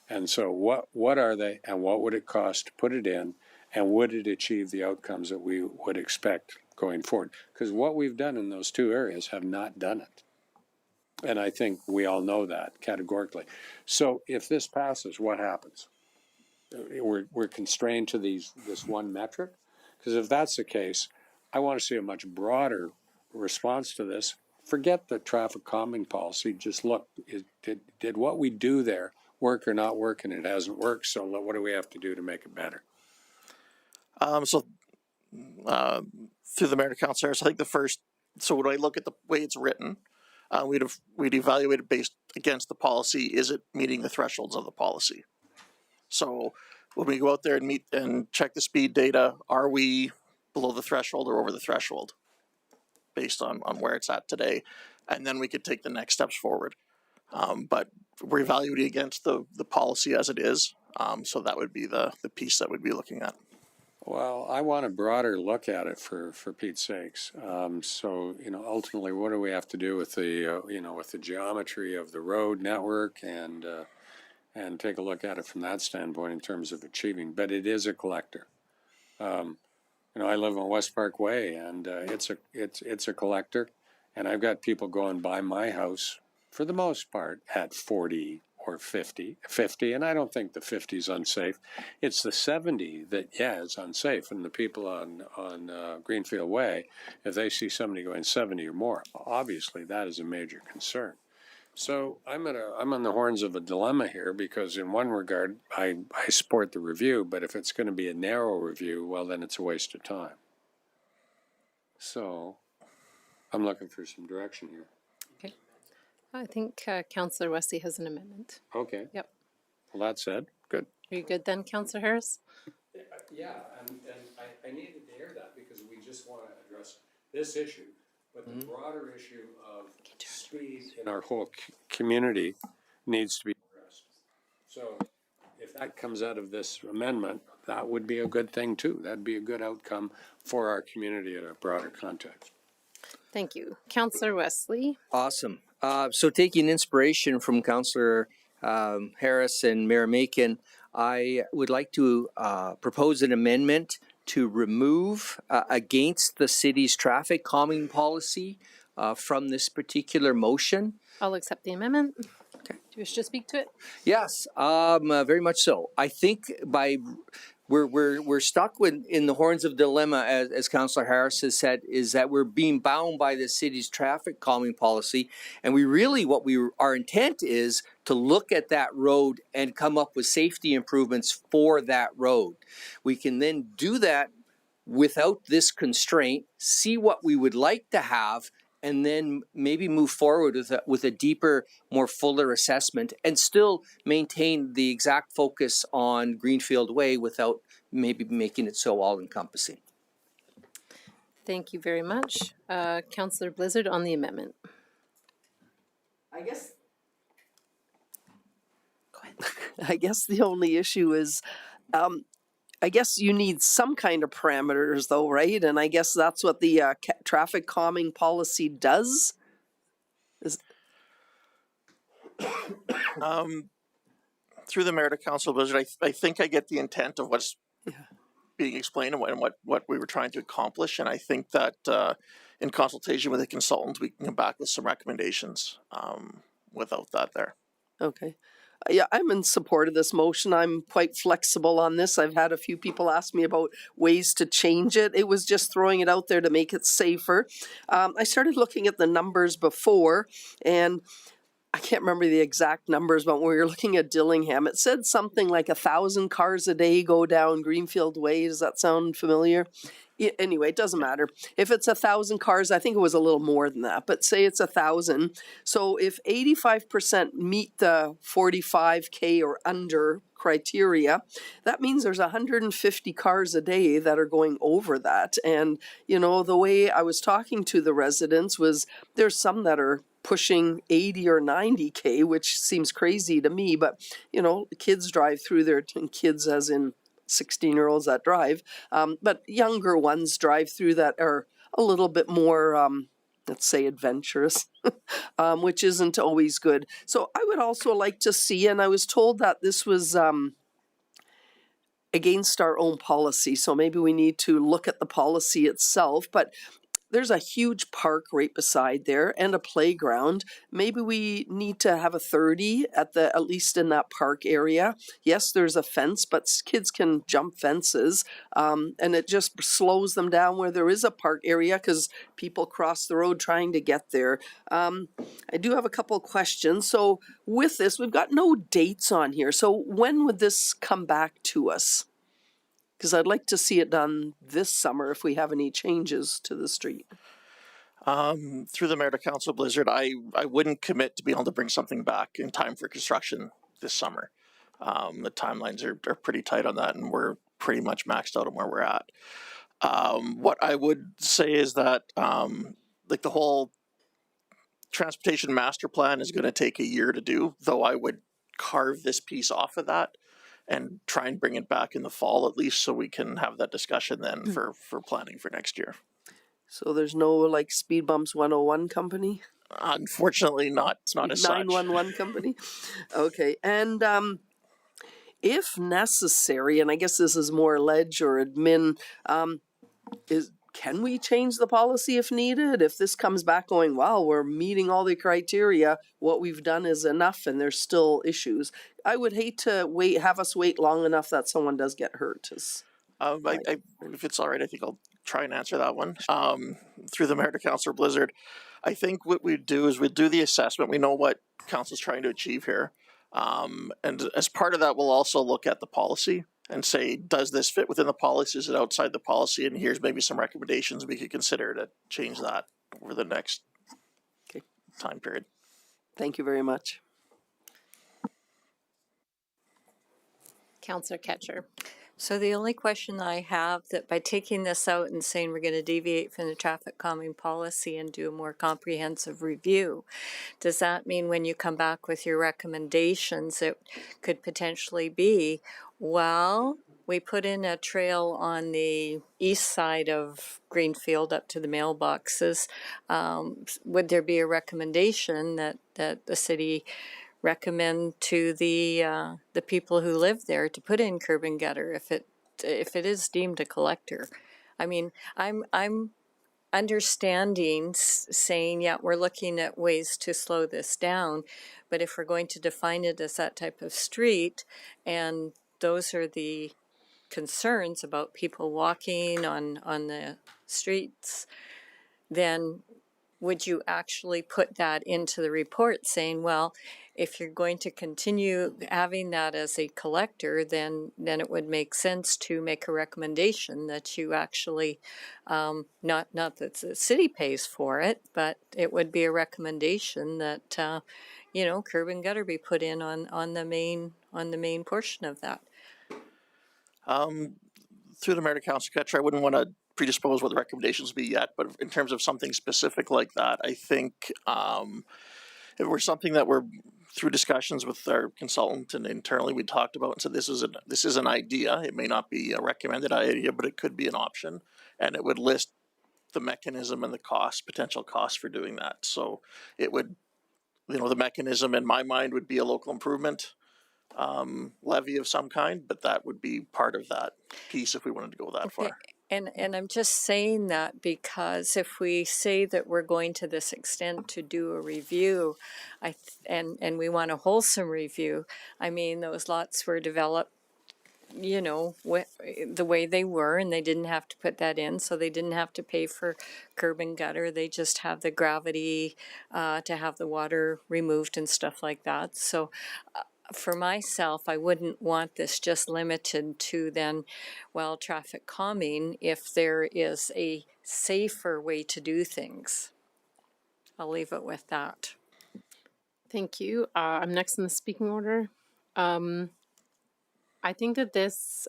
And so what are they, and what would it cost to put it in? And would it achieve the outcomes that we would expect going forward? Because what we've done in those two areas have not done it. And I think we all know that categorically. So if this passes, what happens? We're constrained to this one metric? Because if that's the case, I want to see a much broader response to this. Forget the traffic calming policy. Just look, did what we do there work or not work? And it hasn't worked. So what do we have to do to make it better? Through the mayor to council, I think so when I look at the way it's written, we'd evaluate it based against the policy. Is it meeting the thresholds of the policy? So when we go out there and meet and check the speed data, are we below the threshold or over the threshold based on where it's at today? And then we could take the next steps forward. But we're evaluating against the policy as it is. So that would be the piece that we'd be looking at. Well, I want a broader look at it for Pete's sakes. So, ultimately, what do we have to do with the, with the geometry of the road network and take a look at it from that standpoint in terms of achieving. But it is a collector. I live on West Park Way, and it's a collector, and I've got people going by my house for the most part at 40 or 50, and I don't think the 50 is unsafe. It's the 70 that, is unsafe. And the people on Greenfield Way, if they see somebody going 70 or more, obviously that is a major concern. So I'm on the horns of a dilemma here because in one regard, I support the review, but if it's going to be a narrow review, well, then it's a waste of time. So I'm looking for some direction here. I think Councillor Wesley has an amendment. Okay. Yep. Well, that said, good. Are you good then, Councillor Harris? Yeah, and I needed to hear that because we just want to address this issue, but the broader issue of speed in our whole community needs to be addressed. So if that comes out of this amendment, that would be a good thing too. That'd be a good outcome for our community in a broader context. Thank you. Councillor Wesley. Awesome. So taking inspiration from Councillor Harris and Mayor Macon, I would like to propose an amendment to remove against the city's traffic calming policy from this particular motion. I'll accept the amendment. Okay. Do you wish to speak to it? Yes, very much so. I think we're stuck in the horns of dilemma, as Councillor Harris has said, is that we're being bound by the city's traffic calming policy, and our intent is to look at that road and come up with safety improvements for that road. We can then do that without this constraint, see what we would like to have, and then maybe move forward with a deeper, more fuller assessment and still maintain the exact focus on Greenfield Way without maybe making it so all-encompassing. Thank you very much. Councillor Blizzard on the amendment. I guess the only issue is, I guess you need some kind of parameters though, right? And I guess that's what the traffic calming policy does. Through the mayor to council, Blizzard, I think I get the intent of what's being explained and what we were trying to accomplish. And I think that in consultation with a consultant, we can come back with some recommendations without that there. Okay. Yeah, I'm in support of this motion. I'm quite flexible on this. I've had a few people ask me about ways to change it. It was just throwing it out there to make it safer. I started looking at the numbers before, and I can't remember the exact numbers, but when we were looking at Dillingham, it said something like 1,000 cars a day go down Greenfield Way. Does that sound familiar? Anyway, it doesn't matter. If it's 1,000 cars, I think it was a little more than that, but say it's 1,000. So if 85% meet the 45K or under criteria, that means there's 150 cars a day that are going over that. And, the way I was talking to the residents was there's some that are pushing 80 or 90K, which seems crazy to me, but, kids drive through there, kids as in 16-year-olds that drive, but younger ones drive through that are a little bit more, let's say, adventurous, which isn't always good. So I would also like to see, and I was told that this was against our own policy. So maybe we need to look at the policy itself, but there's a huge park right beside there and a playground. Maybe we need to have a 30 at least in that park area. Yes, there's a fence, but kids can jump fences, and it just slows them down where there is a park area because people cross the road trying to get there. I do have a couple questions. So with this, we've got no dates on here. So when would this come back to us? Because I'd like to see it done this summer if we have any changes to the street. Through the mayor to council, Blizzard, I wouldn't commit to be able to bring something back in time for construction this summer. The timelines are pretty tight on that, and we're pretty much maxed out on where we're at. What I would say is that like the whole transportation master plan is going to take a year to do, though I would carve this piece off of that and try and bring it back in the fall at least so we can have that discussion then for planning for next year. So there's no like Speed Bumps 101 company? Unfortunately not. It's not as such. 911 company? Okay. And if necessary, and I guess this is more ledge or admin, can we change the policy if needed? If this comes back going, wow, we're meeting all the criteria, what we've done is enough and there's still issues. I would hate to have us wait long enough that someone does get hurt. If it's all right, I think I'll try and answer that one. Through the mayor to Councillor Blizzard, I think what we'd do is we'd do the assessment. We know what council's trying to achieve here. And as part of that, we'll also look at the policy and say, does this fit within the policy? Is it outside the policy? And here's maybe some recommendations we could consider to change that over the next time period. Thank you very much. Councillor Ketcher. So the only question I have, that by taking this out and saying we're going to deviate from the traffic calming policy and do a more comprehensive review, does that mean when you come back with your recommendations, it could potentially be, well, we put in a trail on the east side of Greenfield up to the mailboxes. Would there be a recommendation that the city recommend to the people who live there to put in curb and gutter if it is deemed a collector? I mean, I'm understanding saying, yeah, we're looking at ways to slow this down, but if we're going to define it as that type of street, and those are the concerns about people walking on the streets, then would you actually put that into the report saying, well, if you're going to continue having that as a collector, then it would make sense to make a recommendation that you actually, not that the city pays for it, but it would be a recommendation that, curb and gutter be put in on the main portion of that. Through the mayor to council Ketcher, I wouldn't want to predispose what the recommendations be yet, but in terms of something specific like that, I think if we're something that we're through discussions with our consultant and internally we talked about and said this is an idea. It may not be a recommended idea, but it could be an option, and it would list the mechanism and the potential cost for doing that. So it would, the mechanism in my mind would be a local improvement levy of some kind, but that would be part of that piece if we wanted to go that far. And I'm just saying that because if we say that we're going to this extent to do a review, and we want a wholesome review, I mean, those lots were developed, the way they were, and they didn't have to put that in, so they didn't have to pay for curb and gutter. They just have the gravity to have the water removed and stuff like that. So for myself, I wouldn't want this just limited to then, traffic calming if there is a safer way to do things. I'll leave it with that. Thank you. I'm next in the speaking order. I think that this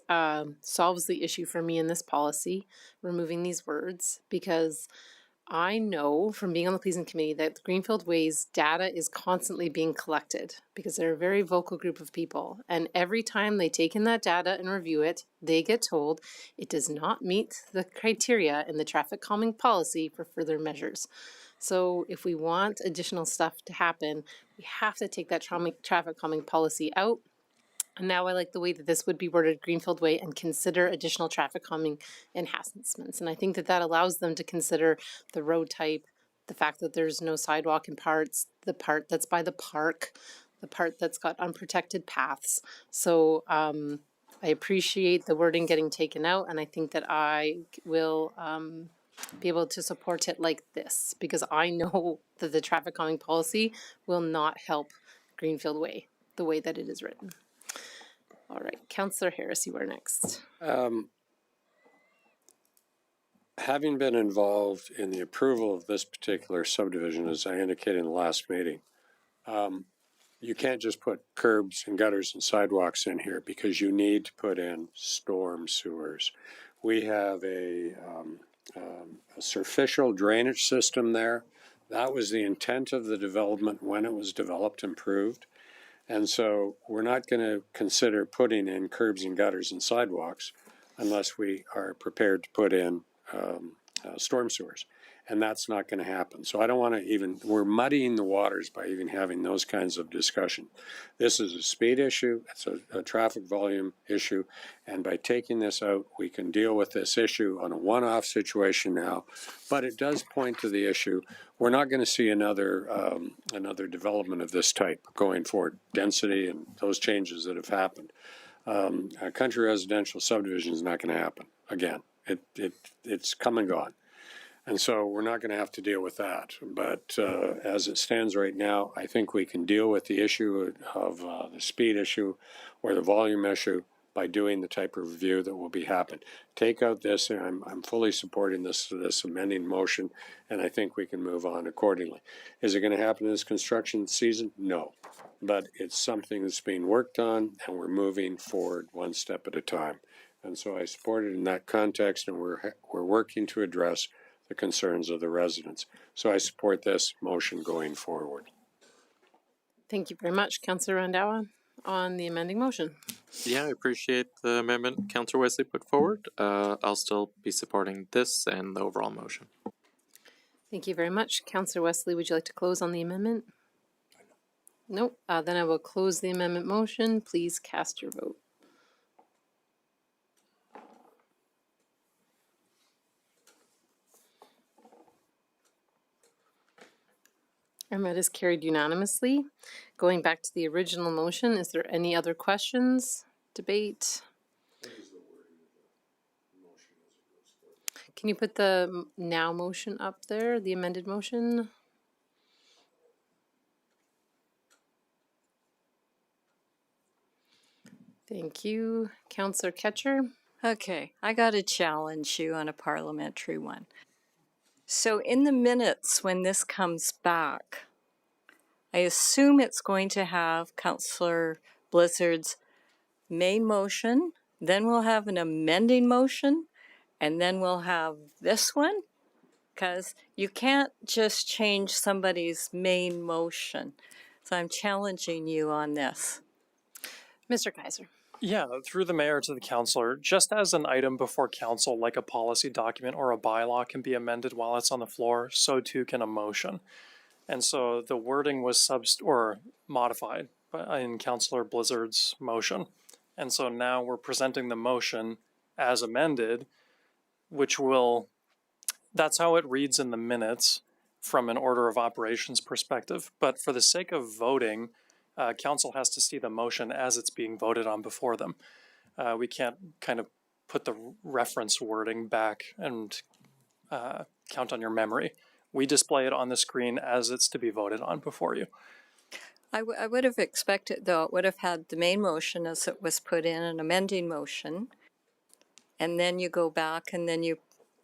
solves the issue for me in this policy, removing these words, because I know from being on the Pleasant Committee that the Greenfield Ways data is constantly being collected because they're a very vocal group of people. And every time they take in that data and review it, they get told it does not meet the criteria in the traffic calming policy for further measures. So if we want additional stuff to happen, we have to take that traffic calming policy out And now I like the way that this would be worded, Greenfield Way, and consider additional traffic calming enhancements. And I think that that allows them to consider the road type, the fact that there's no sidewalk in parts, the part that's by the park, the part that's got unprotected paths. So I appreciate the wording getting taken out, and I think that I will be able to support it like this, because I know that the traffic calming policy will not help Greenfield Way the way that it is written. All right, Councillor Harris, you are next. Having been involved in the approval of this particular subdivision, as I indicated in the last meeting, you can't just put curbs and gutters and sidewalks in here because you need to put in storm sewers. We have a superficial drainage system there. That was the intent of the development when it was developed and approved. And so we're not going to consider putting in curbs and gutters and sidewalks unless we are prepared to put in storm sewers. And that's not going to happen. So I don't want to even, we're muddying the waters by even having those kinds of discussion. This is a speed issue, it's a traffic volume issue, and by taking this out, we can deal with this issue on a one-off situation now. But it does point to the issue. We're not going to see another development of this type going forward. Density and those changes that have happened. A country residential subdivision is not going to happen again. It's come and gone. And so we're not going to have to deal with that. But as it stands right now, I think we can deal with the issue of the speed issue or the volume issue by doing the type of review that will be happening. Take out this, and I'm fully supporting this amending motion, and I think we can move on accordingly. Is it going to happen in this construction season? No. But it's something that's being worked on, and we're moving forward one step at a time. And so I support it in that context, and we're working to address the concerns of the residents. So I support this motion going forward. Thank you very much, Councillor Randhawa, on the amending motion. Yeah, I appreciate the amendment Councillor Wesley put forward. I'll still be supporting this and the overall motion. Thank you very much. Councillor Wesley, would you like to close on the amendment? Nope. Then I will close the amendment motion. Please cast your vote. And that is carried unanimously. Going back to the original motion, is there any other questions, debate? Can you put the now motion up there, the amended motion? Thank you. Councillor Ketcher? Okay, I got to challenge you on a parliamentary one. So in the minutes, when this comes back, I assume it's going to have Councillor Blizzard's main motion, then we'll have an amending motion, and then we'll have this one? Because you can't just change somebody's main motion. So I'm challenging you on this. Mr. Kaiser. Yeah, through the mayor to the councillor, just as an item before council, like a policy document or a bylaw can be amended while it's on the floor, so too can a motion. And so the wording was modified in Councillor Blizzard's motion. And so now we're presenting the motion as amended, which that's how it reads in the minutes from an order of operations perspective. But for the sake of voting, council has to see the motion as it's being voted on before them. We can't kind of put the reference wording back and count on your memory. We display it on the screen as it's to be voted on before you. I would have expected, though, it would have had the main motion as it was put in, an amending motion, and then you go back and then you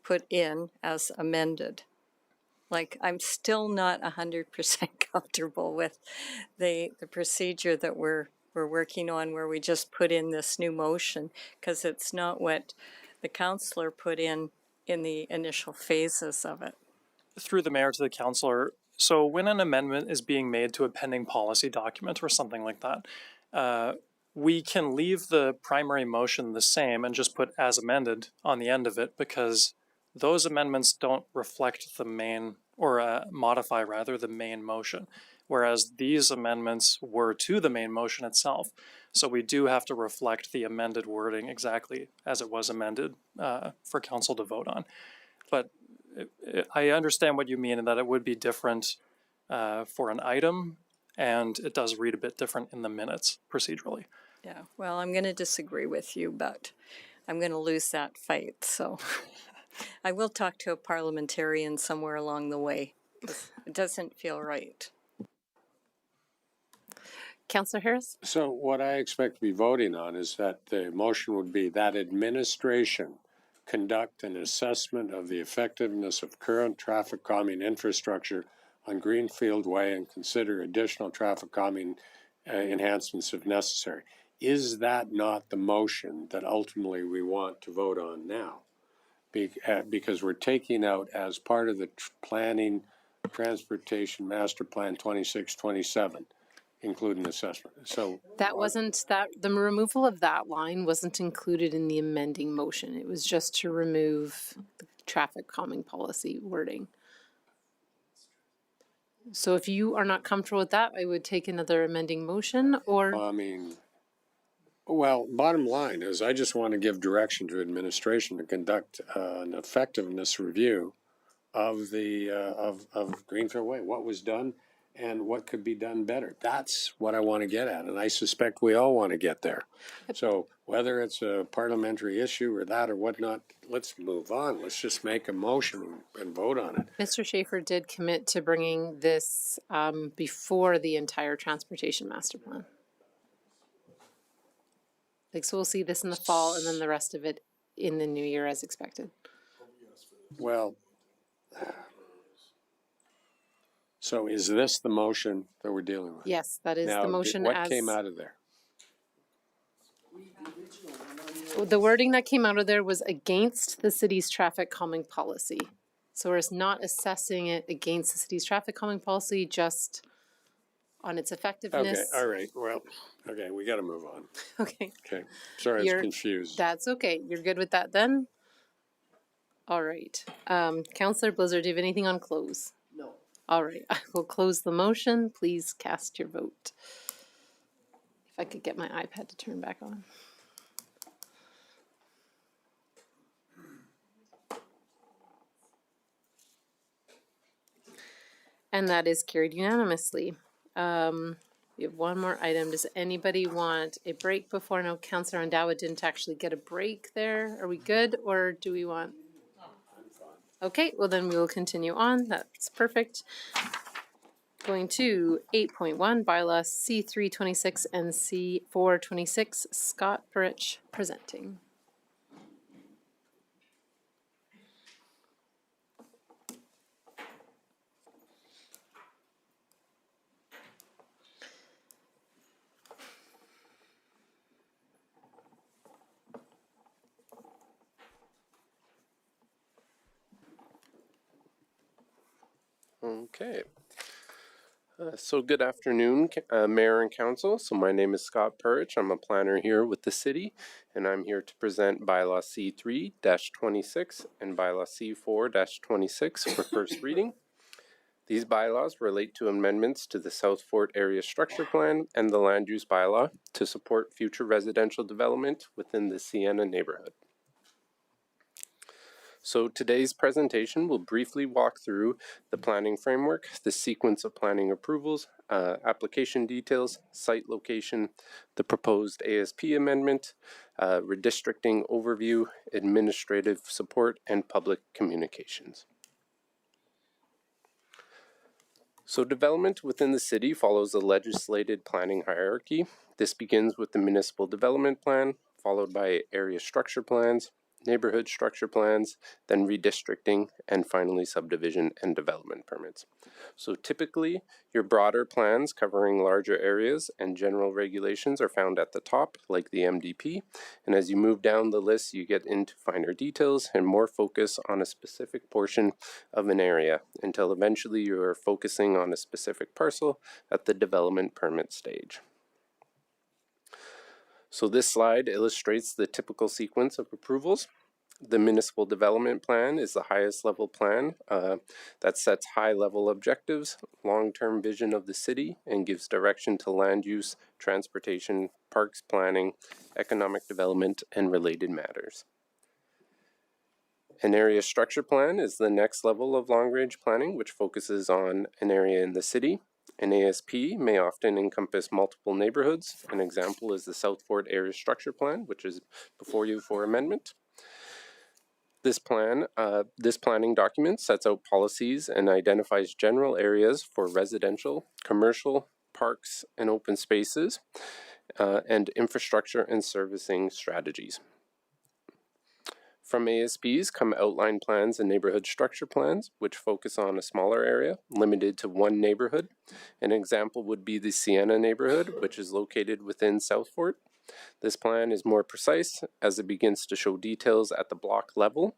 put in as amended. Like, I'm still not 100% comfortable with the procedure that we're working on, where we just put in this new motion, because it's not what the councillor put in the initial phases of it. Through the mayor to the councillor, so when an amendment is being made to a pending policy document or something like that, we can leave the primary motion the same and just put as amended on the end of it, because those amendments don't reflect the main, or modify rather, the main motion. whereas these amendments were to the main motion itself. So we do have to reflect the amended wording exactly as it was amended for council to vote on. But I understand what you mean in that it would be different for an item, and it does read a bit different in the minutes procedurally. Yeah, well, I'm going to disagree with you, but I'm going to lose that fight. So I will talk to a parliamentarian somewhere along the way. It doesn't feel right. Councillor Harris? So what I expect to be voting on is that the motion would be that administration conduct an assessment of the effectiveness of current traffic calming infrastructure on Greenfield Way and consider additional traffic calming enhancements if necessary. Is that not the motion that ultimately we want to vote on now? Because we're taking out as part of the planning transportation master plan 26-27, including assessment. So That wasn't, the removal of that line wasn't included in the amending motion. It was just to remove the traffic calming policy wording. So if you are not comfortable with that, I would take another amending motion or, I mean, well, bottom line is I just want to give direction to administration to conduct an effectiveness review of the of Greenfield Way, what was done and what could be done better. That's what I want to get at, and I suspect we all want to get there. So whether it's a parliamentary issue or that or whatnot, let's move on. Let's just make a motion and vote on it. Mr. Schaefer did commit to bringing this before the entire transportation master plan. Like, so we'll see this in the fall and then the rest of it in the new year as expected. Well, so is this the motion that we're dealing with? Yes, that is Now, the motion what as. came out of there? The wording that came out of there was against the city's traffic calming policy. So we're not assessing it against the city's traffic calming policy, just on its Okay, effectiveness. all right, well, okay, we gotta move on. Okay, Okay, sorry, I was You're- confused. that's okay. You're good with that then? All right. Councillor Blizzard, do you have anything on close? No. All right, I will close the motion. Please cast your vote. If I could get my iPad to turn back on. And that is carried unanimously. We have one more item. Does anybody want a break before? No, Councillor Ondawa didn't actually get a break there. Are we good, or do we want? Okay, well then we will continue on. That's perfect. Going to 8.1, bylaw C326 and C426, Scott Burrich presenting. Okay. So good afternoon, Mayor and Council. So my name is Scott Purich. I'm a planner here with the city, and I'm here to present bylaw C3-26 and bylaw C4-26 for first reading. These bylaws relate to amendments to the South Fort Area Structure Plan and the Land Use Bylaw to support future residential development within the Sienna neighborhood. So today's presentation will briefly walk through the planning framework, the sequence of planning approvals, application details, site location, the proposed ASP amendment, redistricting overview, administrative support, and public communications. So development within the city follows a legislated planning hierarchy. This begins with the municipal development plan, followed by area structure plans, neighborhood structure plans, then redistricting, and finally subdivision and development permits. So typically, your broader plans covering larger areas and general regulations are found at the top, like the MDP. And as you move down the list, you get into finer details and more focus on a specific portion of an area until eventually you are focusing on a specific parcel at the development permit stage. So this slide illustrates the typical sequence of approvals. The municipal development plan is the highest level plan that sets high level objectives, long-term vision of the city, and gives direction to land use, transportation, parks planning, economic development, and related matters. An area structure plan is the next level of long-range planning, which focuses on an area in the city. An ASP may often encompass multiple neighborhoods. An example is the South Fort Area Structure Plan, which is before you for amendment. This planning document sets out policies and identifies general areas for residential, commercial, parks, and open spaces, and infrastructure and servicing strategies. From ASPs come outline plans and neighborhood structure plans, which focus on a smaller area, limited to one neighborhood. An example would be the Sienna neighborhood, which is located within South Fort. This plan is more precise as it begins to show details at the block level,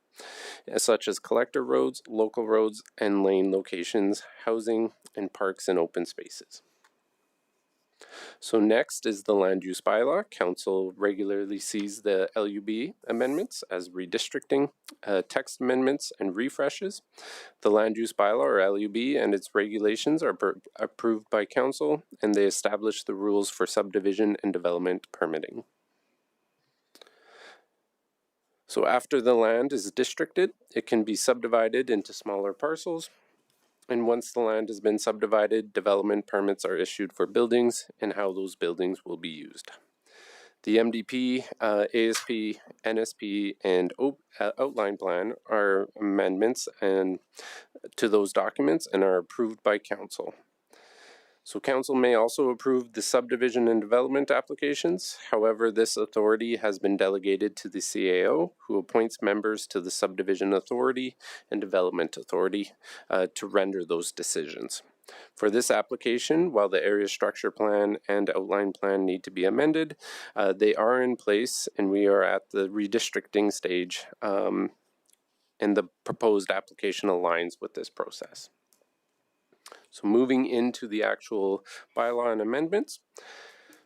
such as collector roads, local roads, and lane locations, housing, and parks and open spaces. So next is the land use bylaw. Council regularly sees the LUB amendments as redistricting, text amendments, and refreshes. The land use bylaw, or LUB, and its regulations are approved by council, and they establish the rules for subdivision and development permitting. So after the land is districted, it can be subdivided into smaller parcels. And once the land has been subdivided, development permits are issued for buildings and how those buildings will be used. The MDP, ASP, NSP, and outline plan are amendments to those documents and are approved by council. So council may also approve the subdivision and development applications. However, this authority has been delegated to the CAO, who appoints members to the subdivision authority and development authority to render those decisions. For this application, while the area structure plan and outline plan need to be amended, they are in place and we are at the redistricting stage, and the proposed application aligns with this process. So moving into the actual bylaw and amendments.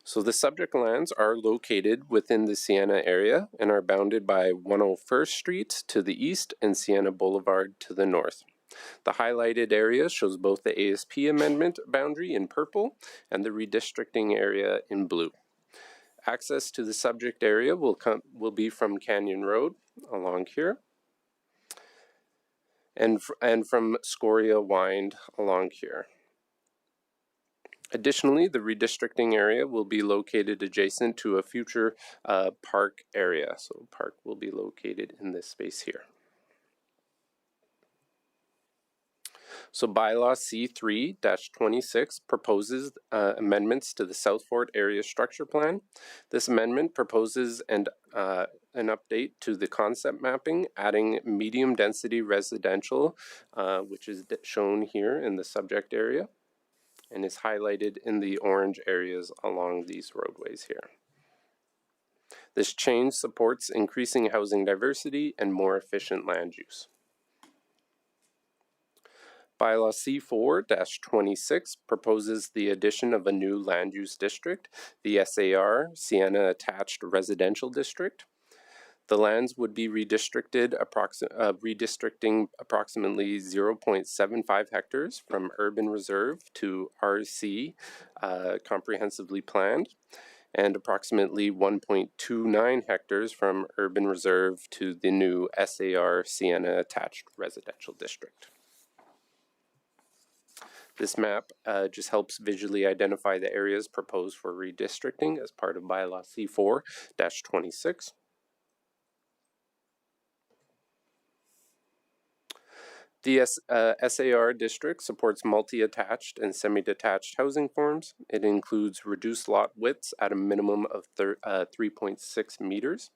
So the subject lands are located within the Sienna area and are bounded by 101st Street to the east and Sienna Boulevard to the north. The highlighted area shows both the ASP amendment boundary in purple and the redistricting area in blue. Access to the subject area will be from Canyon Road along here, and from Scoria Wind along here. Additionally, the redistricting area will be located adjacent to a future park area. So park will be located in this space here. So bylaw C3-26 proposes amendments to the South Fort Area Structure Plan. This amendment proposes an update to the concept mapping, adding medium density residential, which is shown here in the subject area and is highlighted in the orange areas along these roadways here. This change supports increasing housing diversity and more efficient land use. Bylaw C4-26 proposes the addition of a new land use district, the SAR, Sienna Attached Residential District. The lands would be redistricting approximately 0.75 hectares from urban reserve to RC, comprehensively planned, and approximately 1.29 hectares from urban reserve to the new SAR, Sienna Attached Residential District. This map just helps visually identify the areas proposed for redistricting as part of bylaw C4-26. The SAR district supports multi-attached and semi-detached housing forms. It includes reduced lot widths at a minimum of 3.6 meters,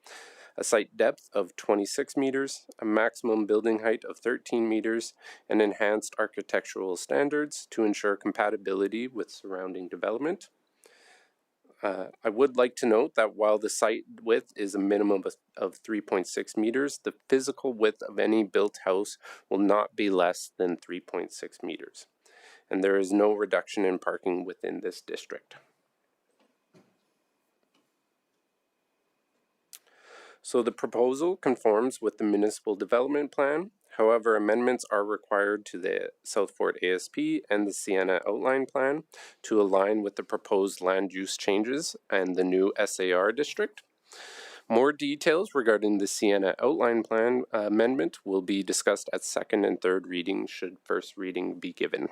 a site depth of 26 meters, a maximum building height of 13 meters, and enhanced architectural standards to ensure compatibility with surrounding development. I would like to note that while the site width is a minimum of 3.6 meters, the physical width of any built house will not be less than 3.6 meters. And there is no reduction in parking within this district. So the proposal conforms with the municipal development plan. However, amendments are required to the South Fort ASP and the Sienna Outline Plan to align with the proposed land use changes and the new SAR district. More details regarding the Sienna Outline Plan amendment will be discussed at second and third reading should first reading be given.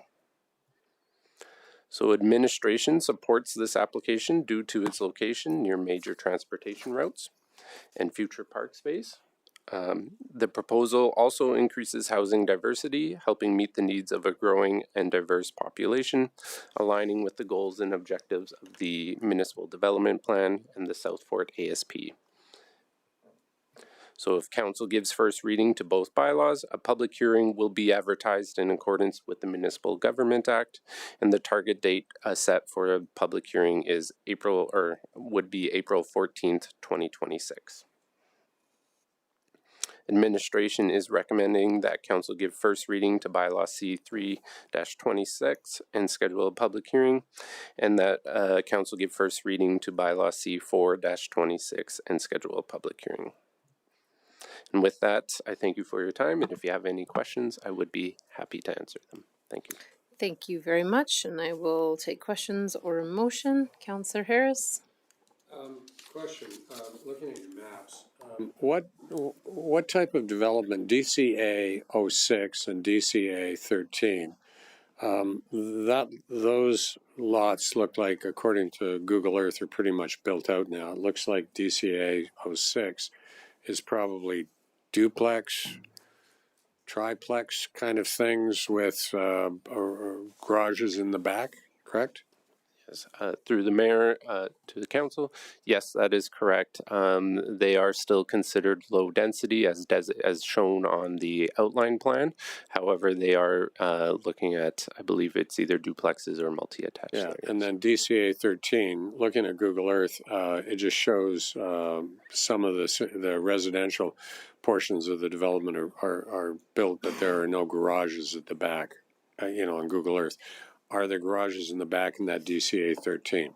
So administration supports this application due to its location near major transportation routes and future park space. The proposal also increases housing diversity, helping meet the needs of a growing and diverse population, aligning with the goals and objectives of the Municipal Development Plan and the South Fort ASP. So if council gives first reading to both bylaws, a public hearing will be advertised in accordance with the Municipal Government Act, and the target date set for a public hearing is April 14th, 2026. Administration is recommending that council give first reading to bylaw C3-26 and schedule a public hearing, and that council give first reading to bylaw C4-26 and schedule a public hearing. And with that, I thank you for your time, and if you have any questions, I would be happy to answer them. Thank you. Thank you very much, and I will take questions or a motion. Councillor Harris? Question, looking at your maps, what type of development, DCA 06 and DCA 13, those lots look like, according to Google Earth, are pretty much built out now. It looks like DCA 06 is probably duplex, triplex kind of things with garages in the back, correct? Yes, through the mayor to the council, yes, that is correct. They are still considered low density as shown on the outline plan. However, they are looking at, I believe it's either duplexes or multi-attached. Yeah, areas. and then DCA 13, looking at Google Earth, it just shows some of the residential portions of the development are built, but there are no garages at the back, on Google Earth. Are there garages in the back in that DCA 13?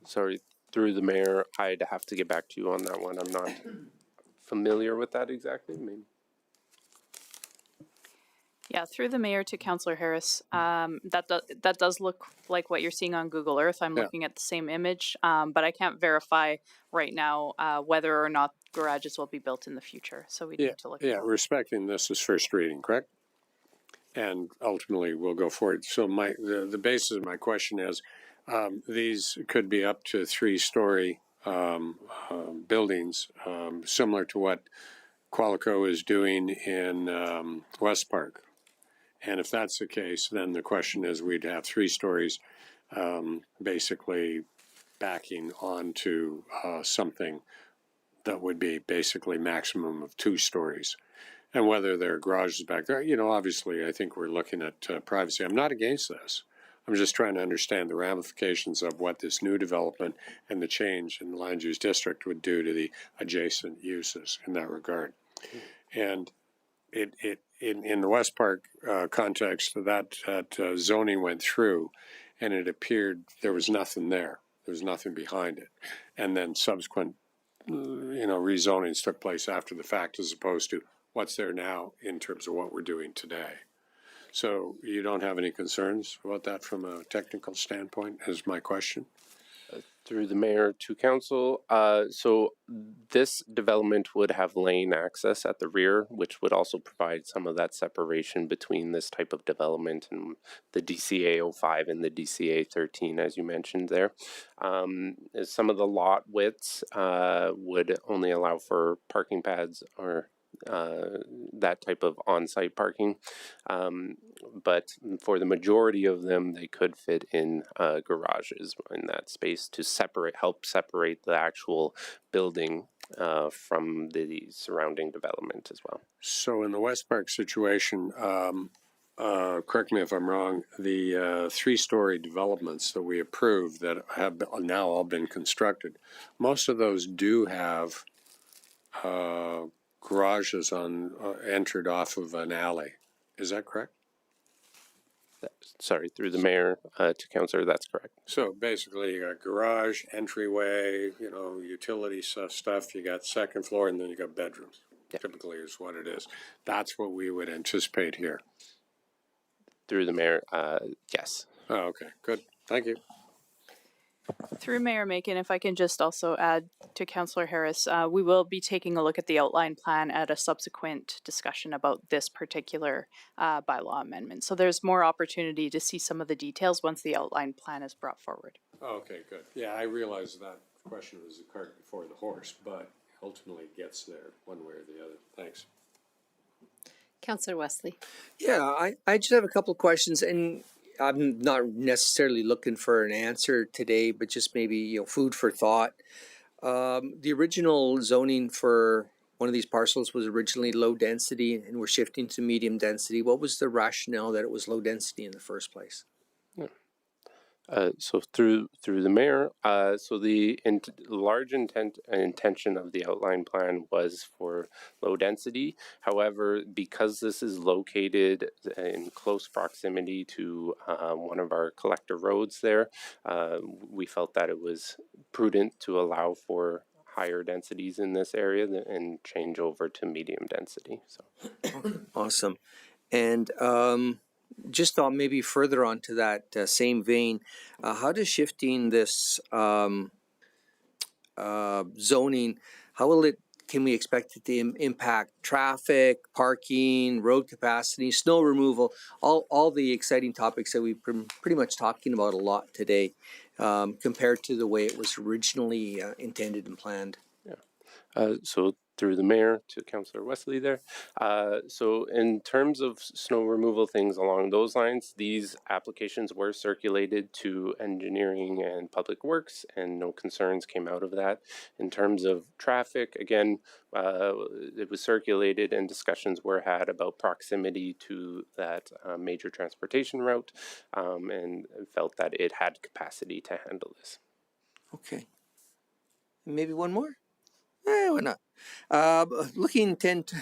Sorry, through the mayor, I'd have to get back to you on that one. I'm not familiar with that exactly. Maybe. Yeah, through the mayor to Councillor Harris, that does look like what you're seeing on Google Earth. I'm looking at the same image, but I can't verify right now whether or not garages will be built in the future. So we need to look. Yeah, respecting this is first reading, correct? And ultimately we'll go forward. So the basis of my question is, these could be up to 3-story buildings, similar to what Qualico is doing in West Park. And if that's the case, then the question is we'd have 3 stories basically backing onto something that would be basically maximum of 2 stories. And whether there are garages back there, obviously I think we're looking at privacy. I'm not against this. I'm just trying to understand the ramifications of what this new development and the change in the land use district would do to the adjacent uses in that regard. And in the West Park context, that zoning went through, and it appeared there was nothing there. There was nothing behind it. And then subsequent, rezonings took place after the fact, as opposed to what's there now in terms of what we're doing today. So you don't have any concerns about that from a technical standpoint, is my question? Through the mayor to council, so this development would have lane access at the rear, which would also provide some of that separation between this type of development and the DCA 05 and the DCA 13, as you mentioned there. Some of the lot widths would only allow for parking pads or that type of on-site parking, but for the majority of them, they could fit in garages in that space to help separate the actual building from the surrounding development as well. So in the West Park situation, correct me if I'm wrong, the 3-story developments that we approved that have now all been constructed, most of those do have garages entered off of an alley. Is that correct? Sorry, through the mayor to councillor, that's correct. So basically, you got garage, entryway, utility stuff, you got second floor, and then you got bedrooms. Yeah. Typically is what it is. That's what we would anticipate here. Through the mayor, yes. Oh, okay, good. Thank you. Through Mayor Macon, if I can just also add to Councillor Harris, we will be taking a look at the outline plan at a subsequent discussion about this particular bylaw amendment. So there's more opportunity to see some of the details once the outline plan is brought forward. Oh, okay, good. Yeah, I realize that question was the cart before the horse, but ultimately it gets there one way or the other. Thanks. Councillor Wesley. Yeah, I just have a couple of questions, and I'm not necessarily looking for an answer today, but just maybe, food for thought. The original zoning for one of these parcels was originally low density, and we're shifting to medium density. What was the rationale that it was low density in the first place? So through the mayor, so the large intention of the outline plan was for low density. However, because this is located in close proximity to one of our collector roads there, we felt that it was prudent to allow for higher densities in this area and change over to medium density. So awesome. And just on maybe further onto that same vein, how does shifting this zoning, can we expect it to impact traffic, parking, road capacity, snow removal, all the exciting topics that we've been pretty much talking about a lot today, compared to the way it was originally intended and planned? Yeah. So through the mayor to Councillor Wesley there. So in terms of snow removal, things along those lines, these applications were circulated to engineering and public works, and no concerns came out of that. In terms of traffic, again, it was circulated and discussions were had about proximity to that major transportation route, and felt that it had capacity to handle this. Okay. Maybe one more? Why not? Looking 10 to...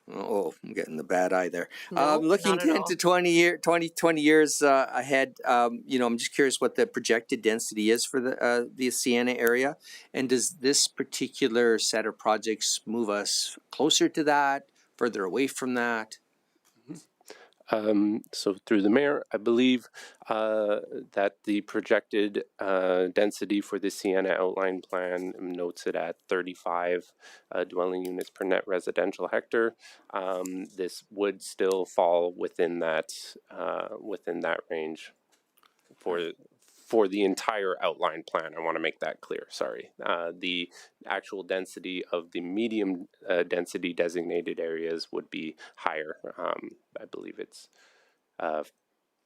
Oh, I'm getting the bad eye there. No, looking not at 10 all. to 20 years ahead, I'm just curious what the projected density is for the Sienna area. And does this particular set of projects move us closer to that, further away from that? So through the mayor, I believe that the projected density for the Sienna outline plan notes it at 35 dwelling units per net residential hectare. This would still fall within that range for the entire outline plan. I want to make that clear. Sorry. The actual density of the medium density designated areas would be higher. I believe it's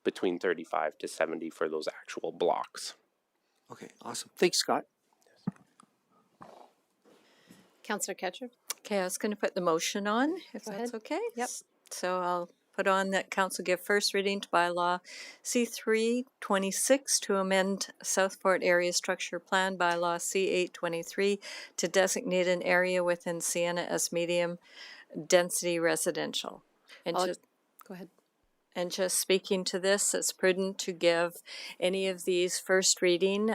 between 35 to 70 for those actual blocks. Okay, awesome. Thanks, Scott. Councillor Ketcher. Okay, I was going to put the motion on, if Go that's ahead. okay. Yep. So I'll put on that council give first reading to bylaw C326 to amend Southport Area Structure Plan bylaw C823 to designate an area within Sienna as medium density residential. And I'll- just Go ahead. And just speaking to this, it's prudent to give any of these first reading.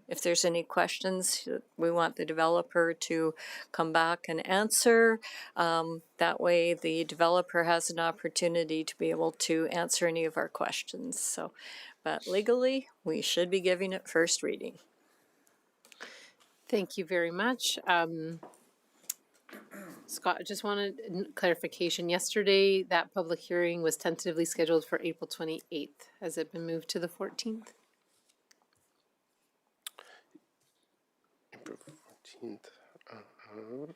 If there's any questions, we want the developer to come back and answer. That way the developer has an opportunity to be able to answer any of our questions. So, but legally, we should be giving it first reading. Thank you very much. Scott, I just wanted clarification. Yesterday, that public hearing was tentatively scheduled for April 28th. Has it been moved to the 14th? April 14th.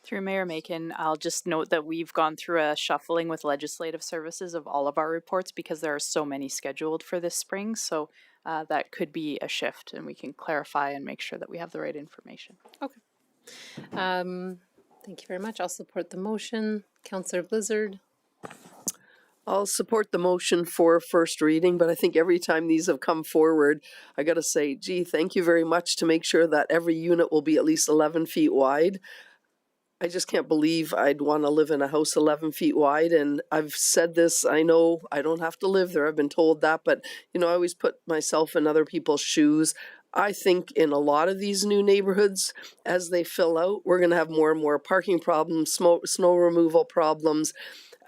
Through Mayor Macon, I'll just note that we've gone through a shuffling with legislative services of all of our reports because there are so many scheduled for this spring. So that could be a shift, and we can clarify and make sure that we have the right information. Thank you very much. I'll support the motion. Councillor Blizzard. I'll support the motion for first reading, but I think every time these have come forward, I gotta say, gee, thank you very much to make sure that every unit will be at least 11 feet wide. I just can't believe I'd want to live in a house 11 feet wide. And I've said this, I know I don't have to live there. I've been told that, but I always put myself in other people's shoes. I think in a lot of these new neighborhoods, as they fill out, we're going to have more and more parking problems, snow removal problems.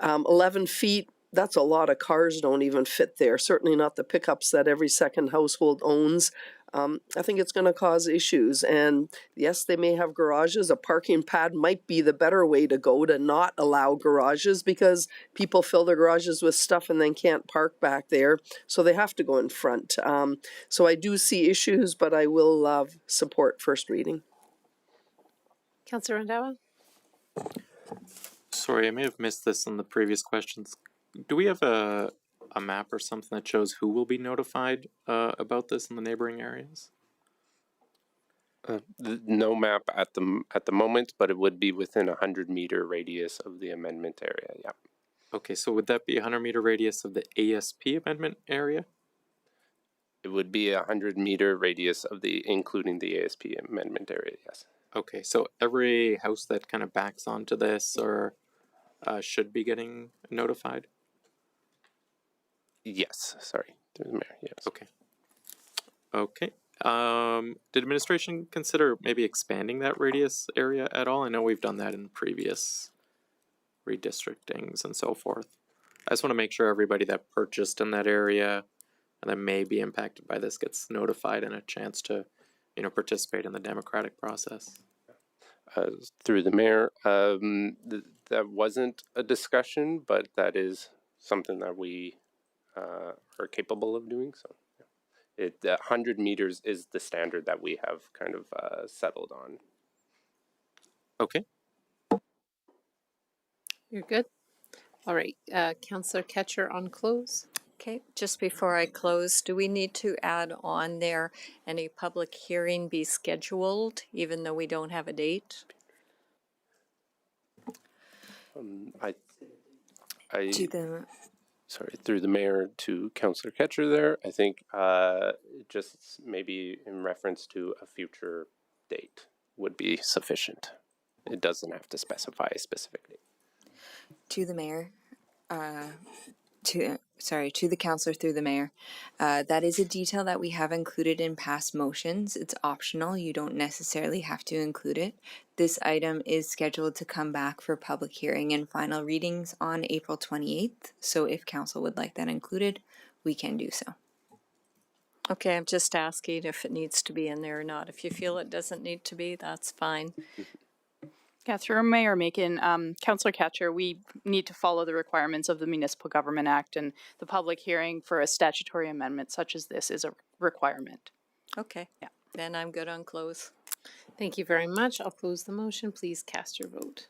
11 feet, that's a lot of cars don't even fit there. Certainly not the pickups that every second household owns. I think it's going to cause issues. And yes, they may have garages. A parking pad might be the better way to go, to not allow garages, because people fill their garages with stuff and then can't park back there. So they have to go in front. So I do see issues, but I will support first reading. Councillor Randhawa? Sorry, I may have missed this in the previous questions. Do we have a map or something that shows who will be notified about this in the neighboring areas? No map at the moment, but it would be within a 100-meter radius of the amendment area. Yeah. Okay, so would that be a 100-meter radius of the ASP amendment area? It would be a 100-meter radius of including the ASP amendment area. Yes. Okay, so every house that kind of backs onto this or should be getting notified? Yes. Sorry, through the mayor. Yes. Okay. Okay. Did administration consider maybe expanding that radius area at all? I know we've done that in previous redistrictings and so forth. I just want to make sure everybody that purchased in that area and that may be impacted by this gets notified and a chance to, participate in the democratic process. Through the mayor, that wasn't a discussion, but that is something that we are capable of doing. So. 100 meters is the standard that we have kind of settled on. Okay. You're good? All right, Councillor Ketcher on close. Okay, just before I close, do we need to add on there any public hearing be scheduled, even though we don't have a date? Sorry, through the mayor to Councillor Ketcher there, I think just maybe in reference to a future date would be sufficient. It doesn't have to specify a specific date. To the mayor, to the councillor through the mayor, that is a detail that we have included in past motions. It's optional. You don't necessarily have to include it. This item is scheduled to come back for public hearing and final readings on April 28th. So if council would like that included, we can do so. Okay, I'm just asking if it needs to be in there or not. If you feel it doesn't need to be, that's fine. Yeah, through Mayor Macon, Councillor Ketcher, we need to follow the requirements of the Municipal Government Act, and the public hearing for a statutory amendment such as this is a requirement. Okay, yeah, then I'm good on close. Thank you very much. I'll close the motion. Please cast your vote.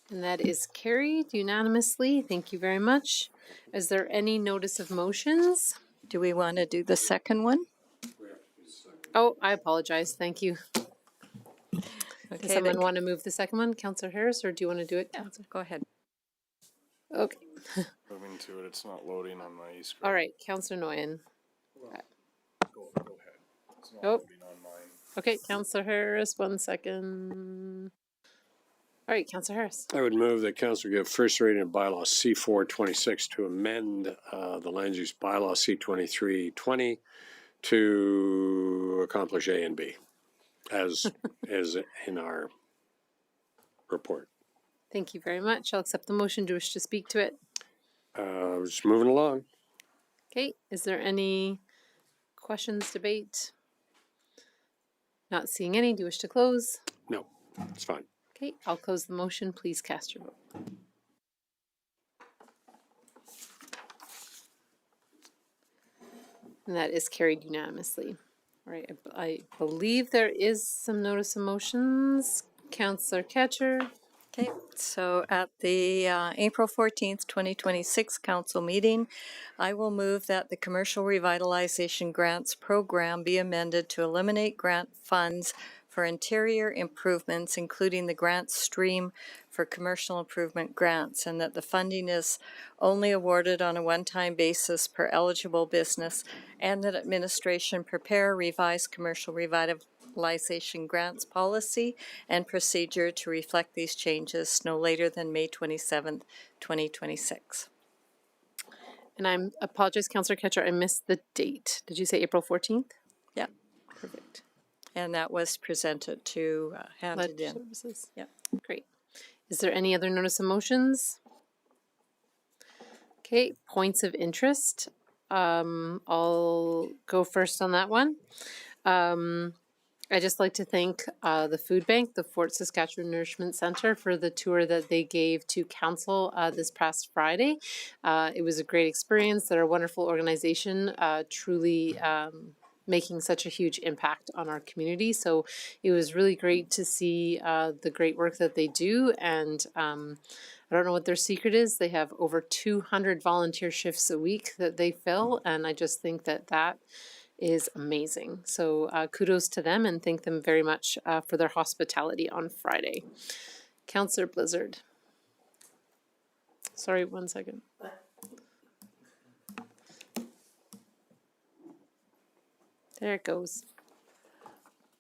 And that is carried unanimously. Thank you very much. Is there any notice of motions? Do we want to do the second one? Oh, I apologize. Thank you. Okay, Does someone want to move the second one? Councillor Harris, or do you want to do it? Go ahead. Okay. Moving to it, it's not loading on my screen. All right, Councillor Nguyen. Go ahead. It's not Oh. loading on mine. Okay, Councillor Harris, 1 second. All right, Councillor Harris. I would move that council give first reading of bylaw C426 to amend the land use bylaw C2320 to accomplish A and B as in our report. Thank you very much. I'll accept the motion. Do you wish to speak to it? Just moving along. Okay, is there any questions, debate? Not seeing any. Do you wish to close? No, it's fine. Okay, I'll close the motion. Please cast your vote. And that is carried unanimously. All right, I believe there is some notice of motions. Councillor Ketcher. Okay, so at the April 14th, 2026 council meeting, I will move that the Commercial Revitalization Grants Program be amended to eliminate grant funds for interior improvements, including the grant stream for commercial improvement grants, and that the funding is only awarded on a one-time basis per eligible business, and that administration prepare a revised commercial revitalization grants policy and procedure to reflect these changes no later than May 27th, 2026. And I apologize, Councillor Ketcher, I missed the date. Did you say April 14th? Yeah. Perfect. And that was presented to, handed in. Services. Yeah. Great. Is there any other notice of motions? Okay, points of interest. I'll go first on that one. I just like to thank the food bank, the Fort Saskatchewan Nourishment Center, for the tour that they gave to council this past Friday. It was a great experience. They're a wonderful organization, truly making such a huge impact on our community. So it was really great to see the great work that they do. And I don't know what their secret is. They have over 200 volunteer shifts a week that they fill. And I just think that that is amazing. So kudos to them and thank them very much for their hospitality on Friday. Councillor Blizzard. Sorry, 1 second. There it goes.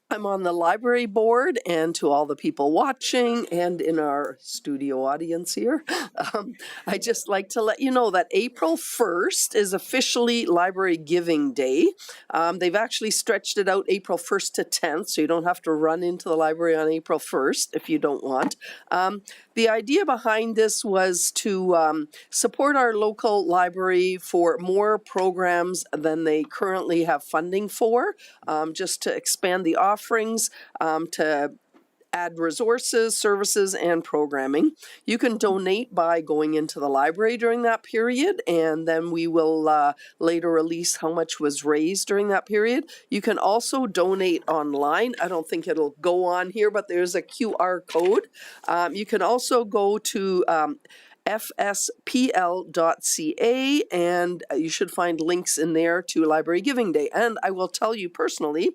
I'm on the library board, and to all the people watching and in our studio audience here, I just like to let you know that April 1st is officially Library Giving Day. They've actually stretched it out April 1st to 10th, so you don't have to run into the library on April 1st if you don't want. The idea behind this was to support our local library for more programs than they currently have funding for, just to expand the offerings, to add resources, services, and programming. You can donate by going into the library during that period, and then we will later release how much was raised during that period. You can also donate online. I don't think it'll go on here, but there's a QR code. You can also go to fspl.ca, and you should find links in there to Library Giving Day. And I will tell you personally,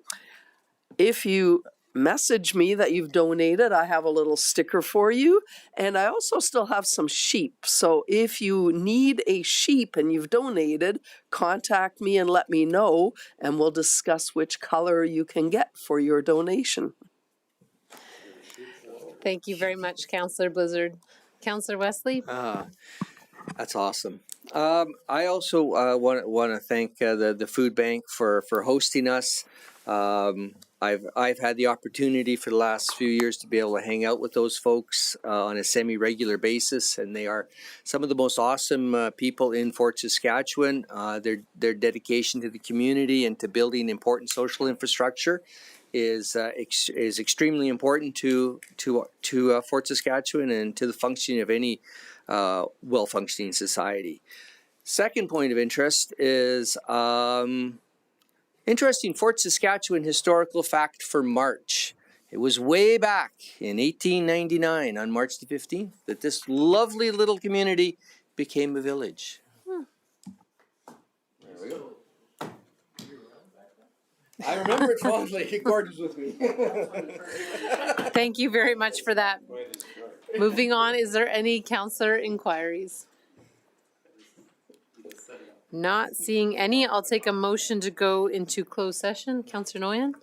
if you message me that you've donated, I have a little sticker for you. And I also still have some sheep. So if you need a sheep and you've donated, contact me and let me know, and we'll discuss which color you can get for your donation. Thank you very much, Councillor Blizzard. Councillor Wesley? That's awesome. I also want to thank the food bank for hosting us. I've had the opportunity for the last few years to be able to hang out with those folks on a semi-regular basis, and they are some of the most awesome people in Fort Saskatchewan. Their dedication to the community and to building important social infrastructure is extremely important to Fort Saskatchewan and to the functioning of any well-functioning society. Second point of interest is interesting Fort Saskatchewan historical fact for March. It was way back in 1899 on March the 15th that this lovely little community became a village. There we go. I remember it fondly. Gordon's with me. Thank you very much for that. Moving on, is there any councillor inquiries? Not seeing any, I'll take a motion to go into closed session. Councillor Noyan?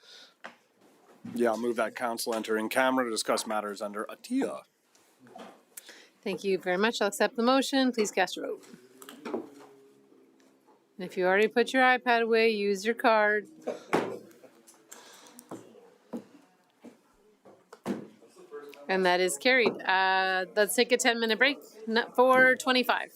Yeah, I'll move that council enter in camera to discuss matters under ATIA. Thank you very much. I'll accept the motion. Please cast your vote. And if you already put your iPad away, use your card. And that is carried. Let's take a 10-minute break for 25.